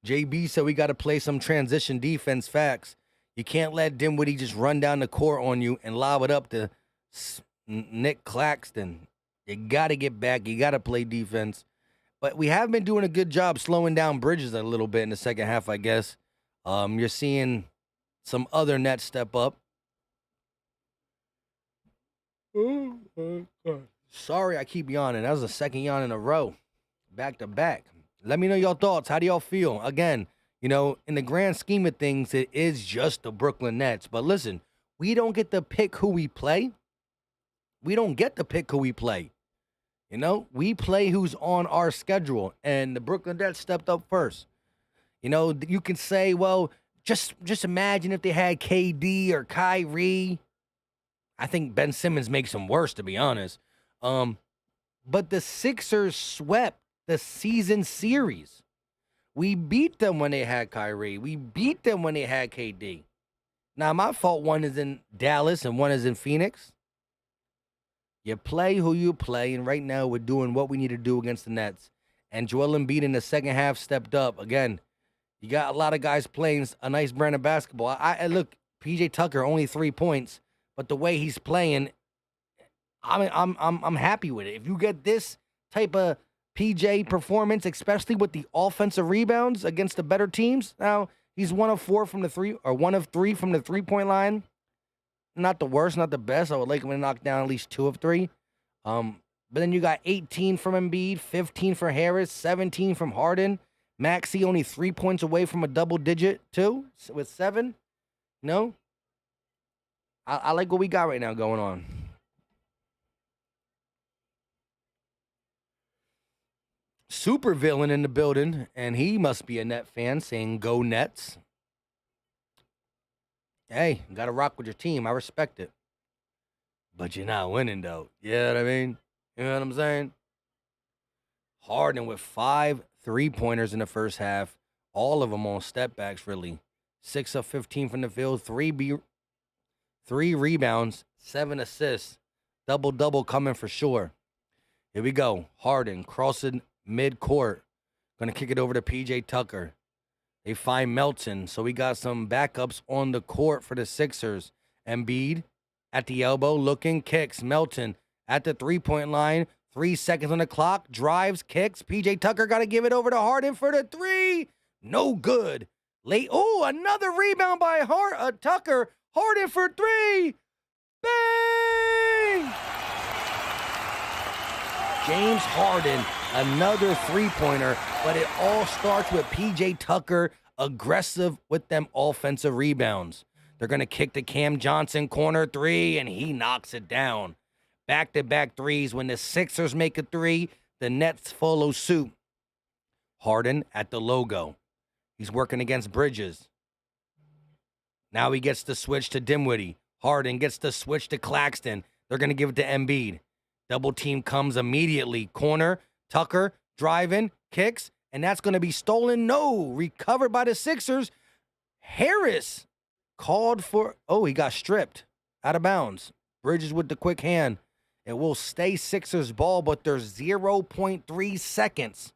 JB said we got to play some transition defense. Facts. You can't let Dinwiddie just run down the court on you and lob it up to Nick Claxton. You got to get back. You got to play defense. But we have been doing a good job slowing down Bridges a little bit in the second half, I guess. You're seeing some other Nets step up. Oh, my God. Sorry, I keep yawning. That was the second yawn in a row, back to back. Let me know your thoughts. How do y'all feel? Again, you know, in the grand scheme of things, it is just the Brooklyn Nets. But listen, we don't get to pick who we play. We don't get to pick who we play. You know, we play who's on our schedule, and the Brooklyn Nets stepped up first. You know, you can say, well, just imagine if they had KD or Kyrie. I think Ben Simmons makes them worse, to be honest. But the Sixers swept the season series. We beat them when they had Kyrie. We beat them when they had KD. Now, my fault, one is in Dallas and one is in Phoenix. You play who you play, and right now we're doing what we need to do against the Nets. And Joel Embiid in the second half stepped up. Again, you got a lot of guys playing a nice brand of basketball. I look, PJ Tucker, only 3 points, but the way he's playing, I'm happy with it. If you get this type of PJ performance, especially with the offensive rebounds against the better teams, now he's 1 of 4 from the 3, or 1 of 3 from the 3-point line. Not the worst, not the best. I would like him to knock down at least 2 of 3. But then you got 18 from Embiid, 15 for Harris, 17 from Harden. Maxey only 3 points away from a double digit, too, with 7. You know? I like what we got right now going on. Super villain in the building, and he must be a Net fan, saying go Nets. Hey, you got to rock with your team. I respect it. But you're not winning, though. You know what I mean? You know what I'm saying? Harden with 5 3-pointers in the first half. All of them on step backs, really. 6 of 15 from the field. 3 rebounds. 7 assists. Double-double coming for sure. Here we go. Harden crossing mid-court. Going to kick it over to P.J. Tucker. They find Melton, so we got some backups on the court for the Sixers. Embiid at the elbow, looking, kicks. Melton at the 3-point line. 3 seconds on the clock. Drives, kicks. P.J. Tucker got to give it over to Harden for the 3. No good. Late. Oh, another rebound by Tucker. Harden for 3. Bang! James Harden, another 3-pointer, but it all starts with P.J. Tucker aggressive with them offensive rebounds. They're going to kick the Cam Johnson corner 3, and he knocks it down. Back-to-back threes. When the Sixers make a 3, the Nets follow suit. Harden at the logo. He's working against Bridges. Now he gets the switch to Dinwiddie. Harden gets the switch to Claxton. They're going to give it to Embiid. Double team comes immediately. Corner, Tucker, driving, kicks, and that's going to be stolen. No, recovered by the Sixers. Harris called for, he got stripped out of bounds. Bridges with the quick hand. It will stay Sixers ball, but there's 0.3 seconds.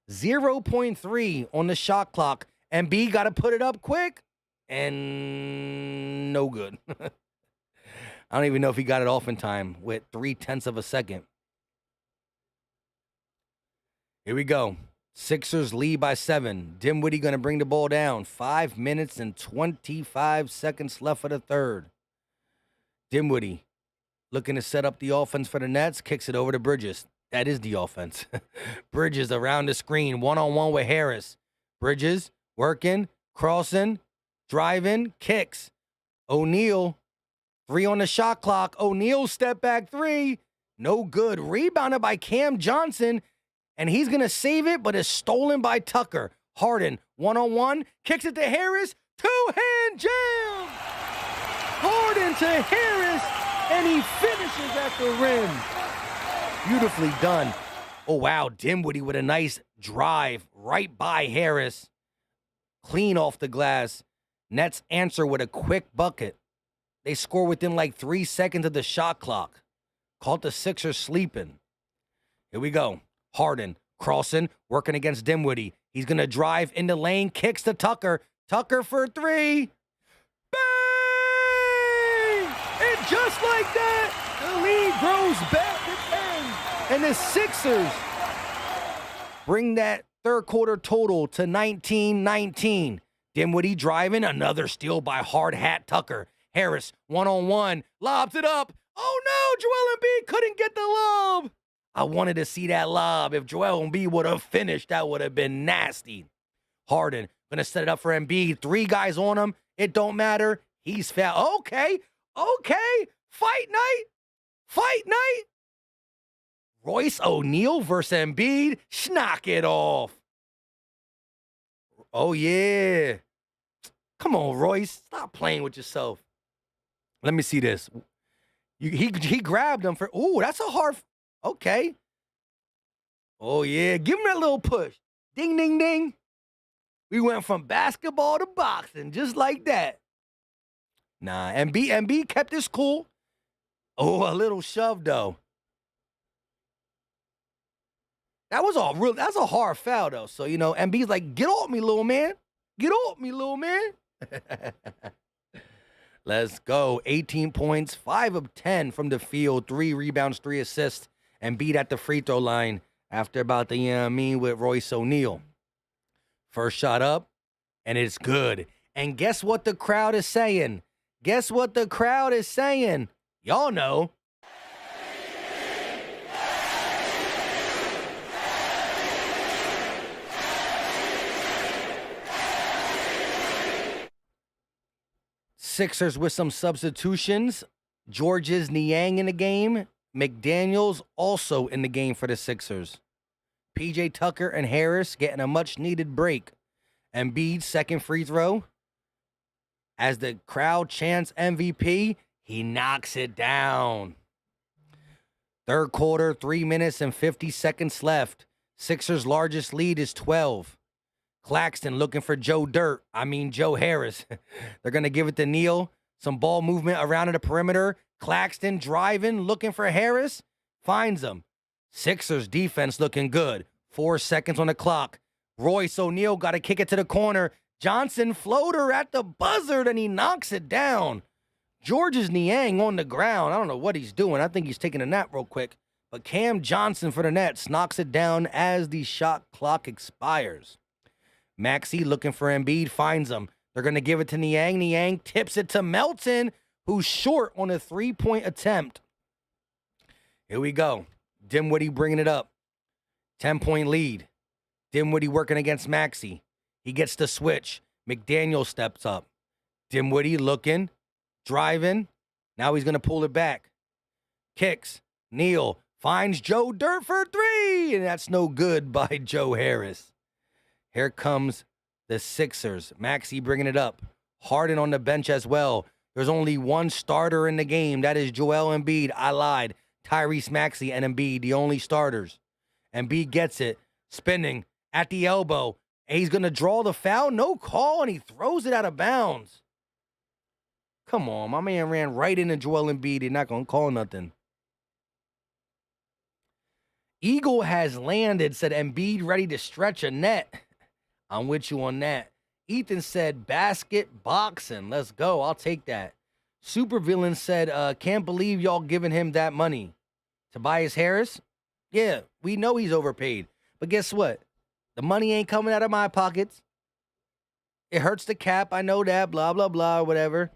0.3 on the shot clock. Embiid got to put it up quick, and no good. I don't even know if he got it off in time with 0.3 of a second. Here we go. Sixers lead by 7. Dinwiddie going to bring the ball down. 5 minutes and 25 seconds left for the third. Dinwiddie looking to set up the offense for the Nets. Kicks it over to Bridges. That is the offense. Bridges around the screen. One-on-one with Harris. Bridges working, crossing, driving, kicks. O'Neal. 3 on the shot clock. O'Neal step back 3. No good. Rebounded by Cam Johnson. And he's going to save it, but it's stolen by Tucker. Harden, one-on-one. Kicks it to Harris. Two-hand jam. Harden to Harris. And he finishes at the rim. Beautifully done. Oh, wow. Dinwiddie with a nice drive right by Harris. Clean off the glass. Nets answer with a quick bucket. They score within like 3 seconds of the shot clock. Caught the Sixers sleeping. Here we go. Harden crossing, working against Dinwiddie. He's going to drive in the lane, kicks to Tucker. Tucker for 3. Bang! And just like that, the lead grows back to 10. And the Sixers bring that third quarter total to 19-19. Dinwiddie driving, another steal by hard hat Tucker. Harris, one-on-one, lobs it up. Oh no, Joel Embiid couldn't get the lob. I wanted to see that lob. If Joel Embiid would have finished, that would have been nasty. Harden gonna set it up for Embiid. 3 guys on him. It don't matter. He's fouled. Okay. Fight night. Royce O'Neal versus Embiid. Knock it off. Oh, yeah. Come on, Royce. Stop playing with yourself. Let me see this. He grabbed him for, that's a hard, okay. Oh, yeah. Give him that little push. Ding, ding, ding. We went from basketball to boxing, just like that. Nah, Embiid kept his cool. Oh, a little shove, though. That's a hard foul, though. So, Embiid's like, get off me, little man. Get off me, little man. Let's go. 18 points, 5 of 10 from the field, 3 rebounds, 3 assists, and beat at the free throw line after about the, with Royce O'Neal. First shot up, and it's good. And guess what the crowd is saying? Y'all know. Sixers with some substitutions. Georges Niang in the game. McDaniels also in the game for the Sixers. PJ Tucker and Harris getting a much-needed break. Embiid's second free throw. As the crowd chants MVP, he knocks it down. Third quarter, 3 minutes and 50 seconds left. Sixers' largest lead is 12. Claxton looking for Joe Harris. They're going to give it to Neal. Some ball movement around the perimeter. Claxton driving, looking for Harris. Finds him. Sixers defense looking good. 4 seconds on the clock. Royce O'Neal got to kick it to the corner. Johnson floater at the buzzer, and he knocks it down. Georges Niang on the ground. I don't know what he's doing. I think he's taking a nap real quick. But Cam Johnson for the Nets knocks it down as the shot clock expires. Maxey looking for Embiid, finds him. They're going to give it to Niang. Niang tips it to Melton, who's short on a 3-point attempt. Here we go. Dinwiddie bringing it up. 10-point lead. Dinwiddie working against Maxey. He gets the switch. McDaniel steps up. Dinwiddie looking, driving. Now he's going to pull it back. Kicks. Neal finds Joe Dirt for 3, and that's no good by Joe Harris. Here comes the Sixers. Maxey bringing it up. Harden on the bench as well. There's only one starter in the game. That is Joel Embiid. I lied. Tyrese Maxey and Embiid, the only starters. Embiid gets it. Spinning at the elbow. And he's going to draw the foul. No call, and he throws it out of bounds. Come on. My man ran right into Joel Embiid. He's not going to call nothing. Eagle has landed, said Embiid ready to stretch a net. I'm with you on that. Ethan said basket boxing. Let's go. I'll take that. Supervillain said, can't believe y'all giving him that money. Tobias Harris? Yeah, we know he's overpaid. But guess what? The money ain't coming out of my pockets. It hurts the cap. I know that. Blah, blah, blah, whatever.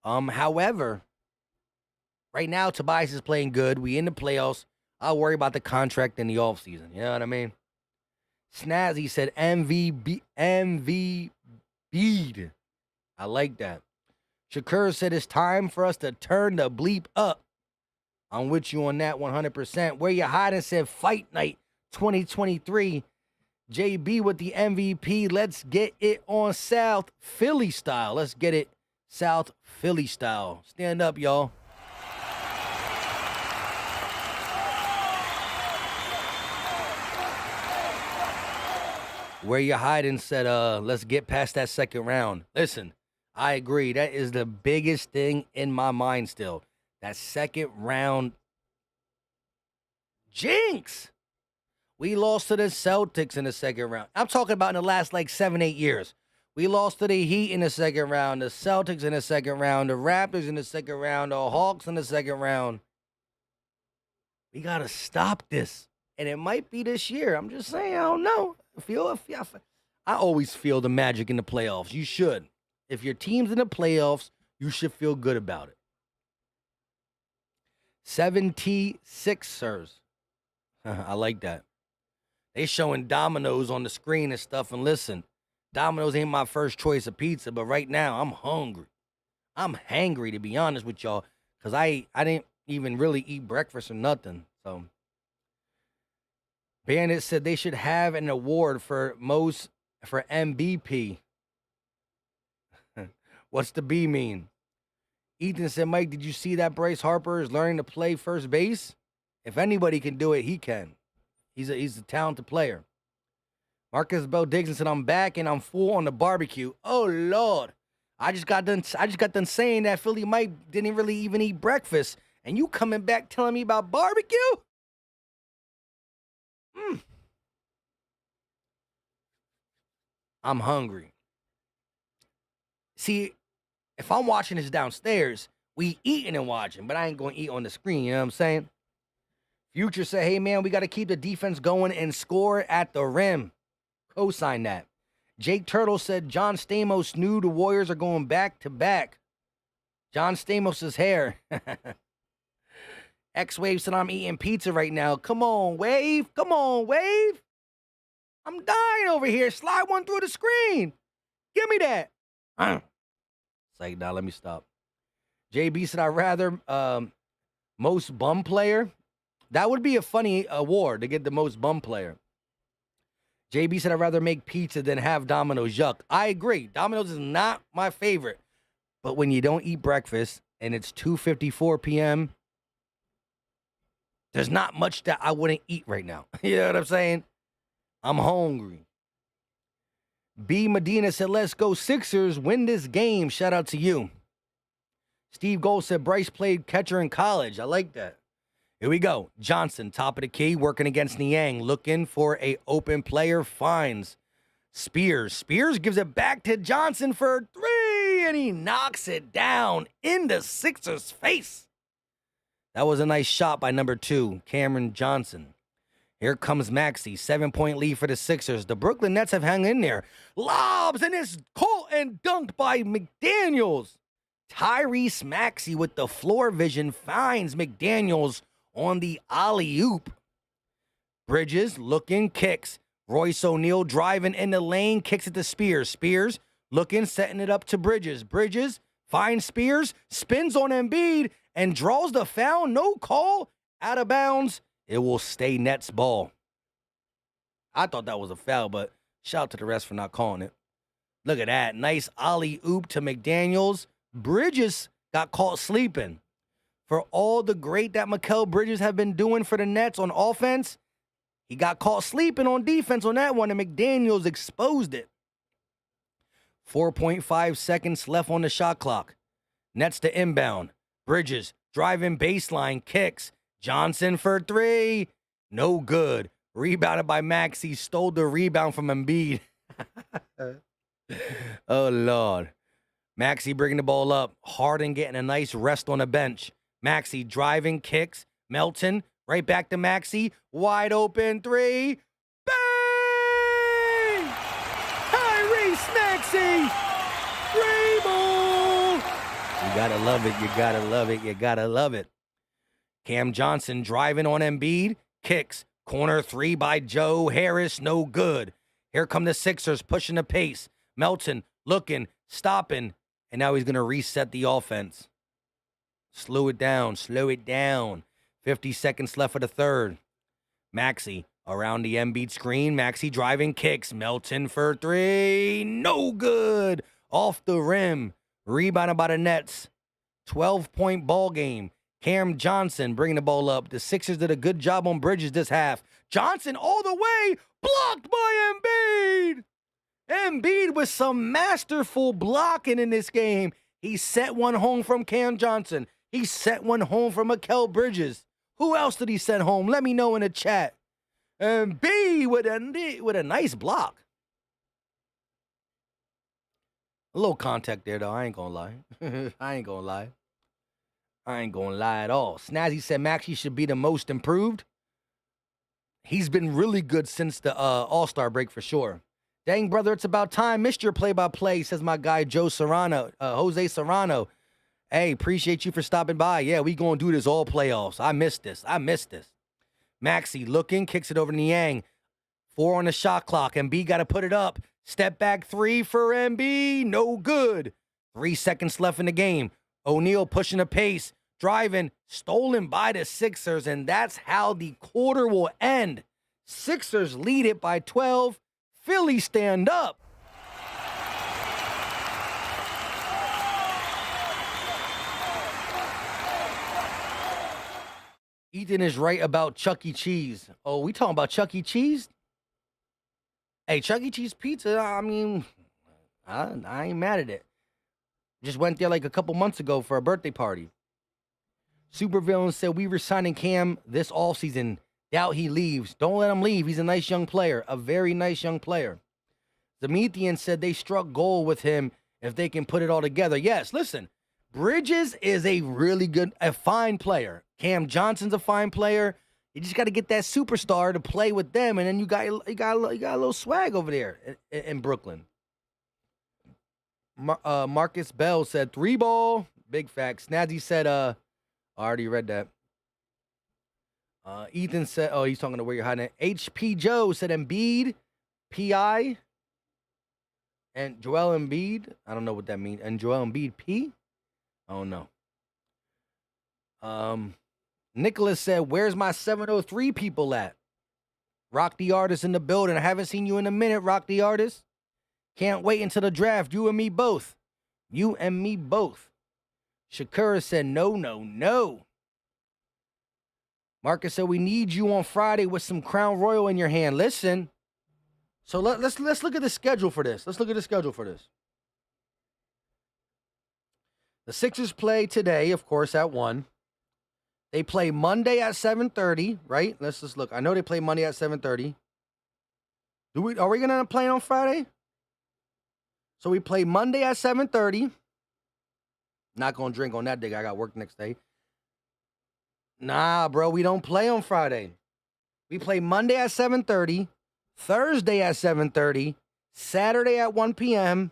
However, right now, Tobias is playing good. We in the playoffs. I'll worry about the contract in the offseason. You know what I mean? Snazzy said MVP. I like that. Shakur said it's time for us to turn the bleep up. I'm with you on that 100%. Where you hiding said Fight Night 2023. JB with the MVP. Let's get it on South Philly style. Let's get it South Philly style. Stand up, y'all. Where you hiding said, let's get past that second round. Listen, I agree. That is the biggest thing in my mind still. That second round jinx. We lost to the Celtics in the second round. I'm talking about in the last 7-8 years. We lost to the Heat in the second round, the Celtics in the second round, the Raptors in the second round, the Hawks in the second round. We got to stop this. And it might be this year. I'm just saying, I don't know. I always feel the magic in the playoffs. You should. If your team's in the playoffs, you should feel good about it. 76ers. I like that. They showing Domino's on the screen and stuff. And listen, Domino's ain't my first choice of pizza, but right now I'm hungry. I'm hangry, to be honest with y'all, because I didn't even really eat breakfast or nothing. So Bandit said they should have an award for MVP. What's the B mean? Ethan said, Mike, did you see that Bryce Harper is learning to play first base? If anybody can do it, he can. He's a talented player. Marcus Bell Dixon said, I'm back and I'm full on the barbecue. Oh Lord. I just got done saying that Philly Mike didn't really even eat breakfast. And you coming back telling me about barbecue? I'm hungry. See, if I'm watching this downstairs, we eating and watching, but I ain't going to eat on the screen, you know what I'm saying? Future said, hey, man, we got to keep the defense going and score at the rim. Co-sign that. Jake Turtle said, John Stamos knew the Warriors are going back-to-back. John Stamos' hair. X-Wave said, I'm eating pizza right now. Come on, Wave. Come on, Wave. I'm dying over here. Slide one through the screen. Give me that. It's like, nah, let me stop. JB said, I'd rather most bum player. That would be a funny award to get the most bum player. JB said, I'd rather make pizza than have Domino's. Yuck. I agree. Domino's is not my favorite. But when you don't eat breakfast and it's 2:54 p.m., there's not much that I wouldn't eat right now. You know what I'm saying? I'm hungry. B. Medina said, let's go Sixers. Win this game. Shout out to you. Steve Gold said, Bryce played catcher in college. I like that. Here we go. Johnson, top of the key, working against Niang. Looking for a open player. Finds Spears. Spears gives it back to Johnson for 3, and he knocks it down in the Sixers' face. That was a nice shot by number 2, Cameron Johnson. Here comes Maxey. 7-point lead for the Sixers. The Brooklyn Nets have hung in there. Lobs, and it's caught and dunked by McDaniels. Tyrese Maxey with the floor vision finds McDaniels on the alley-oop. Bridges looking, kicks. Royce O'Neal driving in the lane, kicks it to Spears. Spears looking, setting it up to Bridges. Bridges finds Spears, spins on Embiid, and draws the foul. No call. Out of bounds. It will stay Nets ball. I thought that was a foul, but shout out to the refs for not calling it. Look at that. Nice alley-oop to McDaniels. Bridges got caught sleeping. For all the great that Mikal Bridges have been doing for the Nets on offense, he got caught sleeping on defense on that one, and McDaniels exposed it. 4.5 seconds left on the shot clock. Nets to inbound. Bridges driving baseline kicks. Johnson for three. No good. Rebounded by Maxey. Stole the rebound from Embiid. Oh, Lord. Maxey bringing the ball up. Harden getting a nice rest on the bench. Maxey driving kicks. Melton right back to Maxey. Wide open three. Bang! Tyrese Maxey. Three ball. You gotta love it. You gotta love it. You gotta love it. Cam Johnson driving on Embiid. Kicks. Corner three by Joe Harris. No good. Here come the Sixers pushing the pace. Melton looking, stopping, and now he's going to reset the offense. Slow it down. 50 seconds left for the third. Maxey around the Embiid screen. Maxey driving kicks. Melton for three. No good. Off the rim. Rebounded by the Nets. 12-point ball game. Cam Johnson bringing the ball up. The Sixers did a good job on Bridges this half. Johnson all the way. Blocked by Embiid. Embiid with some masterful blocking in this game. He set one home from Cam Johnson. He set one home from Mikal Bridges. Who else did he send home? Let me know in the chat. Embiid with a nice block. A little contact there, though. I ain't going to lie. I ain't going to lie at all. Snazzy said Maxey should be the most improved. He's been really good since the All-Star break for sure. Dang, brother, it's about time. Missed your play-by-play, says my guy Jose Serrano. Hey, appreciate you for stopping by. Yeah, we going to do this all playoffs. I missed this. Maxey looking, kicks it over to Niang. 4 on the shot clock. Embiid got to put it up. Step back 3 for Embiid. No good. 3 seconds left in the game. O'Neal pushing the pace. Driving. Stolen by the Sixers. And that's how the quarter will end. Sixers lead it by 12. Philly stand up. Ethan is right about Chuck E. Cheese. Oh, we talking about Chuck E. Cheese? Hey, Chuck E. Cheese pizza, I mean, I ain't mad at it. Just went there like a couple months ago for a birthday party. Supervillain said we were signing Cam this offseason. Doubt he leaves. Don't let him leave. He's a nice young player. A very nice young player. Zemethian said they struck gold with him if they can put it all together. Yes, listen. Bridges is a fine player. Cam Johnson's a fine player. You just got to get that superstar to play with them, and then you got a little swag over there in Brooklyn. Marcus Bell said 3 ball. Big fact. Snazzy said, I already read that. Ethan said, oh, he's talking to where you're hiding. HP Joe said Embiid, PI, and Joel Embiid. I don't know what that means. And Joel Embiid, P? I don't know. Nicholas said, where's my 703 people at? Rock the Artist in the building. I haven't seen you in a minute, Rock the Artist. Can't wait until the draft. You and me both. Shakura said, no. Marcus said, we need you on Friday with some Crown Royal in your hand. Listen. So let's look at the schedule for this. The Sixers play today, of course, at 1. They play Monday at 7:30, right? Let's just look. I know they play Monday at 7:30. Are we going to end up playing on Friday? So we play Monday at 7:30. Not going to drink on that day. I got work next day. Nah, bro, we don't play on Friday. We play Monday at 7:30, Thursday at 7:30, Saturday at 1 p.m.,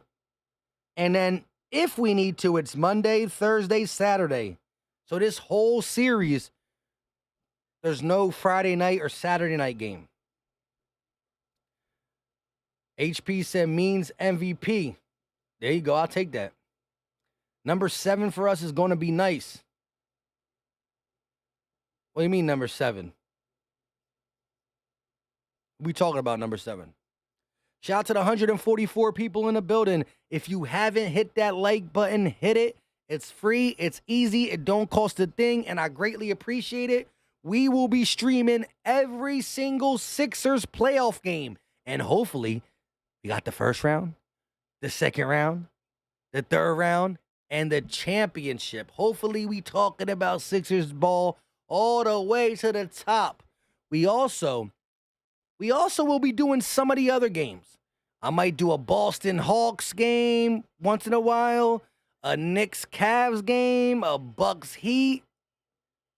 and then if we need to, it's Monday, Thursday, Saturday. So this whole series, there's no Friday night or Saturday night game. HP said means MVP. There you go. I'll take that. Number 7 for us is going to be nice. What do you mean number 7? We talking about number 7. Shout out to the 144 people in the building. If you haven't hit that like button, hit it. It's free. It's easy. It don't cost a thing, and I greatly appreciate it. We will be streaming every single Sixers playoff game, and hopefully we got the first round, the second round, the third round, and the championship. Hopefully we talking about Sixers ball all the way to the top. We also will be doing some of the other games. I might do a Boston Hawks game once in a while, a Knicks Cavs game, a Bucks Heat.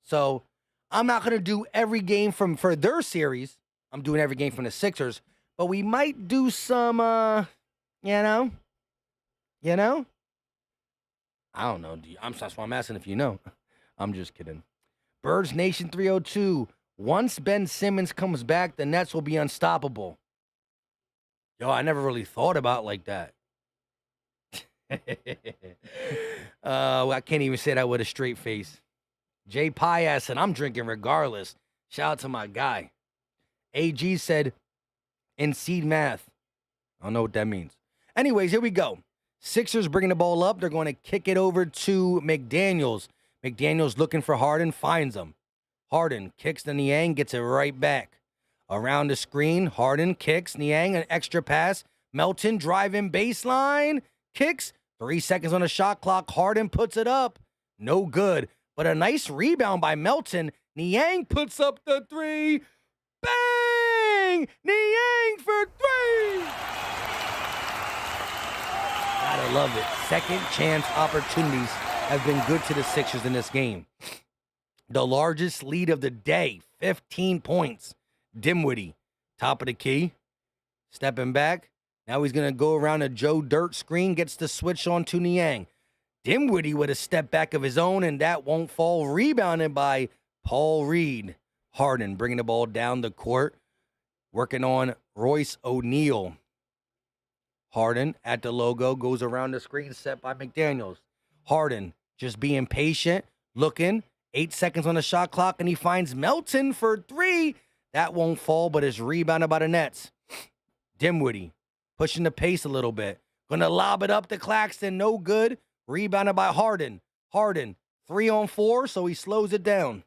So I'm not going to do every game for their series. I'm doing every game from the Sixers. But we might do some, you know? I don't know. That's why I'm asking if you know. I'm just kidding. Birds Nation 302. Once Ben Simmons comes back, the Nets will be unstoppable. Yo, I never really thought about it like that. I can't even say that with a straight face. Jay Pias said, I'm drinking regardless. Shout out to my guy. AG said, in seed math. I don't know what that means. Anyways, here we go. Sixers bringing the ball up. They're going to kick it over to McDaniels. McDaniels looking for Harden, finds him. Harden kicks to Niang, gets it right back. Around the screen, Harden kicks. Niang, an extra pass. Melton driving baseline. Kicks. 3 seconds on the shot clock. Harden puts it up. No good. But a nice rebound by Melton. Niang puts up the three. Bang! Niang for three! Gotta love it. Second chance opportunities have been good to the Sixers in this game. The largest lead of the day, 15 points. Dimwitty, top of the key, stepping back. Now he's going to go around a Joe Dirt screen, gets the switch on to Niang. Dimwitty with a step back of his own, and that won't fall. Rebounded by Paul Reed. Harden bringing the ball down the court, working on Royce O'Neal. Harden at the logo, goes around the screen, set by McDaniels. Harden just being patient, looking. 8 seconds on the shot clock, and he finds Melton for three. That won't fall, but is rebounded by the Nets. Dimwitty pushing the pace a little bit. Going to lob it up to Claxton. No good. Rebounded by Harden. Harden, 3-on-4, so he slows it down.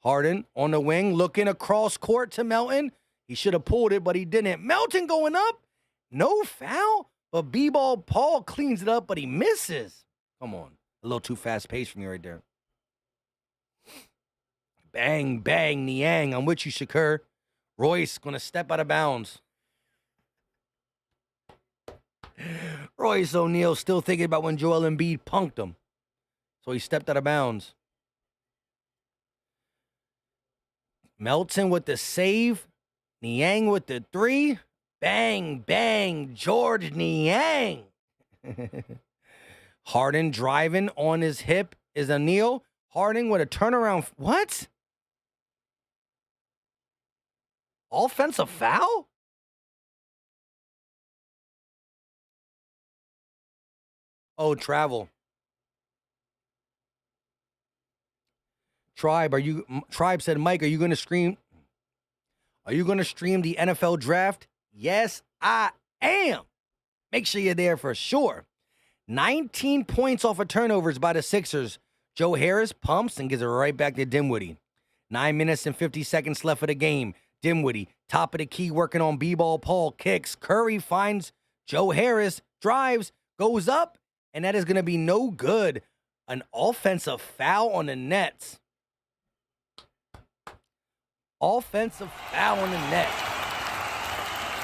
Harden on the wing, looking across court to Melton. He should have pulled it, but he didn't. Melton going up. No foul, but B-Ball Paul cleans it up, but he misses. Come on. A little too fast pace for me right there. Bang, bang, Niang. I'm with you, Shakur. Royce going to step out of bounds. Royce O'Neal still thinking about when Joel Embiid punked him. So he stepped out of bounds. Melton with the save. Niang with the three. Bang, bang, George Niang. Harden driving on his hip is O'Neal. Harden with a turnaround. What? Offensive foul? Oh, travel. Tribe said, Mike, are you going to stream the NFL draft? Yes, I am. Make sure you're there for sure. 19 points off of turnovers by the Sixers. Joe Harris pumps and gives it right back to Dimwitty. 9 minutes and 50 seconds left of the game. Dimwitty, top of the key, working on B-Ball. Paul kicks. Curry finds Joe Harris, drives, goes up, and that is going to be no good. An offensive foul on the Nets. Offensive foul on the Nets.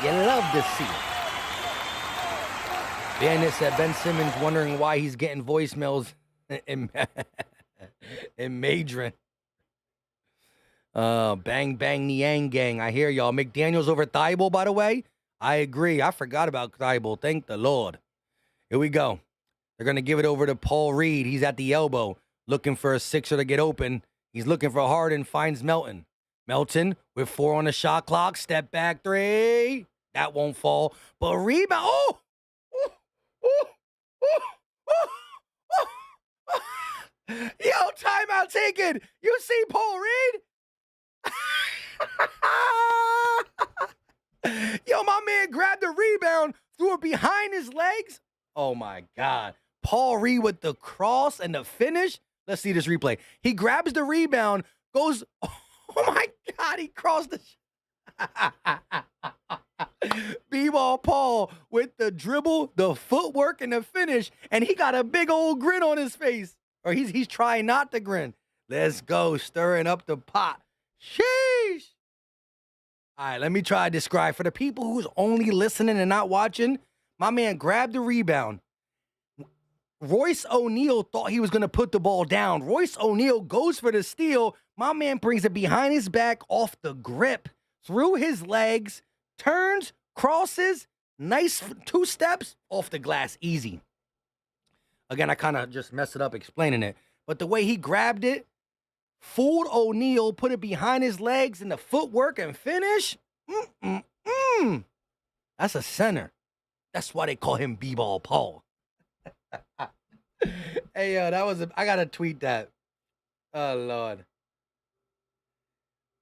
You love to see it. Bandit said Ben Simmons wondering why he's getting voicemails in Madron. Bang, bang, Niang gang. I hear y'all. McDaniels over Thibault, by the way. I agree. I forgot about Thibault. Thank the Lord. Here we go. They're going to give it over to Paul Reed. He's at the elbow, looking for a Sixer to get open. He's looking for Harden, finds Melton. Melton with 4 on the shot clock. Step back three. That won't fall. But rebound. Oh! Yo, timeout taken. You see Paul Reed? Yo, Yo, my man grabbed the rebound, threw it behind his legs. Oh, my God. Paul Reed with the cross and the finish. Let's see this replay. He grabs the rebound, goes, oh, my God, he crossed the B-ball Paul with the dribble, the footwork, and the finish, and he got a big old grin on his face. Or he's trying not to grin. Let's go, stirring up the pot. Sheesh. All right, let me try to describe. For the people who's only listening and not watching, my man grabbed the rebound. Royce O'Neal thought he was going to put the ball down. Royce O'Neal goes for the steal. My man brings it behind his back off the grip, through his legs, turns, crosses, nice 2 steps, off the glass, easy. Again, I kind of just messed it up explaining it. But the way he grabbed it, fooled O'Neal, put it behind his legs, and the footwork and finish, that's a center. That's why they call him B-ball Paul. Hey, yo, I got to tweet that. Oh, Lord.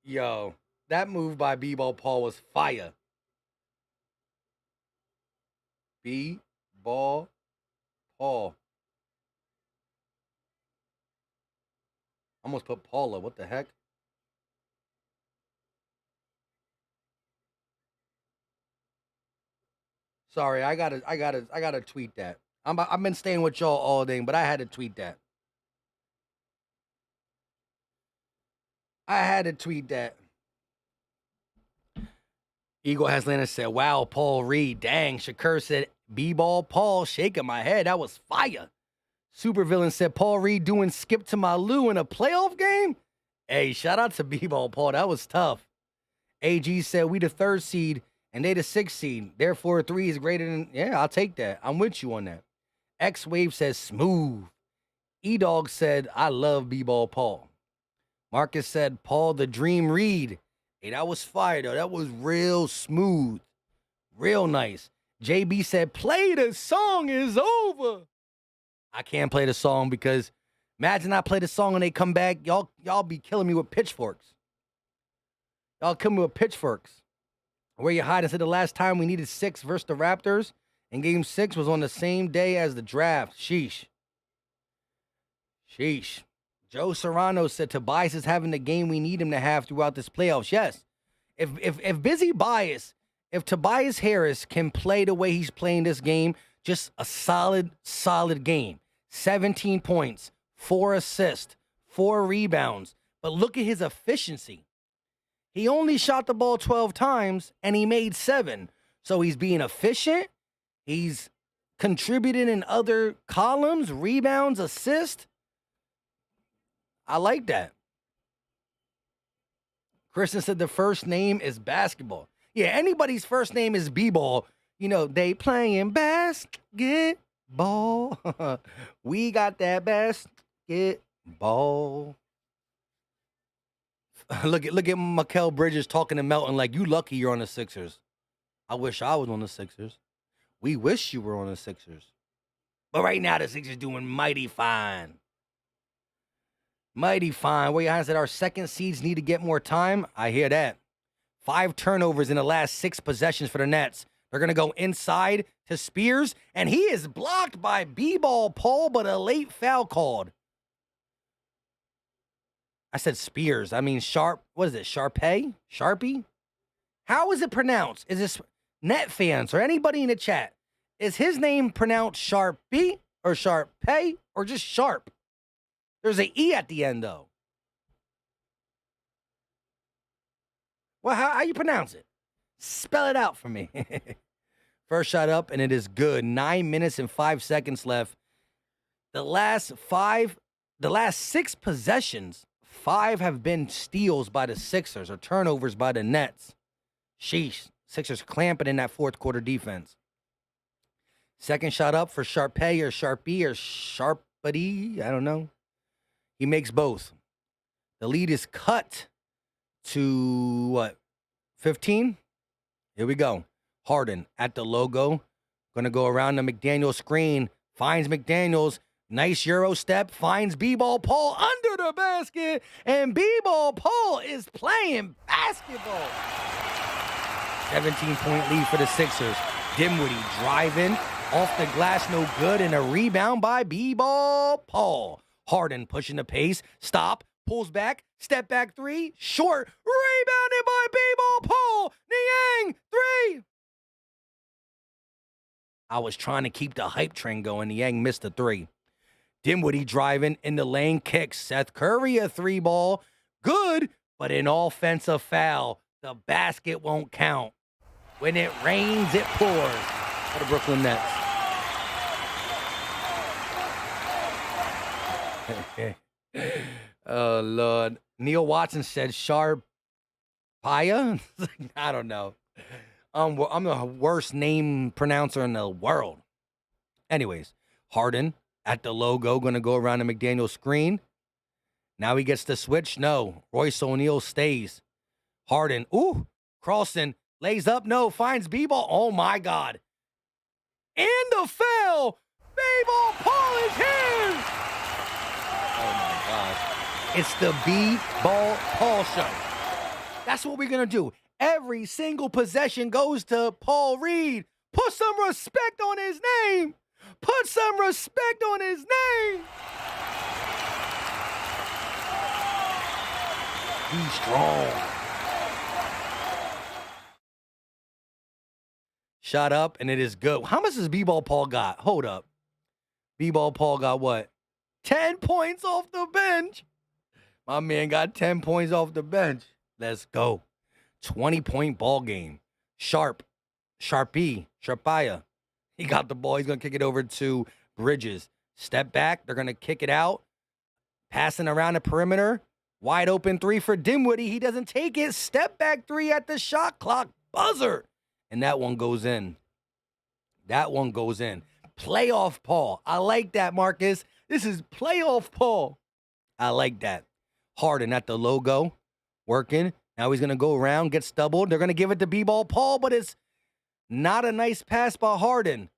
Yo, that move by B-ball Paul was fire. B-ball Paul. Almost put Paula. What the heck? Sorry, I gotta tweet that. I've been staying with y'all all day, but I had to tweet that. Eagle Haslana said, wow, Paul Reed. Dang, Shakur said, B-ball Paul, shaking my head. That was fire. Supervillain said, Paul Reed doing skip to my Lou in a playoff game? Hey, shout out to B-ball Paul. That was tough. AG said, we the 3rd seed, and they the 6th seed. Therefore, 3 is greater than... Yeah, I'll take that. I'm with you on that. X-Wave says, smooth. E-Dog said, I love B-ball Paul. Marcus said, Paul the Dream Reed. Hey, that was fire, though. That was real smooth. Real nice. JB said, play the song is over. I can't play the song because imagine I play the song and they come back. Y'all be killing me with pitchforks. Y'all kill me with pitchforks. Where you hiding? Said the last time we needed 6 versus the Raptors, and game 6 was on the same day as the draft. Sheesh. Joe Serrano said Tobias is having the game we need him to have throughout this playoffs. Yes. If Busy Bias, if Tobias Harris can play the way he's playing this game, just a solid game. 17 points, 4 assists, 4 rebounds. But look at his efficiency. He only shot the ball 12 times, and he made 7. So he's being efficient. He's contributing in other columns, rebounds, assists. I like that. Kristen said the first name is basketball. Yeah, anybody's first name is B-ball. You know, they playing basketball. We got that basketball. Look at Mikal Bridges talking to Melton like, you lucky you're on the Sixers. I wish I was on the Sixers. We wish you were on the Sixers. But right now, the Sixers doing mighty fine. Mighty fine. Where you said our 2nd seeds need to get more time. I hear that. 5 turnovers in the last 6 possessions for the Nets. They're going to go inside to Spears, and he is blocked by B-ball Paul, but a late foul called. I said Spears. I mean Sharp. What is it? Sharpay? Sharpie? How is it pronounced? Is this Net fans or anybody in the chat? Is his name pronounced Sharpie or Sharpay or just Sharp? There's an E at the end, though. Well, how you pronounce it? Spell it out for me. First shot up, and it is good. 9 minutes and 5 seconds left. The last 6 possessions, 5 have been steals by the Sixers or turnovers by the Nets. Sheesh. Sixers clamping in that fourth quarter defense. Second shot up for Sharpay or Sharpie or Sharpity. I don't know. He makes both. The lead is cut to, what, 15? Here we go. Harden at the logo. Going to go around the McDaniels screen. Finds McDaniels. Nice Euro step. Finds B-ball Paul under the basket. And B-ball Paul is playing basketball. 17-point lead for the Sixers. Dinwiddie driving off the glass, no good, and a rebound by B-Ball Paul. Harden pushing the pace, stop, pulls back, step back three, short, rebounded by B-Ball Paul. Niang, three. I was trying to keep the hype train going. Niang missed the three. Dinwiddie driving in the lane, kicks. Seth Curry a three ball. Good, but an offensive foul. The basket won't count. When it rains, it pours. For the Brooklyn Nets. Oh, Lord. Neil Watson said Sharpaya? I don't know. I'm the worst name pronouncer in the world. Anyways, Harden at the logo, going to go around the McDaniel screen. Now he gets the switch. No. Royce O'Neal stays. Harden. Ooh. Carlson lays up. No. Finds B-Ball. Oh, my God. And the foul. B-Ball Paul is here. Oh, my God. It's the B-Ball Paul show. That's what we're going to do. Every single possession goes to Paul Reed. Put some respect on his name. Put some respect on his name. He's strong. Shot up, and it is good. How much does B-Ball Paul got? Hold up. B-Ball Paul got what? 10 points off the bench. My man got 10 points off the bench. Let's go. 20-point ball game. Sharpaya. He got the ball. He's going to kick it over to Bridges. Step back. They're going to kick it out. Passing around the perimeter. Wide open three for Dinwiddie. He doesn't take it. Step back three at the shot clock. Buzzer. And that one goes in. That one goes in. Playoff Paul. I like that, Marcus. This is playoff Paul. I like that. Harden at the logo. Working. Now he's going to go around, get doubled. They're going to give it to B-Ball Paul, but it's not a nice pass by Harden.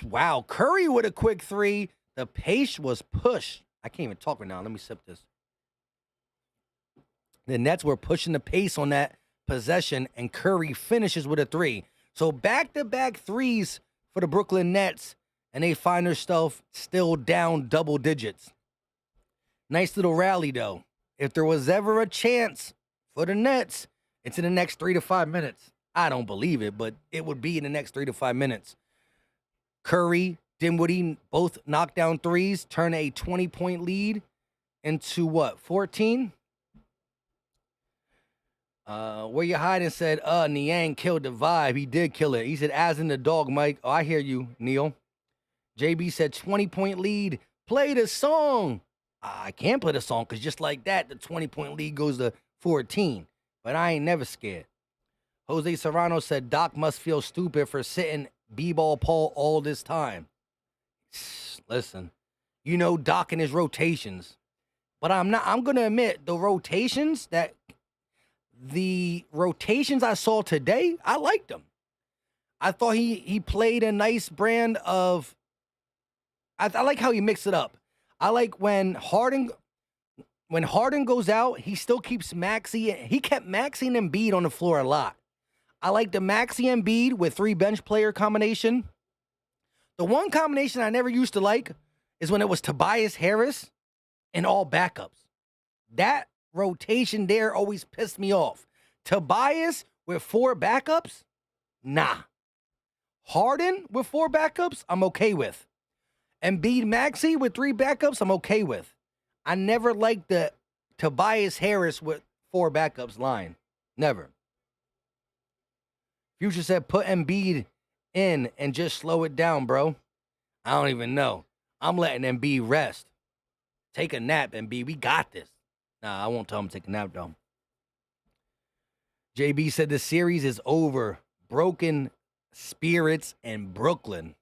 Wow. Curry with a quick three. The pace was pushed. I can't even talk right now. Let me sip this. The Nets were pushing the pace on that possession, and Curry finishes with a three. So back-to-back threes for the Brooklyn Nets, and they find themselves still down double digits. Nice little rally, though. If there was ever a chance for the Nets, it's in the next 3 to 5 minutes. I don't believe it, but it would be in the next 3 to 5 minutes. Curry, Dinwiddie, both knockdown threes, turn a 20-point lead into what, 14? Where you hiding said, Niang killed the vibe. He did kill it. He said, as in the dog, Mike. Oh, I hear you, Neil. JB said, 20-point lead. Play the song. I can't play the song because just like that, the 20-point lead goes to 14. But I ain't never scared. Jose Serrano said, Doc must feel stupid for sitting B-Ball Paul all this time. Listen, you know Doc and his rotations. But I'm going to admit, the rotations I saw today, I liked them. I thought he played a nice brand of, I like how he mixed it up. I like when Harden goes out, he still keeps Maxey. He kept Maxey and Embiid on the floor a lot. I like the Maxey Embiid with 3 bench player combination. The one combination I never used to like is when it was Tobias Harris and all backups. That rotation there always pissed me off. Tobias with 4 backups? Nah. Harden with 4 backups? I'm okay with. Embiid Maxey with 3 backups? I'm okay with. I never liked the Tobias Harris with 4 backups line. Never. Future said put Embiid in and just slow it down, bro. I don't even know. I'm letting Embiid rest. Take a nap, Embiid. We got this. Nah, I won't tell him to take a nap, though. JB said the series is over. Broken spirits in Brooklyn.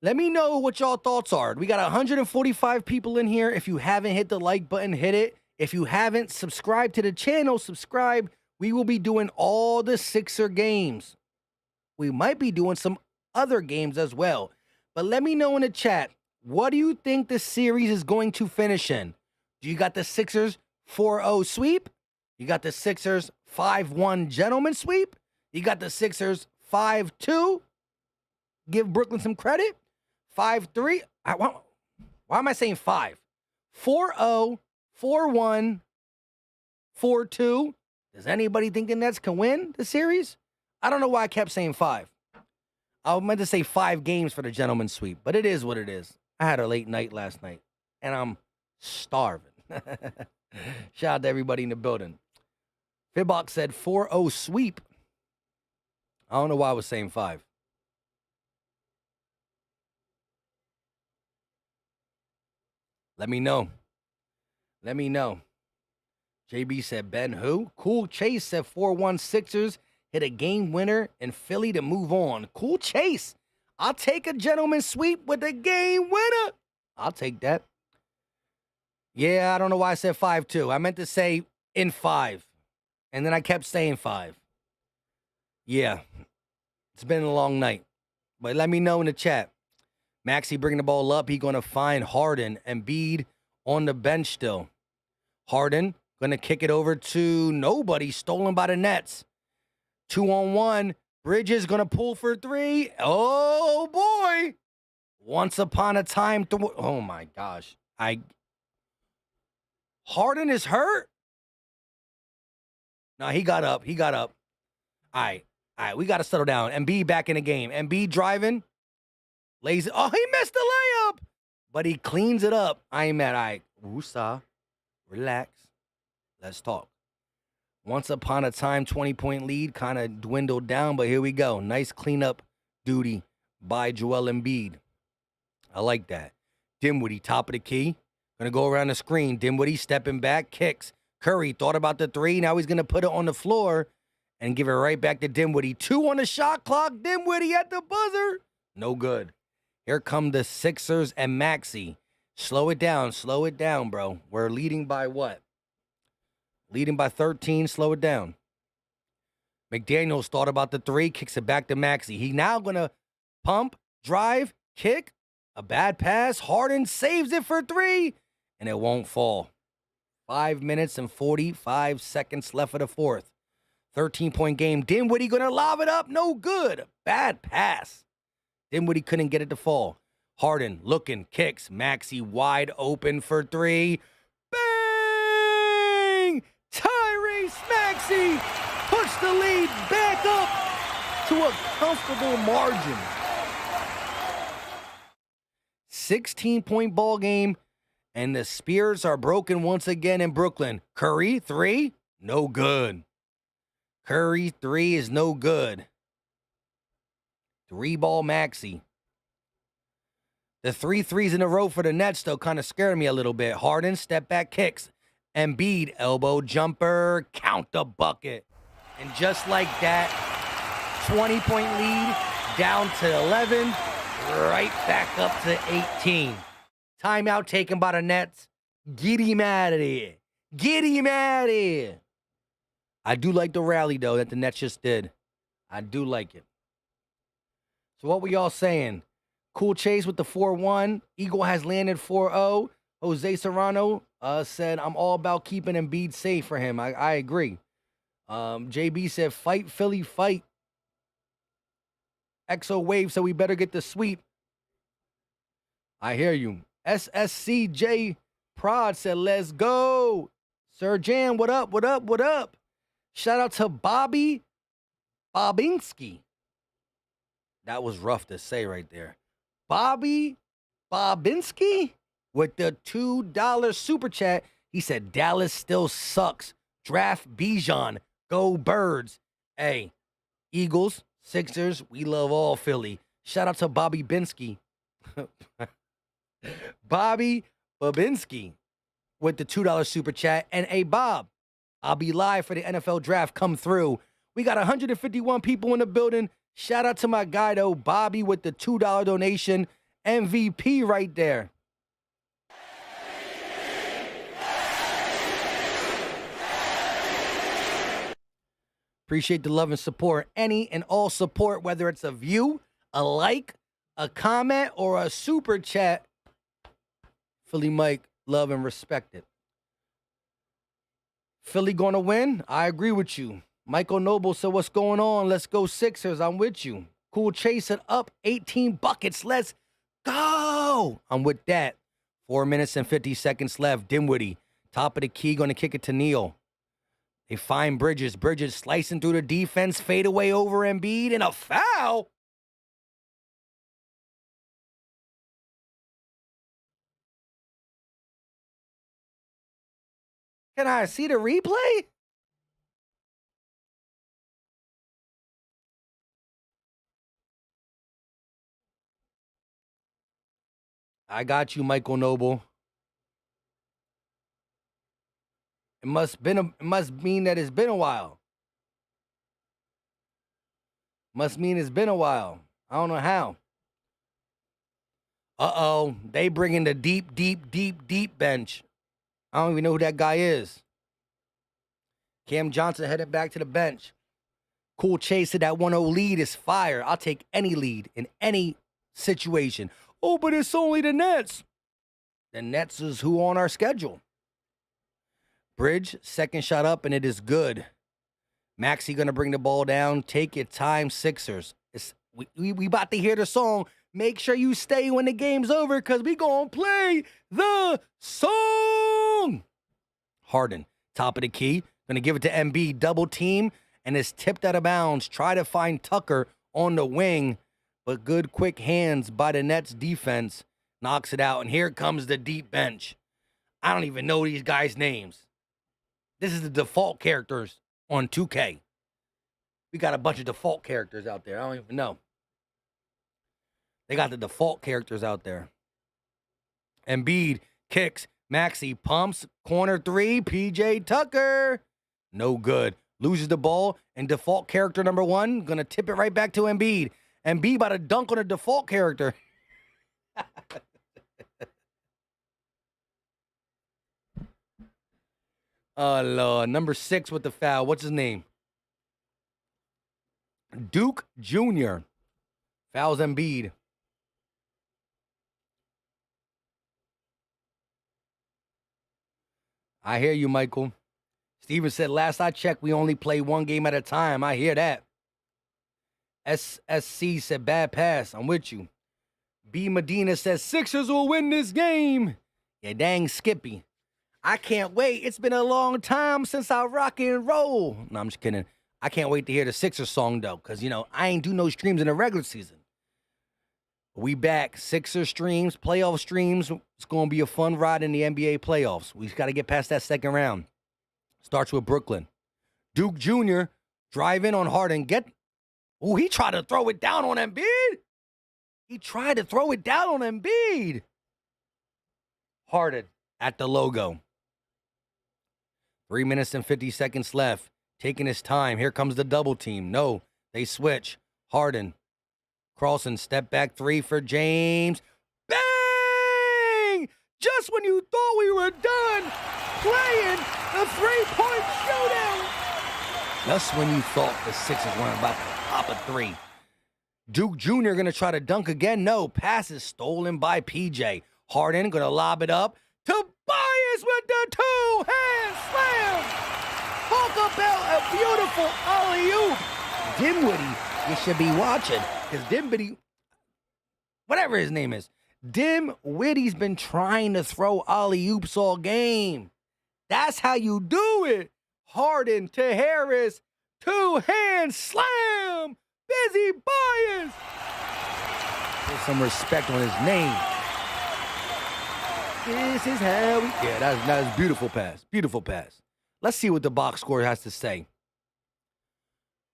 Let me know what y'all thoughts are. We got 145 people in here. If you haven't hit the like button, hit it. If you haven't subscribed to the channel, subscribe. We will be doing all the Sixer games. We might be doing some other games as well. But let me know in the chat, what do you think the series is going to finish in? Do you got the Sixers 4-0 sweep? You got the Sixers 5-1 gentleman sweep. You got the Sixers 5-2. Give Brooklyn some credit. 5-3. Why am I saying 5? 4-0, 4-1, 4-2. Does anybody think the Nets can win the series? I don't know why I kept saying 5. I meant to say 5 games for the gentleman sweep, but it is what it is. I had a late night last night, and I'm starving. Shout out to everybody in the building. Fibbox said 4-0 sweep. I don't know why I was saying 5. Let me know. Let me know. JB said, Ben who? Cool Chase said 4-1 Sixers hit a game winner in Philly to move on. Cool Chase. I'll take a gentleman sweep with a game winner. I'll take that. Yeah, I don't know why I said 5-2. I meant to say in 5. And then I kept saying 5. Yeah. It's been a long night. But let me know in the chat. Maxey bringing the ball up. He going to find Harden and Embiid on the bench still. Harden going to kick it over to nobody. Stolen by the Nets. 2-on-1. Bridges going to pull for 3. Oh, boy. Once upon a time. Oh, my gosh. Harden is hurt? No, he got up. He got up. All right. We got to settle down. Embiid back in the game. Embiid driving. Lazy. Oh, he missed the layup. But he cleans it up. I ain't mad. All right. Woosah. Relax. Let's talk. Once upon a time, 20-point lead kind of dwindled down, but here we go. Nice cleanup duty by Joel Embiid. I like that. Dinwiddie, top of the key. Going to go around the screen. Dinwiddie stepping back, kicks. Curry thought about the 3. Now he's going to put it on the floor and give it right back to Dinwiddie. 2 on the shot clock. Dinwiddie at the buzzer. No good. Here come the Sixers and Maxey. Slow it down, bro. We're leading by what? Leading by 13, slow it down. McDaniels thought about the 3, kicks it back to Maxey. He now going to pump, drive, kick, a bad pass. Harden saves it for 3, and it won't fall. 5 minutes and 45 seconds left of the fourth. 13-point game. Dinwiddie going to lob it up. No good. Bad pass. Dinwiddie couldn't get it to fall. Harden looking, kicks. Maxey wide open for 3. Bang! Tyrese Maxey puts the lead back up to a comfortable margin. 16-point ball game, and the Spears are broken once again in Brooklyn. Curry, 3, no good. Curry, 3 is no good. 3-ball Maxey. The 3 threes in a row for the Nets, though, kind of scared me a little bit. Harden, step back kicks. Embiid, elbow jumper, count the bucket. And just like that, 20-point lead, down to 11, right back up to 18. Timeout taken by the Nets. Get him out of here. Get him out of here. I do like the rally, though, that the Nets just did. I do like it. So what we all saying? Cool Chase with the 4-1. Eagle has landed 4-0. Jose Serrano said, I'm all about keeping Embiid safe for him. I agree. JB said, fight, Philly, fight. XO Wave said, we better get the sweep. I hear you. SSCJ Prod said, let's go. Sir Jan, what up, what up, what up? Shout out to Bobby Bobinski. That was rough to say right there. Bobby Bobinski with the $2 super chat. He said, Dallas still sucks. Draft Bijan. Go Birds. Hey, Eagles, Sixers, we love all Philly. Shout out to Bobby Binsky. Bobby Babinski with the $2 super chat. And hey, Bob, I'll be live for the NFL draft. Come through. We got 151 people in the building. Shout out to my guy, though, Bobby, with the $2 donation. MVP right there. Appreciate the love and support. Any and all support, whether it's a view, a like, a comment, or a super chat. Philly Mike, love and respect it. Philly going to win? I agree with you. Michael Noble said, what's going on? Let's go Sixers. I'm with you. Cool Chase it up. 18 buckets. Let's go. I'm with that. 4 minutes and 50 seconds left. Dinwiddie, top of the key, going to kick it to Neal. They find Bridges. Bridges slicing through the defense. Fade away over Embiid and a foul. Can I see the replay? I got you, Michael Noble. It must mean that it's been a while. Must mean it's been a while. I don't know how. Uh-oh. They bring in the deep bench. I don't even know who that guy is. Cam Johnson headed back to the bench. Cool Chase said that 1-0 lead is fire. I'll take any lead in any situation. Oh, but it's only the Nets. The Nets is who on our schedule. Bridge, second shot up, and it is good. Maxey going to bring the ball down. Take your time, Sixers. We about to hear the song. Make sure you stay when the game's over because we going to play the song. Harden, top of the key. Going to give it to Embiid. Double team, and it's tipped out of bounds. Try to find Tucker on the wing, but good quick hands by the Nets defense. Knocks it out, and here comes the deep bench. I don't even know these guys' names. This is the default characters on 2K. We got a bunch of default characters out there. I don't even know. They got the default characters out there. Embiid kicks. Maxey pumps. Corner three. PJ Tucker. No good. Loses the ball. And default character number 1. Going to tip it right back to Embiid. Embiid about to dunk on a default character. Oh, Lord. Number 6 with the foul. What's his name? Duke Jr. Fouls Embiid. I hear you, Michael. Steven said, last I checked, we only play one game at a time. I hear that. SSC said, bad pass. I'm with you. B. Medina says, Sixers will win this game. Yeah, dang Skippy. I can't wait. It's been a long time since I rock and roll. No, I'm just kidding. I can't wait to hear the Sixers song, though, because, you know, I ain't do no streams in the regular season. We back. Sixers streams, playoff streams. It's going to be a fun ride in the NBA playoffs. We got to get past that second round. Starts with Brooklyn. Duke Jr. drive in on Harden. He tried to throw it down on Embiid. He tried to throw it down on Embiid. Harden at the logo. 3 minutes and 50 seconds left. Taking his time. Here comes the double team. No, they switch. Harden. Carlson, step back 3 for James. Bang! Just when you thought we were done playing the three-point shootout. Just when you thought the Sixers weren't about to pop a 3. Duke Jr. going to try to dunk again. No, pass is stolen by PJ. Harden going to lob it up. Tobias with the two-hand slam. Talk about a beautiful alley-oop. Dinwiddie, you should be watching. Because Dinwiddie, whatever his name is, Dinwiddie's been trying to throw alley-oops all game. That's how you do it. Harden to Harris. Two-hand slam. Busy Bias. Put some respect on his name. This is how we... Yeah, that was beautiful pass. Beautiful pass. Let's see what the box score has to say.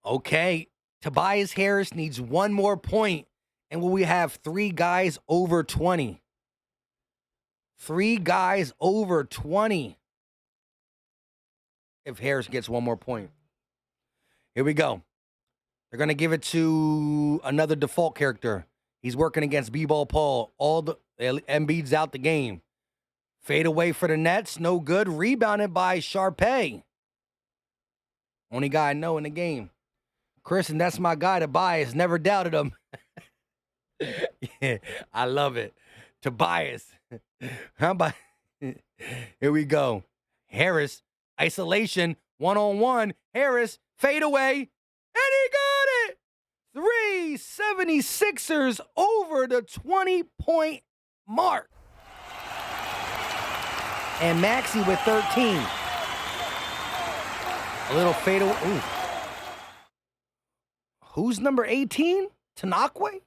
Okay. Tobias Harris needs one more point, and will we have 3 guys over 20? 3 guys over 20. If Harris gets one more point. Here we go. They're going to give it to another default character. He's working against B-Ball Paul. Embiid's out the game. Fade away for the Nets. No good. Rebounded by Sharpay. Only guy I know in the game. Chris, and that's my guy, Tobias. Never doubted him. Yeah, I love it. Tobias. How about... Here we go. Harris. Isolation, one-on-one. Harris, fade away, and he got it! 76ers over the 20-point mark. And Maxey with 13. A little fade away. Ooh. Who's number 18? Tanakwe?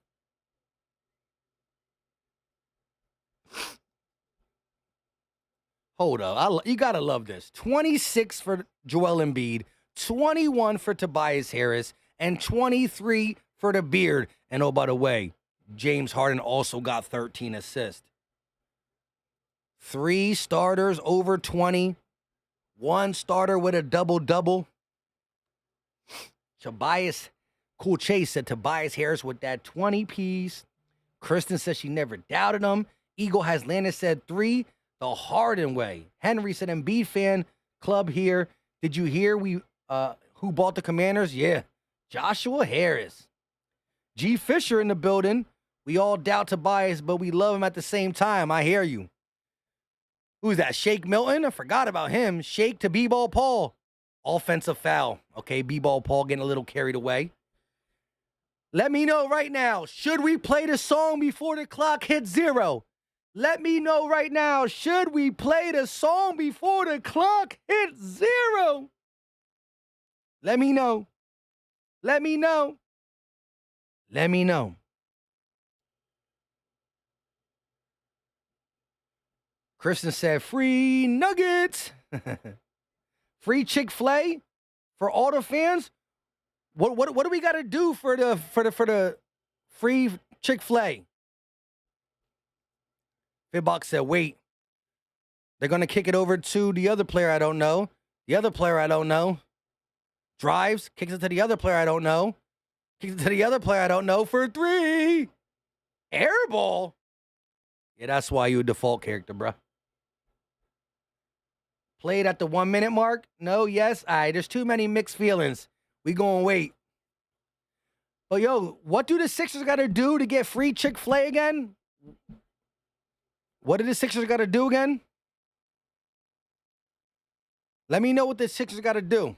Hold up. You got to love this. 26 for Joel Embiid, 21 for Tobias Harris, and 23 for the Beard. And oh, by the way, James Harden also got 13 assists. 3 starters over 20. 1 starter with a double-double. Cool Chase said Tobias Harris with that 20-piece. Kristen says she never doubted him. Eagle has Landis said 3. The Harden way. Henry said Embiid fan club here. Did you hear who bought the Commanders? Yeah. Joshua Harris. G. Fisher in the building. We all doubt Tobias, but we love him at the same time. I hear you. Who's that? Shake Milton? I forgot about him. Shake to B-Ball Paul. Offensive foul. Okay, B-Ball Paul getting a little carried away. Let me know right now. Should we play the song before the clock hits 0? Let me know right now, should we play the song before the clock hits 0? Let me know. Let me know. Let me know. Kristen said, free nuggets. Free Chick-fil-A for all the fans. What do we got to do for the free Chick-fil-A? Fitbox said, wait. They're going to kick it over to the other player I don't know. The other player I don't know. Drives, kicks it to the other player I don't know. Kicks it to the other player I don't know for 3. Airball. Yeah, that's why you a default character, bro. Played at the 1-minute mark? No, yes. All right, there's too many mixed feelings. We gonna wait. But, yo, what do the Sixers got to do to get free Chick-fil-A again? What did the Sixers got to do again? Let me know what the Sixers got to do.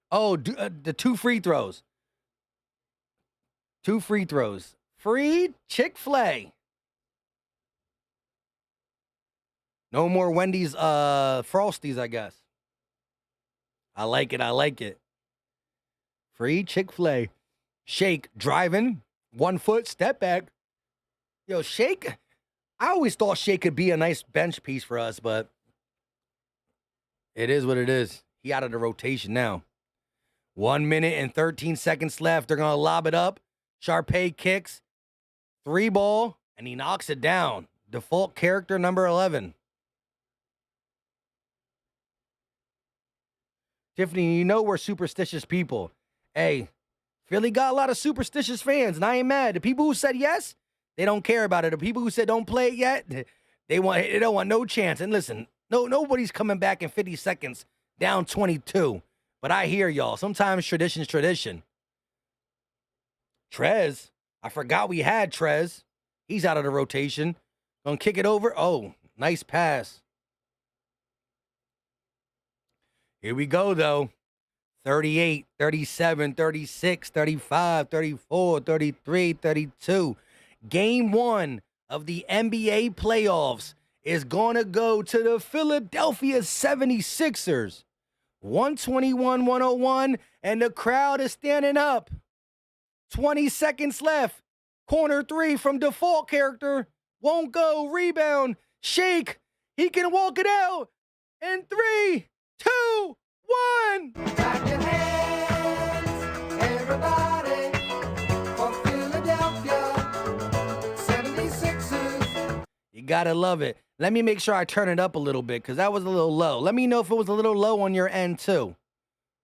Oh, the 2 free throws. 2 free throws. Free Chick-fil-A. No more Wendy's Frosties, I guess. I like it. I like it. Free Chick-fil-A. Shake driving. 1 foot step back. Yo, Shake, I always thought Shake could be a nice bench piece for us, but it is what it is. He out of the rotation now. 1 minute and 13 seconds left. They're going to lob it up. Sharpay kicks. 3 ball, and he knocks it down. Default character number 11. Tiffany, you know we're superstitious people. Hey, Philly got a lot of superstitious fans, and I ain't mad. The people who said yes, they don't care about it. The people who said don't play it yet, they don't want no chance. And listen, nobody's coming back in 50 seconds down 22. But I hear y'all. Sometimes tradition's tradition. Trez, I forgot we had Trez. He's out of the rotation. Gonna kick it over. Oh, nice pass. Here we go, though. 38, 37, 36, 35, 34, 33, 32. Game 1 of the NBA playoffs is going to go to the Philadelphia 76ers. 121-101, and the crowd is standing up. 20 seconds left. Corner 3 from default character. Won't go. Rebound. Shake. He can walk it out. And 3, 2, 1. Clap your hands, everybody, for Philadelphia 76ers. You gotta love it. Let me make sure I turn it up a little bit, because that was a little low. Let me know if it was a little low on your end, too.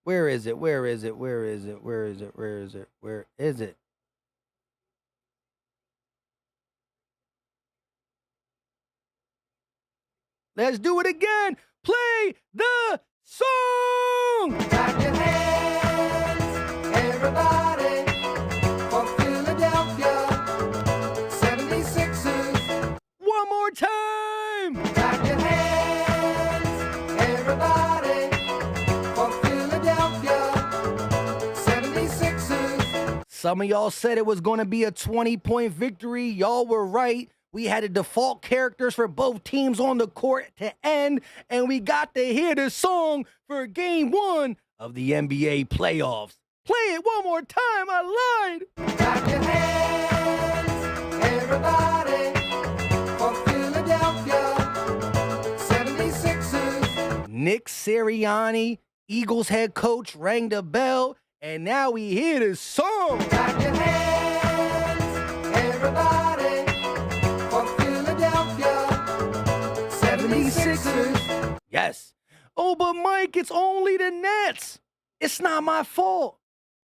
Where is it? Where is it? Where is it? Where is it? Where is it? Where is it? Let's do it again. Play the song. Clap your hands, everybody, for Philadelphia 76ers. One more time. Clap your hands, Some of y'all said it was going to be a 20-point victory. Y'all were right. We had the default characters for both teams on the court to end, and we got to hear the song for Game 1 of the NBA playoffs. Play it one more time. I lied. Clap your hands, everybody, for Philadelphia 76ers. Nick Sirianni, Eagles head coach, rang the bell, and now we hear the song. Clap your hands, everybody, for Philadelphia 76ers. Yes. Oh, but Mike, it's only the Nets. It's not my fault.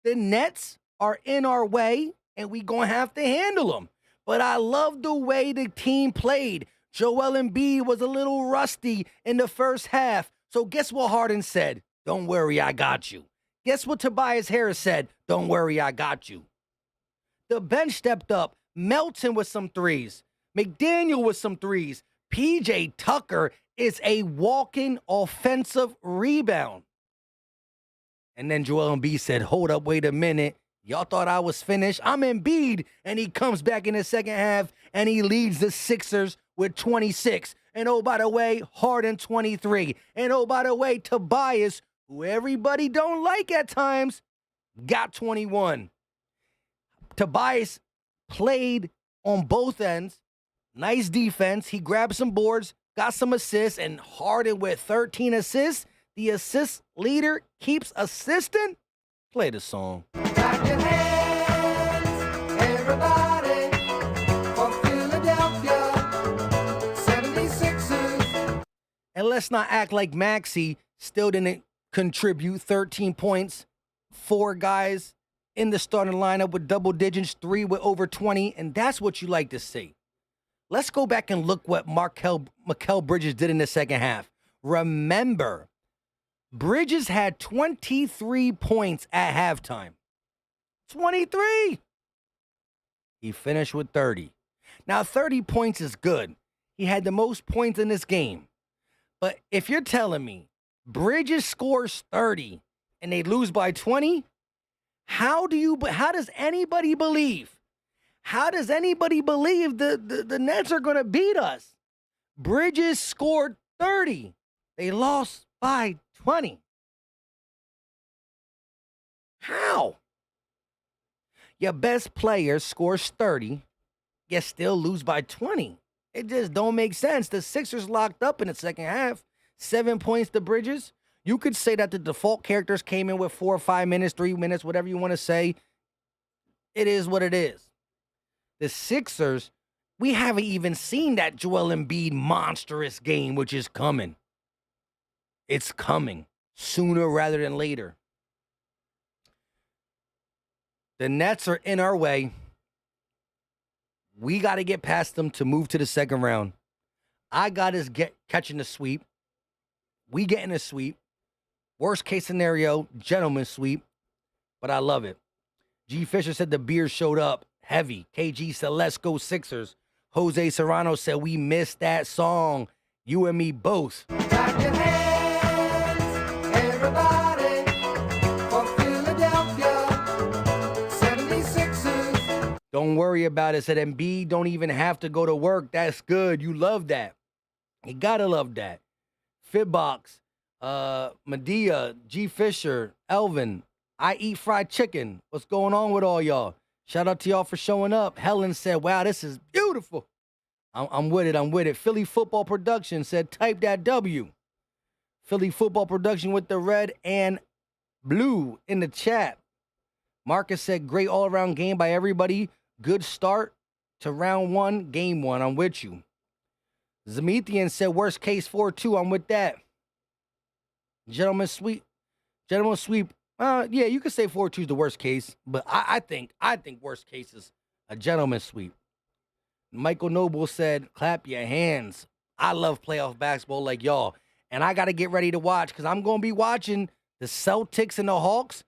The Nets are in our way, and we gonna have to handle them. But I love the way the team played. Joel Embiid was a little rusty in the first half. So guess what Harden said? Don't worry, I got you. Guess what Tobias Harris said? Don't worry, I got you. The bench stepped up. Melton with some threes. McDaniel with some threes. PJ Tucker is a walking offensive rebound. And then Joel Embiid said, hold up, wait a minute. Y'all thought I was finished? I'm Embiid. And he comes back in the second half, and he leads the Sixers with 26. And oh, by the way, Harden 23. And oh, by the way, Tobias, who everybody don't like at times, got 21. Tobias played on both ends. Nice defense. He grabbed some boards, got some assists, and Harden with 13 assists. The assist leader keeps assisting. Play the song. Clap your hands, everybody, for Philadelphia 76ers. And let's not act like Maxey still didn't contribute 13 points. 4 guys in the starting lineup with double digits, 3 with over 20, and that's what you like to see. Let's go back and look what Mikal Bridges did in the second half. Remember, Bridges had 23 points at halftime. 23! He finished with 30. Now, 30 points is good. He had the most points in this game. But if you're telling me Bridges scores 30 and they lose by 20, how does anybody believe? How does anybody believe the Nets are going to beat us? Bridges scored 30. They lost by 20. How? Your best player scores 30, you still lose by 20. It just don't make sense. The Sixers locked up in the second half. 7 points to Bridges. You could say that the default characters came in with 4 or 5 minutes, 3 minutes, whatever you want to say. It is what it is. The Sixers, we haven't even seen that Joel Embiid monstrous game, which is coming. It's coming sooner rather than later. The Nets are in our way. We got to get past them to move to the second round. I got us catching the sweep. We getting a sweep. Worst case scenario, gentleman's sweep. But I love it. G. Fisher said the beer showed up heavy. KG said, let's go Sixers. Jose Serrano said, we missed that song. You and me both. Clap your hands, everybody, for Philadelphia 76ers. Don't worry about it. Said Embiid don't even have to go to work. That's good. You love that. You gotta love that. Fitbox, Medea, G. Fisher, Elvin, I eat fried chicken. What's going on with all y'all? Shout out to y'all for showing up. Helen said, wow, this is beautiful. I'm with it. I'm with it. Philly Football Production said, type that W. Philly Football Production with the red and blue in the chat. Marcus said, great all-around game by everybody. Good start to round 1, game 1. I'm with you. Zemethian said, worst case 4-2. I'm with that. Gentleman sweep. Yeah, you could say 4-2 is the worst case, but I think worst case is a gentleman's sweep. Michael Noble said, clap your hands. I love playoff basketball like y'all, and I got to get ready to watch because I'm going to be watching the Celtics and the Hawks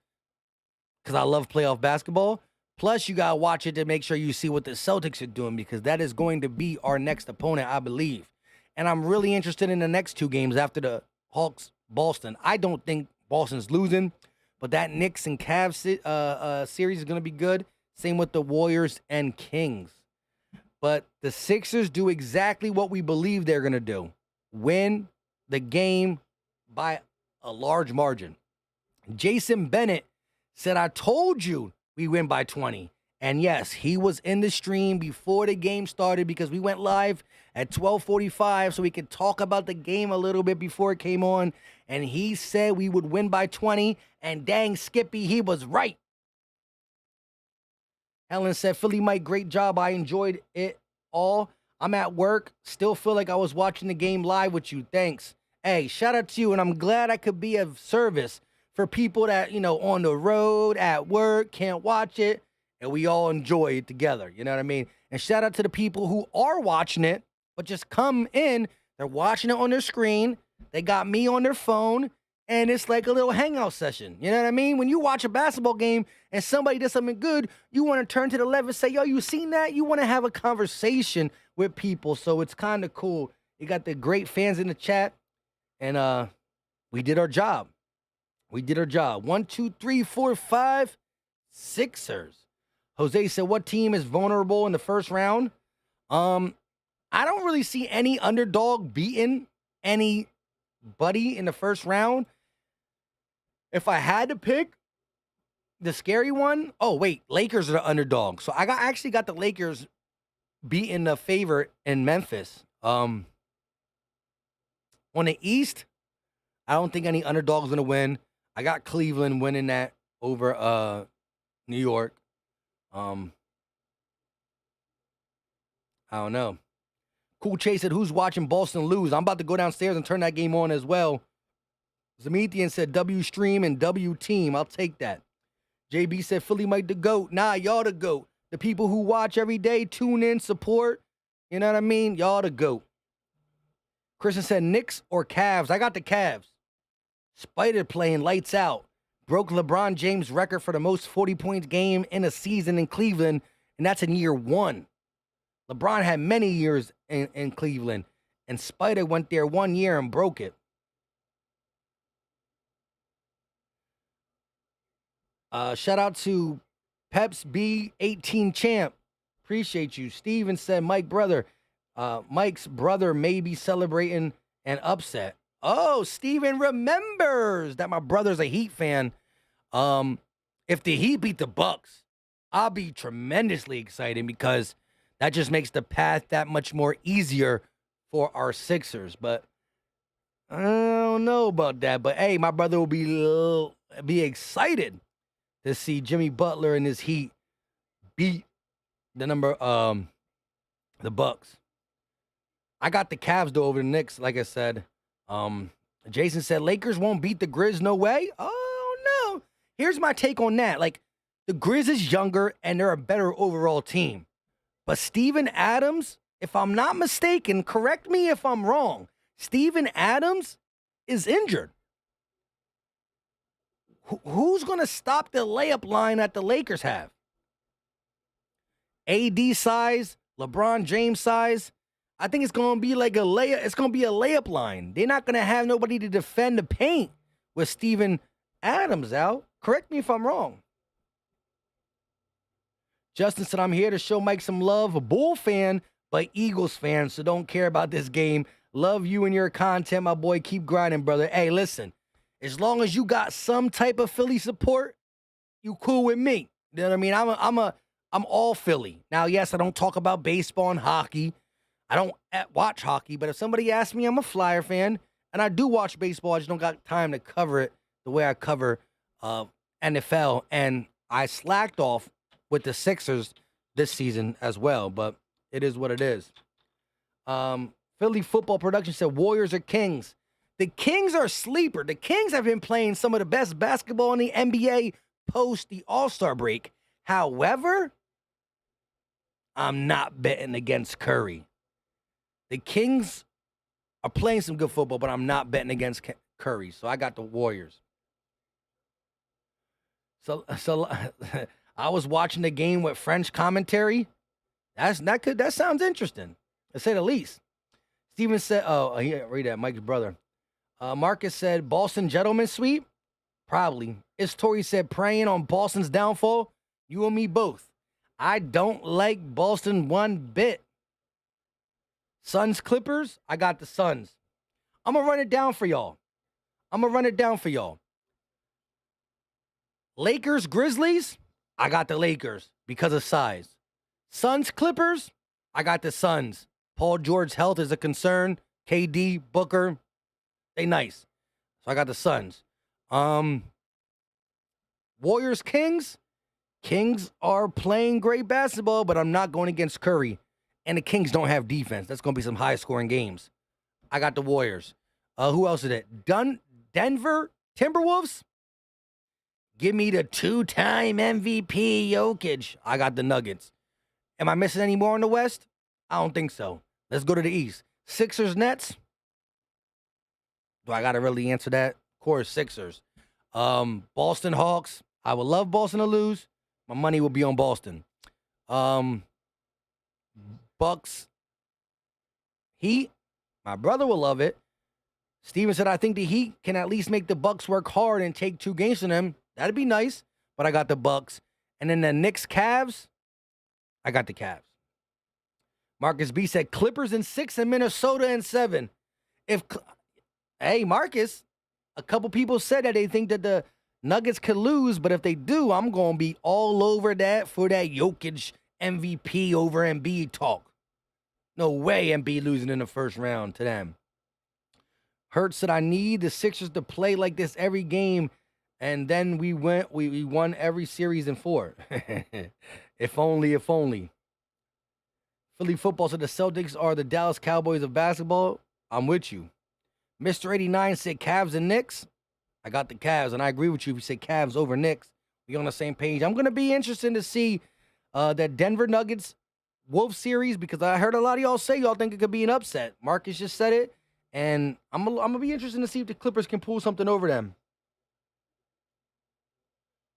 because I love playoff basketball. Plus, you got to watch it to make sure you see what the Celtics are doing because that is going to be our next opponent, I believe. And I'm really interested in the next 2 games after the Hawks-Boston. I don't think Boston's losing, but that Knicks and Cavs series is going to be good. Same with the Warriors and Kings. But the Sixers do exactly what we believe they're going to do. Win the game by a large margin. Jason Bennett said, I told you we win by 20. And yes, he was in the stream before the game started because we went live at 12:45 so we could talk about the game a little bit before it came on. And he said we would win by 20. And dang, Skippy, he was right. Helen said, Philly Mike, great job. I enjoyed it all. I'm at work. Still feel like I was watching the game live with you. Thanks. Hey, shout out to you. And I'm glad I could be of service for people that, on the road, at work, can't watch it. And we all enjoy it together. You know what I mean? And shout out to the people who are watching it, but just come in. They're watching it on their screen. They got me on their phone. And it's like a little hangout session. You know what I mean? When you watch a basketball game and somebody does something good, you want to turn to the left and say, yo, you seen that? You want to have a conversation with people. So it's kind of cool. You got the great fans in the chat. And we did our job. We did our job. 1, 2, 3, 4, 5, Sixers. Jose said, what team is vulnerable in the first round? I don't really see any underdog beating anybody in the first round. If I had to pick the scary one, Lakers are the underdog. So I actually got the Lakers beating the favorite in Memphis. On the East, I don't think any underdog's going to win. I got Cleveland winning that over New York. I don't know. Cool Chase said, who's watching Boston lose? I'm about to go downstairs and turn that game on as well. Zemethian said, W stream and W team. I'll take that. JB said, Philly Mike the GOAT. Nah, y'all the GOAT. The people who watch every day, tune in, support. You know what I mean? Y'all the GOAT. Christian said, Knicks or Cavs? I got the Cavs. Spider playing lights out. Broke LeBron James' record for the most 40-point game in a season in Cleveland, and that's in year 1. LeBron had many years in Cleveland, and Spider went there 1 year and broke it. Shout out to Peps B18 Champ. Appreciate you. Steven said, Mike's brother may be celebrating an upset. Oh, Steven remembers that my brother's a Heat fan. If the Heat beat the Bucks, I'll be tremendously excited because that just makes the path that much more easier for our Sixers. But I don't know about that. But hey, my brother will be excited to see Jimmy Butler and his Heat beat the Bucks. I got the Cavs though over the Knicks, like I said. Jason said Lakers won't beat the Grizz, no way. Oh no. Here's my take on that. Like, the Grizz is younger and they're a better overall team. But Steven Adams, if I'm not mistaken, correct me if I'm wrong, Steven Adams is injured. Who's going to stop the layup line that the Lakers have? AD size, LeBron James size. I think it's going to be like a layup. It's going to be a layup line. They're not going to have nobody to defend the paint with Steven Adams out. Correct me if I'm wrong. Justin said, I'm here to show Mike some love. A Bull fan, but Eagles fan, so don't care about this game. Love you and your content, my boy. Keep grinding, brother. Hey, listen. As long as you got some type of Philly support, you cool with me. You know what I mean? I'm all Philly. Now, yes, I don't talk about baseball and hockey. I don't watch hockey, but if somebody asks me, I'm a Flyer fan, and I do watch baseball. I just don't got time to cover it the way I cover NFL, and I slacked off with the Sixers this season as well, but it is what it is. Philly Football Production said Warriors or Kings. The Kings are a sleeper. The Kings have been playing some of the best basketball in the NBA post the All-Star break. However, I'm not betting against Curry. The Kings are playing some good football, but I'm not betting against Curry. So I got the Warriors. So I was watching the game with French commentary. That sounds interesting, to say the least. Steven said, read that, Mike's brother. Marcus said, Boston gentleman sweep? Probably. Is Tori said, praying on Boston's downfall? You and me both. I don't like Boston one bit. Suns Clippers, I got the Suns. I'm going to run it down for y'all. Lakers Grizzlies, I got the Lakers because of size. Suns Clippers, I got the Suns. Paul George's health is a concern. KD, Booker, they nice. So I got the Suns. Warriors Kings. Kings are playing great basketball, but I'm not going against Curry. And the Kings don't have defense. That's going to be some high-scoring games. I got the Warriors. Who else is it? Denver Timberwolves. Give me the 2-time MVP Jokic. I got the Nuggets. Am I missing any more in the West? I don't think so. Let's go to the East. Sixers Nets. Do I got to really answer that? Of course, Sixers. Boston Hawks. I would love Boston to lose. My money will be on Boston. Bucks Heat. My brother will love it. Steven said, I think the Heat can at least make the Bucks work hard and take 2 games from them. That'd be nice. But I got the Bucks. And then the Knicks Cavs. I got the Cavs. Marcus B said Clippers in 6 and Minnesota in 7. Hey, Marcus, a couple people said that they think that the Nuggets could lose, but if they do, I'm going to be all over that for that Jokic MVP over Embiid talk. No way Embiid losing in the first round to them. Hurts said I need the Sixers to play like this every game, and then we won every series in 4. If only. Philly football said the Celtics are the Dallas Cowboys of basketball. I'm with you. Mr. 89 said Cavs and Knicks. I got the Cavs, and I agree with you if you say Cavs over Knicks. We on the same page. I'm going to be interested to see that Denver Nuggets Wolves series because I heard a lot of y'all say y'all think it could be an upset. Marcus just said it, and I'm gonna be interested to see if the Clippers can pull something over them.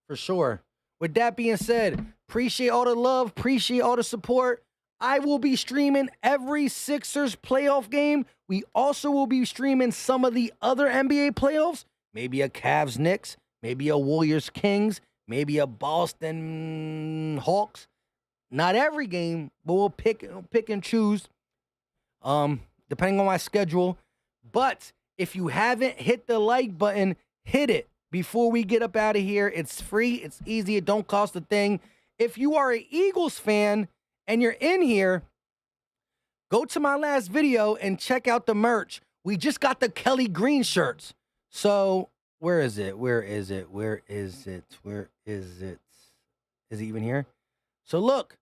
For sure. With that being said, appreciate all the love, appreciate all the support. I will be streaming every Sixers playoff game. We also will be streaming some of the other NBA playoffs. Maybe a Cavs Knicks, maybe a Warriors Kings, maybe a Boston Hawks. Not every game, but we'll pick and choose depending on my schedule. But if you haven't hit the like button, hit it before we get up out of here. It's free. It's easy. It don't cost a thing. If you are an Eagles fan and you're in here, go to my last video and check out the merch. We just got the Kelly Green shirts. So where is it? Is it even here? So look,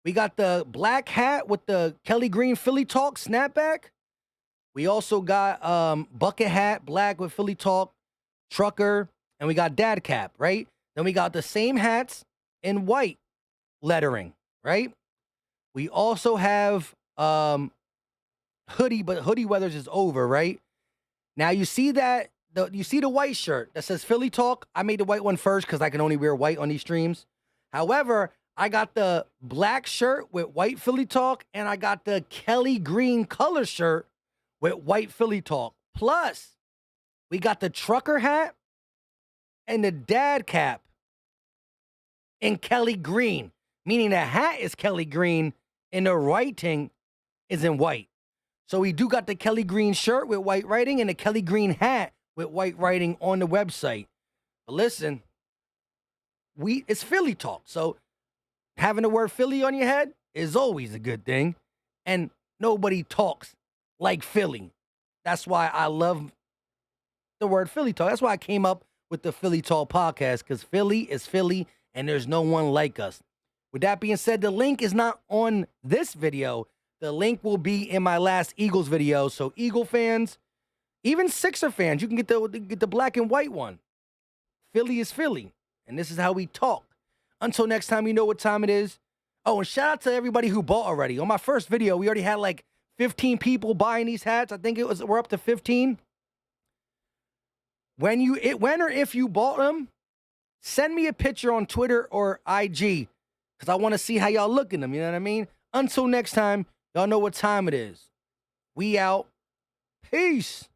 we got the black hat with the Kelly Green Philly Talk snapback. We also got bucket hat, black with Philly Talk, trucker, and we got dad cap, right? Then we got the same hats in white lettering, right? We also have hoodie, but hoodie weathers is over, right? Now you see that you see the white shirt that says Philly Talk. I made the white one first because I can only wear white on these streams. However, I got the black shirt with white Philly Talk, and I got the Kelly Green color shirt with white Philly Talk. Plus, we got the trucker hat and the dad cap in Kelly Green, meaning the hat is Kelly Green and the writing is in white. So we do got the Kelly Green shirt with white writing and the Kelly Green hat with white writing on the website. But listen, it's Philly Talk. So having the word Philly on your head is always a good thing. And nobody talks like Philly. That's why I love the word Philly Talk. That's why I came up with the Philly Talk podcast, because Philly is Philly and there's no one like us. With that being said, the link is not on this video. The link will be in my last Eagles video. So Eagle fans, even Sixer fans, you can get the black and white one. Philly is Philly. And this is how we talk. Until next time, you know what time it is. Oh, and shout out to everybody who bought already. On my first video, we already had like 15 people buying these hats. I think we're up to 15. When or if you bought them, send me a picture on Twitter or IG, because I want to see how y'all look in them. You know what I mean? Until next time, y'all know what time it is. We out. Peace.